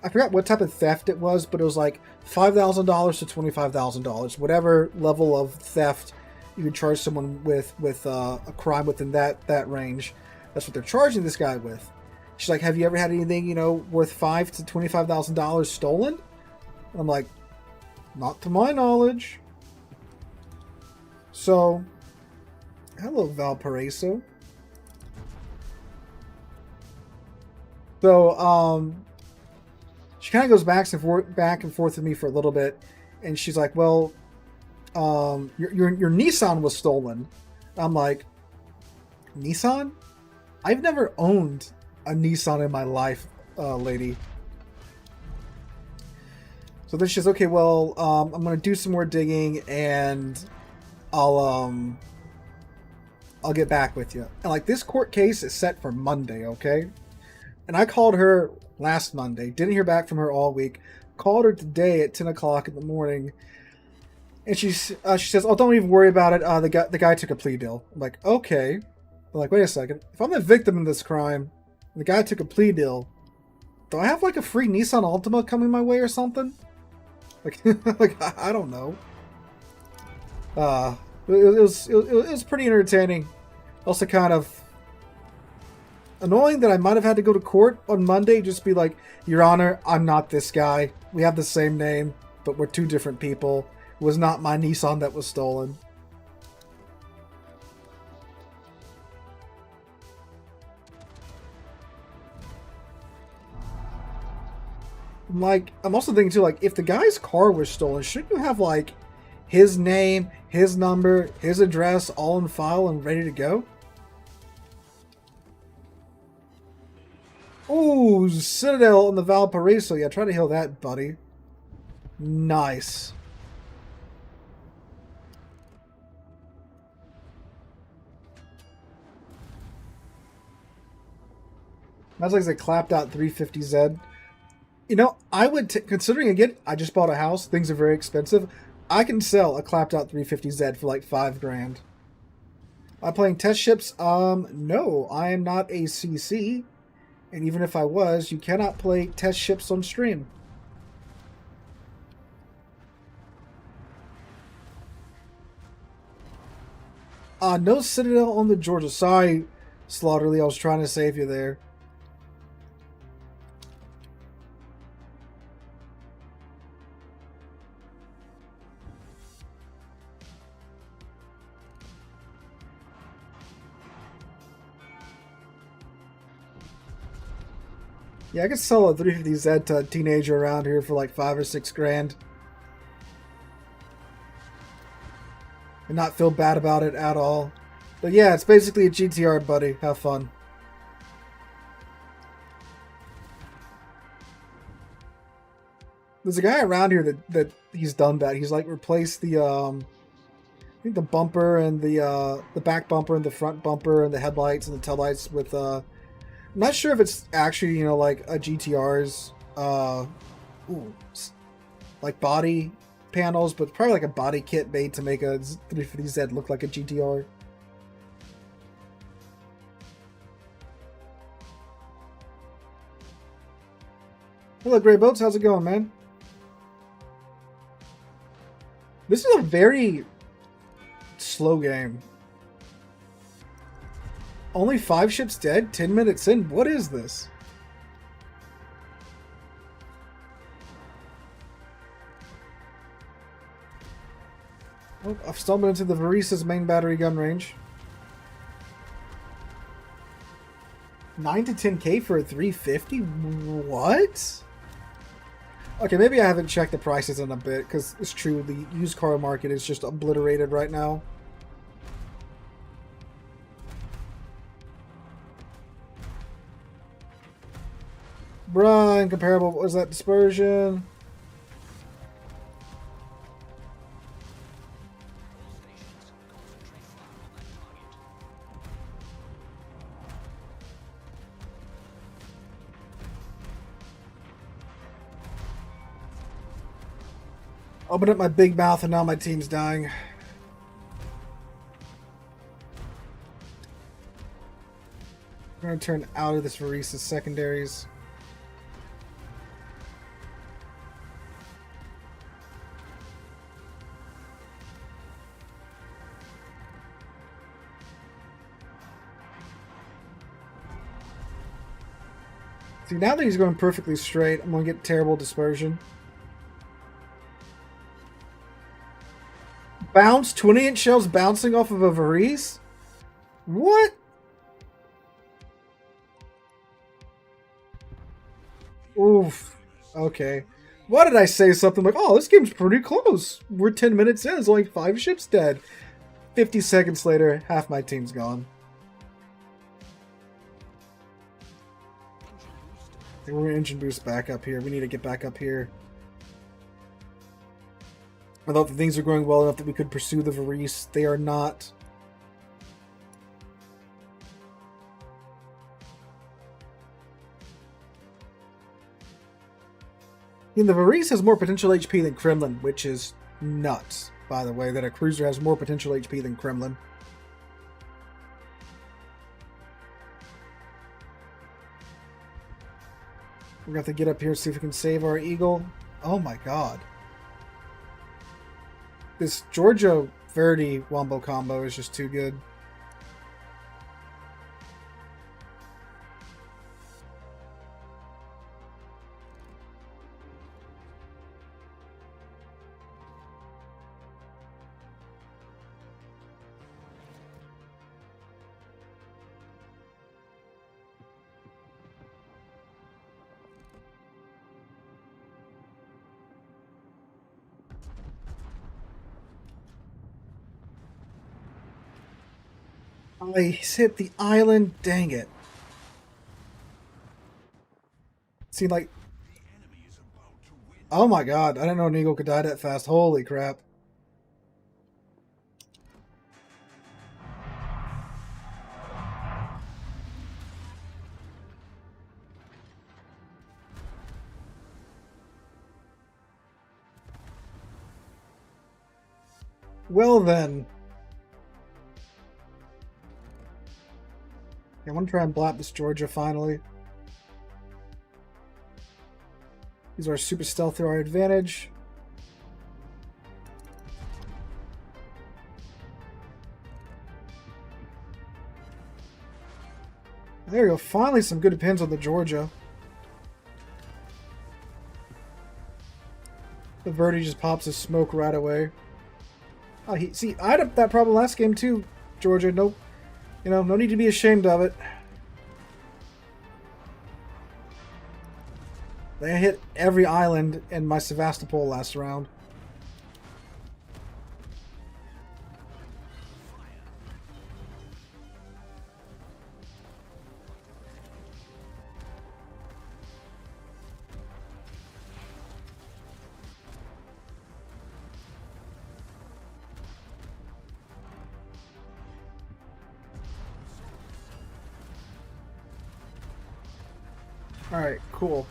I forgot what type of theft it was, but it was like $5,000 to $25,000, whatever level of theft you can charge someone with a crime within that range. That's what they're charging this guy with. She's like, have you ever had anything, worth $5,000 to $25,000 stolen? I'm like, not to my knowledge. So, hello, Valparaiso. So, she kind of goes back and forth with me for a little bit, and she's like, well, your Nissan was stolen. I'm like, Nissan? I've never owned a Nissan in my life, lady. So then she says, okay, well, I'm going to do some more digging, and I'll get back with you. And this court case is set for Monday, okay? And I called her last Monday, didn't hear back from her all week. Called her today at 10 o'clock in the morning, and she says, oh, don't even worry about it. The guy took a plea deal. I'm like, okay. I'm like, wait a second. If I'm the victim in this crime, the guy took a plea deal, do I have a free Nissan Altima coming my way or something? I don't know. It was pretty entertaining. Also kind of annoying that I might have had to go to court on Monday, just be like, Your Honor, I'm not this guy. We have the same name. but we're two different people. It was not my Nissan that was stolen. Like, I'm also thinking too, like, if the guy's car was stolen, shouldn't you have, like, his name, his number, his address all in file and ready to go? Ooh, Citadel in the Valparaiso. Yeah, try to heal that, buddy. Nice. That's like a clapped out 350Z. You know, I would, considering again, I just bought a house, things are very expensive. I can sell a clapped out 350Z for like $5,000. Am I playing test ships? No, I am not a CC. And even if I was, you cannot play test ships on stream. No Citadel on the Georgia. Sorry, Slaughterly, I was trying to save you there. Yeah, I could sell a 350Z to a teenager around here for like $5 or $6,000. And not feel bad about it at all. But yeah, it's basically a GTR, buddy. Have fun. There's a guy around here that he's done that. He's like replaced the I think the bumper and the back bumper and the front bumper and the headlights and the taillights with I'm not sure if it's actually, you know, like a GTR's like body panels, but probably like a body kit made to make a 350Z look like a GTR. Hello, Grey Boats. How's it going, man? This is a very slow game. Only 5 ships dead? 10 minutes in? What is this? Oh, I've stumbled into the Varisa's main battery gun range. 9 to 10k for a 350? What? Okay, maybe I haven't checked the prices in a bit, because it's true, the used car market is just obliterated right now. Bruh, incomparable. What was that? Dispersion? Open up my big mouth and now my team's dying. I'm going to turn out of this Varisa's secondaries. See, now that he's going perfectly straight, I'm going to get terrible dispersion. Bounce? 20-inch shells bouncing off of a Varese? What? Oof. Okay. Why did I say something like, oh, this game's pretty close. We're 10 minutes in. There's only 5 ships dead. 50 seconds later, half my team's gone. We're going to engine boost back up here. We need to get back up here. I thought the things are going well enough that we could pursue the Varese. They are not. And the Varese has more potential HP than Kremlin, which is nuts, by the way, that a cruiser has more potential HP than Kremlin. We're going to have to get up here and see if we can save our Eagle. Oh my god. This Giorgio Verdi Wombo combo is just too good. I hit the island. Dang it. Seemed like... Oh my god. I didn't know an eagle could die that fast. Holy crap. Well then. I want to try and blap this Georgia finally. Use our super stealth to our advantage. There we go. Finally some good pins on the Georgia. The Verdi just pops his smoke right away. Oh, see, I had that problem last game too, Georgia. Nope. You know, no need to be ashamed of it. They hit every island in my Sevastopol last round. Alright, cool.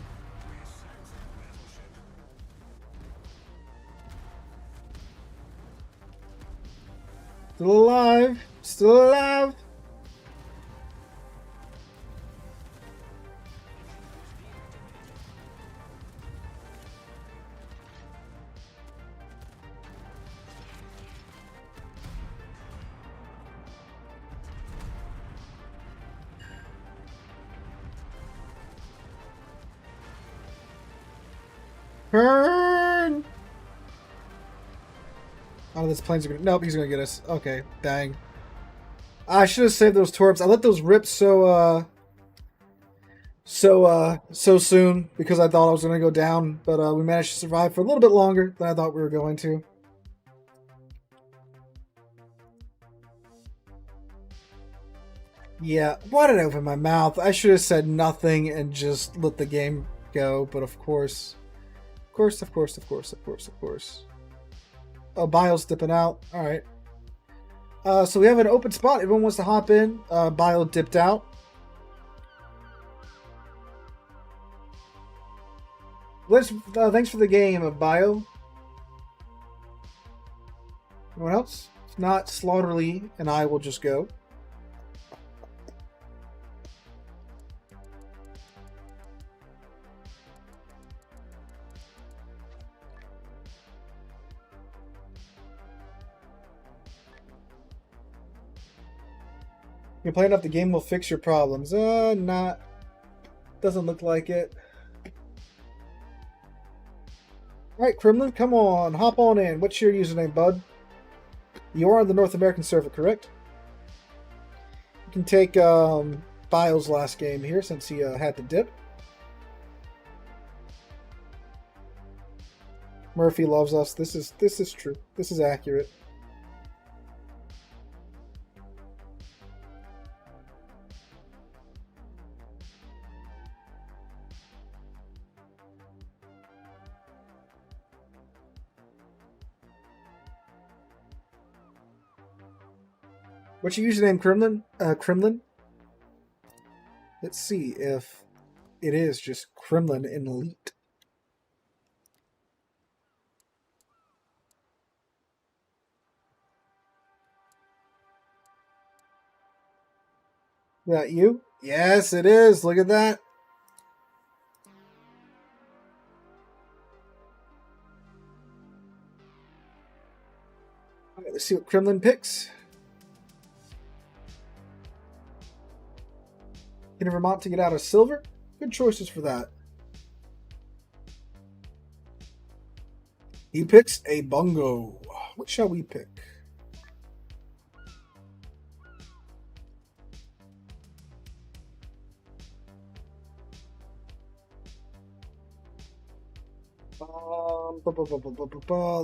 Still alive! Still alive! Burn! Oh, this plane's gonna... Nope, he's gonna get us. Okay, dang. I should have saved those torps. I let those rip so soon because I thought I was gonna go down, but we managed to survive for a little bit longer than I thought we were going to. Yeah, why did I open my mouth? I should have said nothing and just let the game go, but of course. Of course. Oh, Bio's dipping out. Alright. So we have an open spot. Everyone wants to hop in. Bio dipped out. Thanks for the game, Bio. Anyone else? If not, Slaughterly and I will just go. You're playing up the game will fix your problems. Not. Doesn't look like it. Alright, Kremlin, come on. Hop on in. What's your username, bud? You are on the North American server, correct? You can take Bio's last game here since he had the dip. Murphy loves us. This is true. This is accurate. What's your username, Kremlin? Kremlin? Let's see if it is just Kremlin in Elite. That you? Yes, it is. Look at that. All right, let's see what Kremlin picks. In Vermont to get out of silver. Good choices for that. He picks a bungo. What shall we pick?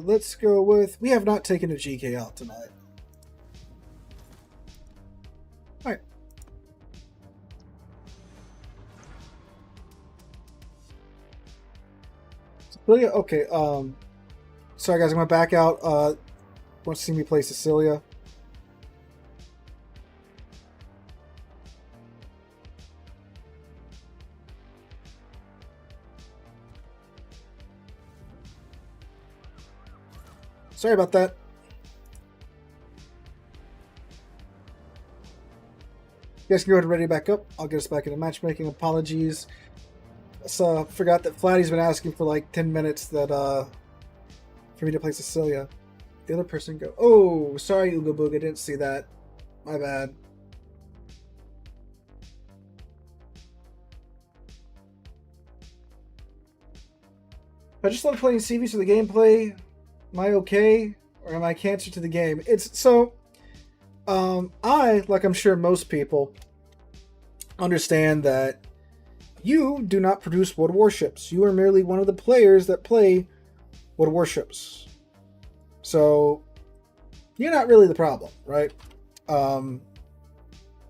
Let's go with... We have not taken a GK out tonight. Celia? Okay, sorry guys, I'm gonna back out. Want to see me play Cecilia? Sorry about that. You guys can go ahead and ready back up. I'll get us back into matchmaking. Apologies. So forgot that Flatty's been asking for like 10 minutes that for me to play Cecilia. The other person go. Oh, sorry, Ooga Booga, didn't see that. My bad. I just love playing CVs for the gameplay. Am I okay, or am I cancer to the game? It's so. I, like I'm sure most people, understand that you do not produce World Warships. You are merely one of the players that play World Warships. So, you're not really the problem, right? Now,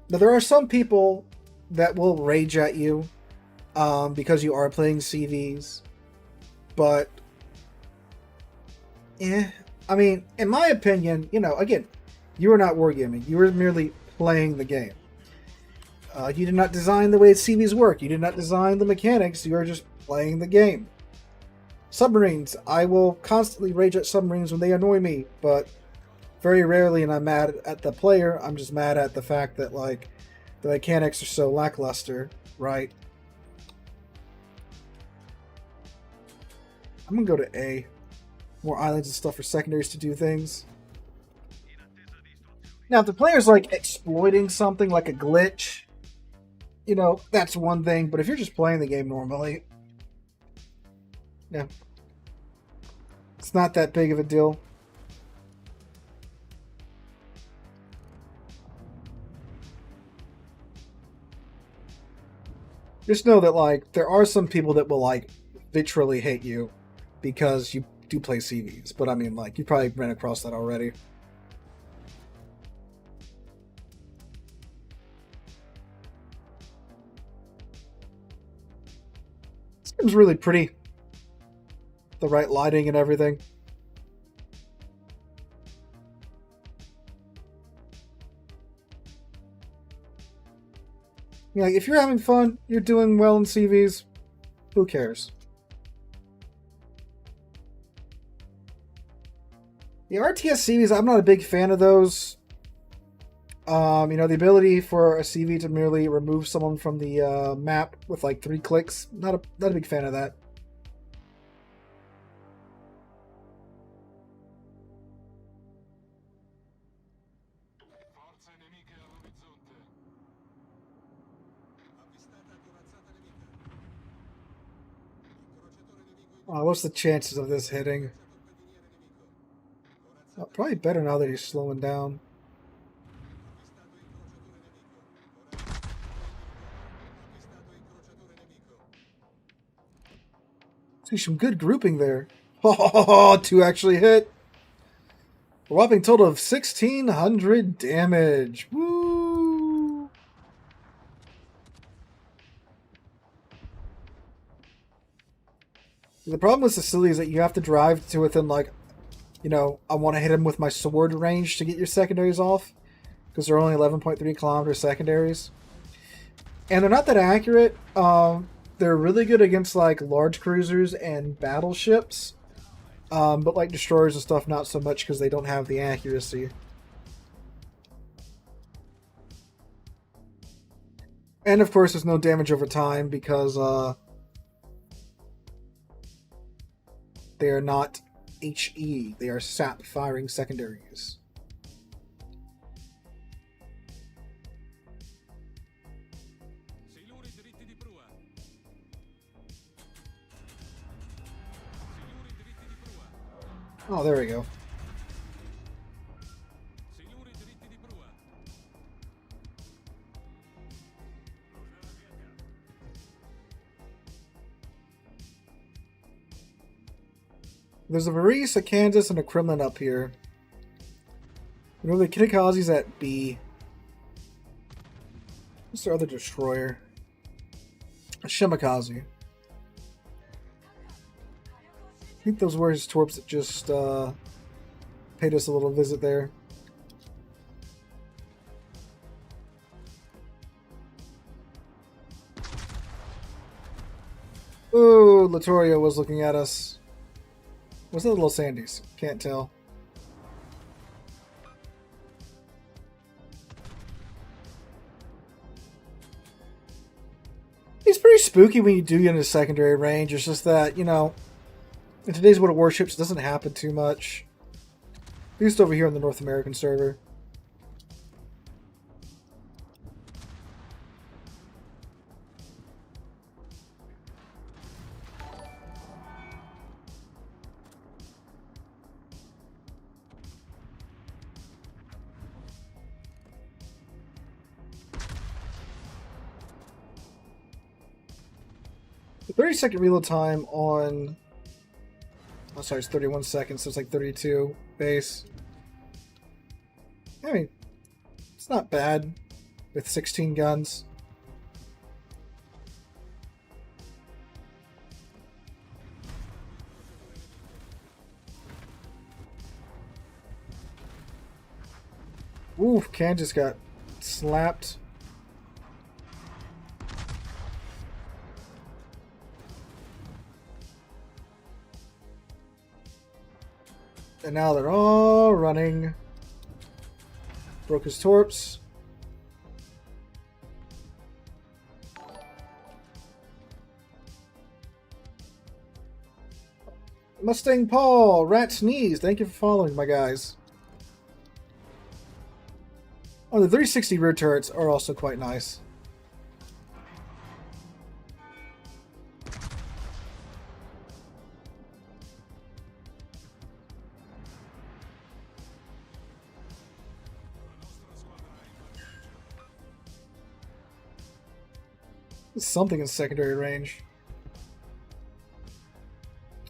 there are some people that will rage at you because you are playing CVs. But, I mean, in my opinion, you know, again, you are not wargaming. You are merely playing the game. You did not design the way CVs work. You did not design the mechanics. You are just playing the game. Submarines. I will constantly rage at submarines when they annoy me, but very rarely, and I'm mad at the player. I'm just mad at the fact that, like, the mechanics are so lackluster, right? I'm gonna go to A. More islands and stuff for secondaries to do things. Now, if the player's like exploiting something like a glitch, you know, that's one thing. But if you're just playing the game normally, yeah, it's not that big of a deal. Just know that, like, there are some people that will, like, literally hate you because you do play CVs. But I mean, like, you probably ran across that already. Seems really pretty. The right lighting and everything. Yeah, like, if you're having fun, you're doing well in CVs, who cares? The RTS CVs, I'm not a big fan of those. You know, the ability for a CV to merely remove someone from the map with like 3 clicks, not a big fan of that. What's the chances of this hitting? Probably better now that he's slowing down. See some good grouping there. Oh, 2 actually hit. A whopping total of 1,600 damage. Woo! The problem with Sicily is that you have to drive to within, like, you know, I want to hit him with my sword range to get your secondaries off, because they're only 11.3 kilometer secondaries. And they're not that accurate. They're really good against, like, large cruisers and battleships. But, like, destroyers and stuff, not so much because they don't have the accuracy. And, of course, there's no damage over time because they are not HE. They are SAP firing secondaries. Oh, there we go. There's a Varese, a Kansas, and a Kremlin up here. You know, the Kinikaze's at B. What's their other destroyer? A Shimakaze. think those were his torps that just paid us a little visit there. Ooh, Latoria was looking at us. Was it the little Sandys? Can't tell. He's pretty spooky when you do get into secondary range. It's just that, you know, in today's World of Warships, it doesn't happen too much. At least over here on the North American server. The 30-second reload time on... Oh, sorry, it's 31 seconds, so it's like 32 base. I mean, it's not bad with 16 guns. Ooh, Can just got slapped. And now they're all running. Broke his torps. Mustang Paul, Rat's Knees, thank you for following, my guys. Oh, the 360 rear turrets are also quite nice. Something in secondary range.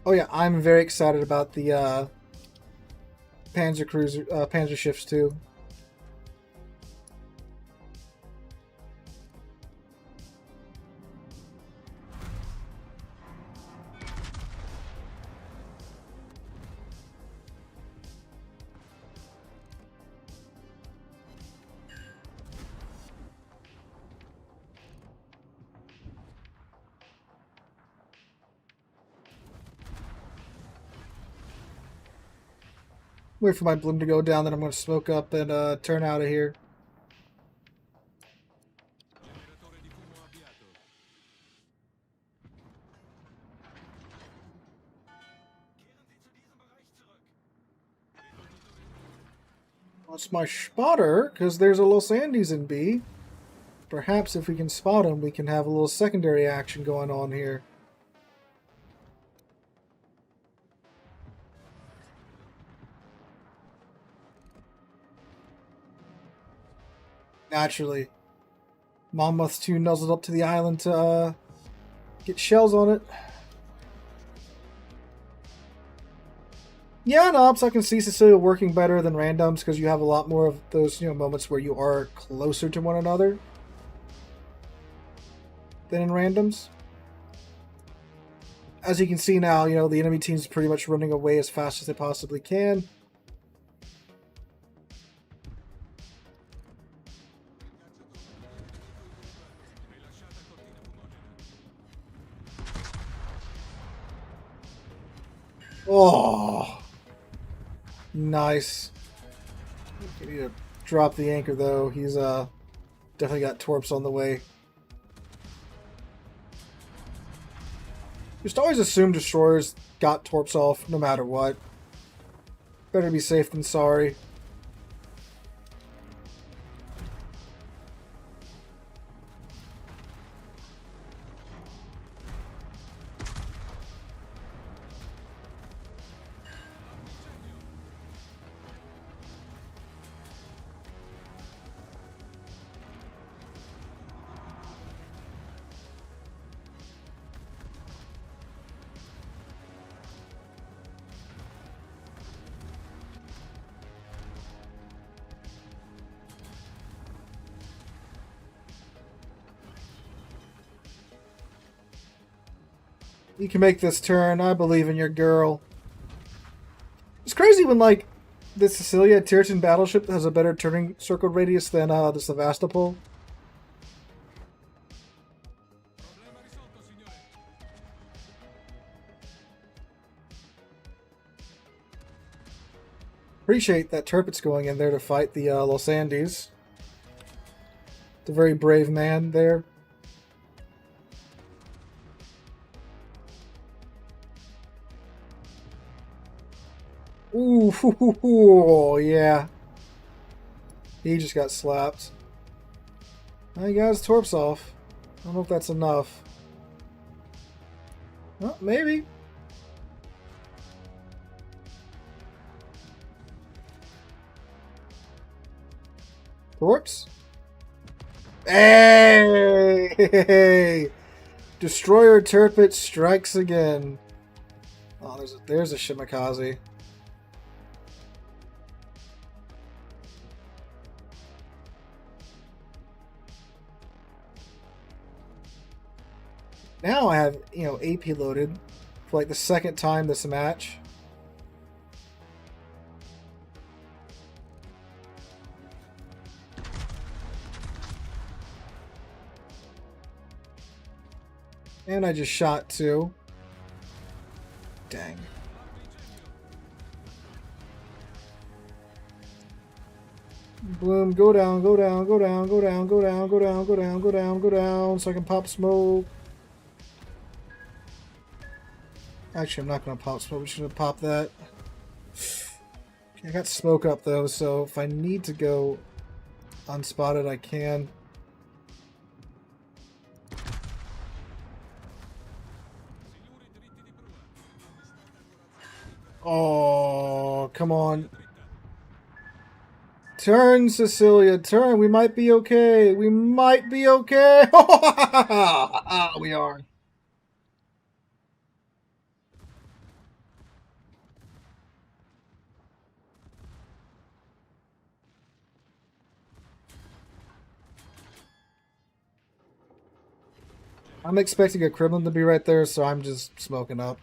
Oh yeah, I'm very excited about the Panzer ships too. Wait for my bloom to go down, then I'm going to smoke up and turn out of here. Generatore di fumo avviato. Kehren Sie zu diesem Bereich zurück. That's my spotter, because there's a Los Andes in B. Perhaps if we can spot him, we can have a little secondary action going on here. Naturally. Monmouth's too nuzzled up to the island to get shells on it. Yeah, and Ops, I can see Cecilia working better than randoms because you have a lot more of those, you know, moments where you are closer to one another than in randoms. As you can see now, you know, the enemy team's pretty much running away as fast as they possibly can. Oh, nice. We need to drop the anchor though. He's definitely got torps on the way. Just always assume destroyers got torps off no matter what. Better be safe than sorry. You can make this turn. I believe in your girl. It's crazy when, like, the Sicilia Tyrton battleship has a better turning circle radius than the Sevastopol. Problema risolto, signore. Appreciate that Turpit's going in there to fight the Los Andes. The very brave man there. Ooh, yeah. He just got slapped. He got his torps off. I don't know if that's enough. Well, maybe. Torps? Hey! Destroyer Turpit strikes again. Oh, there's a Shimakaze. Now I have, AP loaded for like the second time this match. And I just shot two. Dang. Bloom, go down, go down, go down, go down, go down, go down, go down, go down, go down, so I can pop smoke. Actually, I'm not going to pop smoke. We should have popped that. I got smoke up, though, so if I need to go unspotted, I can. Oh, come on. Turn, Cecilia, turn. We might be okay. We might be okay. We are. I'm expecting a Kremlin to be right there, so I'm just smoking up.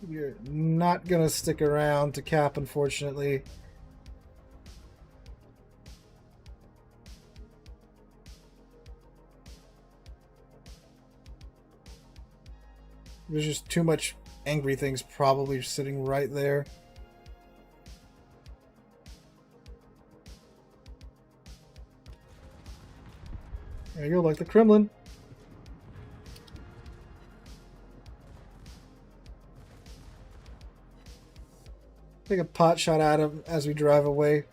We're not going to stick around to cap, unfortunately. There's just too much angry things probably sitting right there. There you go, like the Kremlin. Take a pot shot at him as we drive away.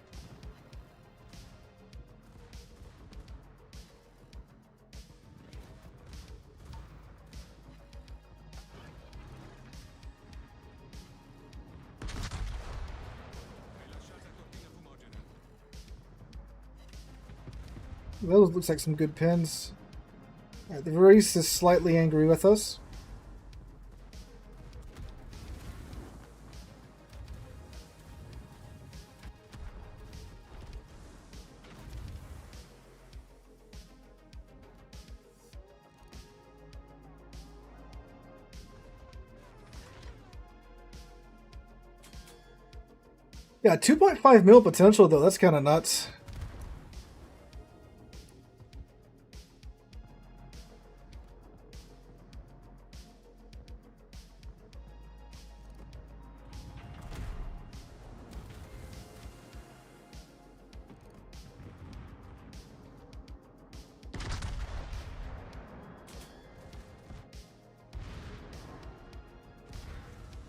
Those looks like some good pins. Alright, the race is slightly angry with us. Yeah, 2.5 mil potential though, that's kind of nuts.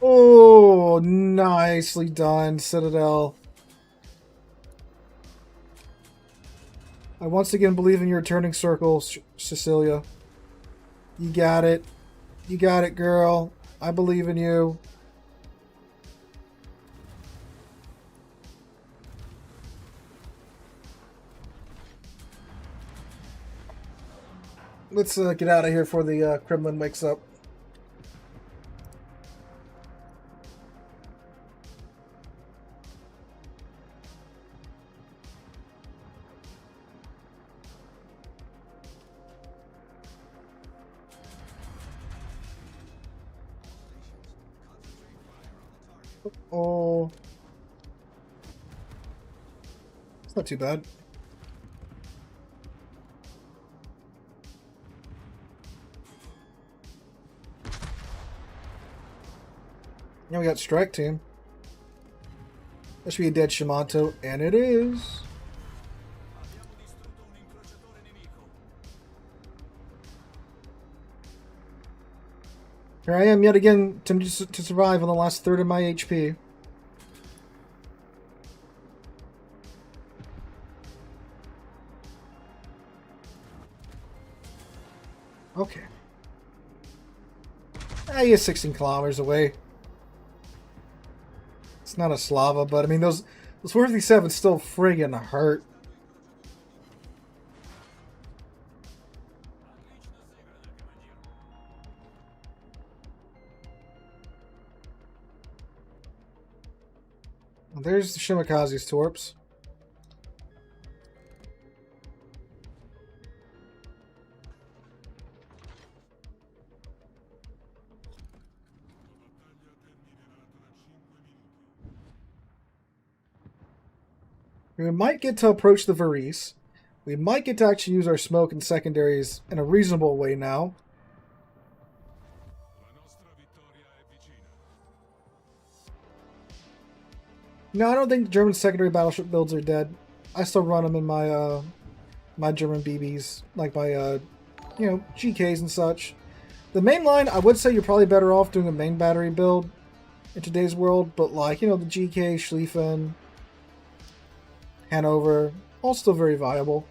Oh, nicely done, Citadel. I once again believe in your turning circle, Cecilia. You got it. You got it, girl. I believe in you. Let's get out of here before the Kremlin wakes up. Oh, it's not too bad. Now we got strike team. That should be a dead Shimanto, and it is. Abbiamo distrutto un incrociatore nemico. Here I am yet again, attempting to survive on the last third of my HP. Okay. He is 16 kilometers away. It's not a Slava, but I mean, those 457 still friggin' hurt. There's the Shimakaze's torps. We might get to approach the Varese. We might get to actually use our smoke and secondaries in a reasonable way now. La nostra vittoria è vicina. No, I don't think German secondary battleship builds are dead. I still run them in my my German BBs, like my you know, GKs and such. The main line, I would say you're probably better off doing a main battery build in today's world, but like, you know, the GK, Schlieffen, Hanover, all still very viable.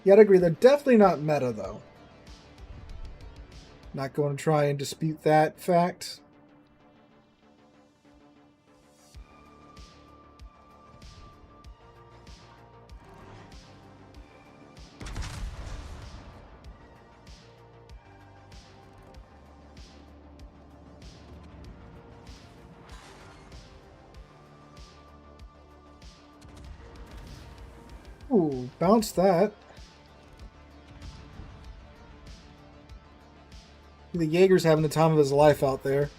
Yeah, I'd agree. They're definitely not meta, though. Not going to try and dispute that fact. Ooh, bounce that. The Jaeger's having the time of his life out there.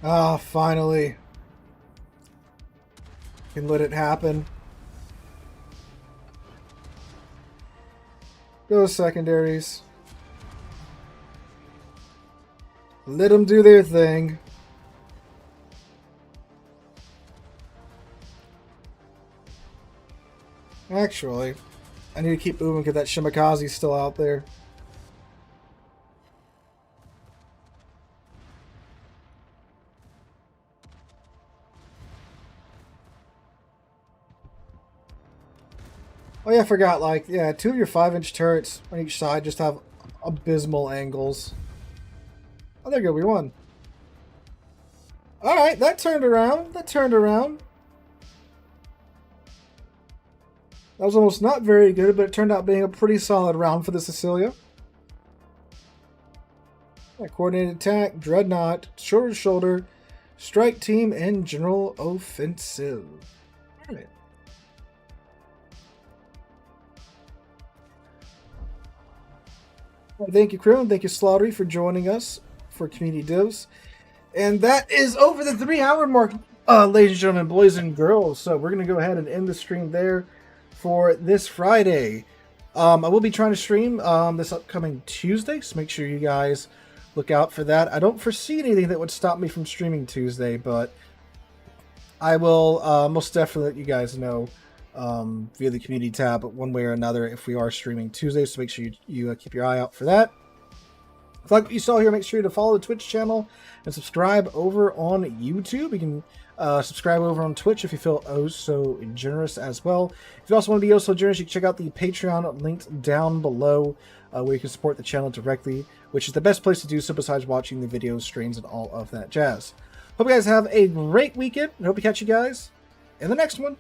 Ah, finally. Can let it happen. Go secondaries. Let them do their thing. Actually, I need to keep moving because that Shimakaze's still out there. Oh yeah, I forgot, like, yeah, 2 of your 5-inch turrets on each side just have abysmal angles. Oh, there you go, we won. Alright, that turned around. That turned around. That was almost not very good, but it turned out being a pretty solid round for the Sicilia. Yeah, coordinated attack, dreadnought, shoulder to shoulder, strike team, and general offensive. Alright. Well, thank you, crew, and thank you, Slaughtery, for joining us for Community Divs. And that is over the 3-hour mark, ladies and gentlemen, boys and girls. So we're going to go ahead and end the stream there for this Friday. I will be trying to stream this upcoming Tuesday, so make sure you guys look out for that. I don't foresee anything that would stop me from streaming Tuesday, but I will most definitely let you guys know via the community tab one way or another if we are streaming Tuesday, so make sure you keep your eye out for that. If you like what you saw here, make sure to follow the Twitch channel and subscribe over on YouTube. You can subscribe over on Twitch if you feel oh so generous as well. If you also want to be oh so generous, you can check out the Patreon linked down below where you can support the channel directly, which is the best place to do so besides watching the videos, streams, and all of that jazz. Hope you guys have a great weekend, and hope to catch you guys in the next one.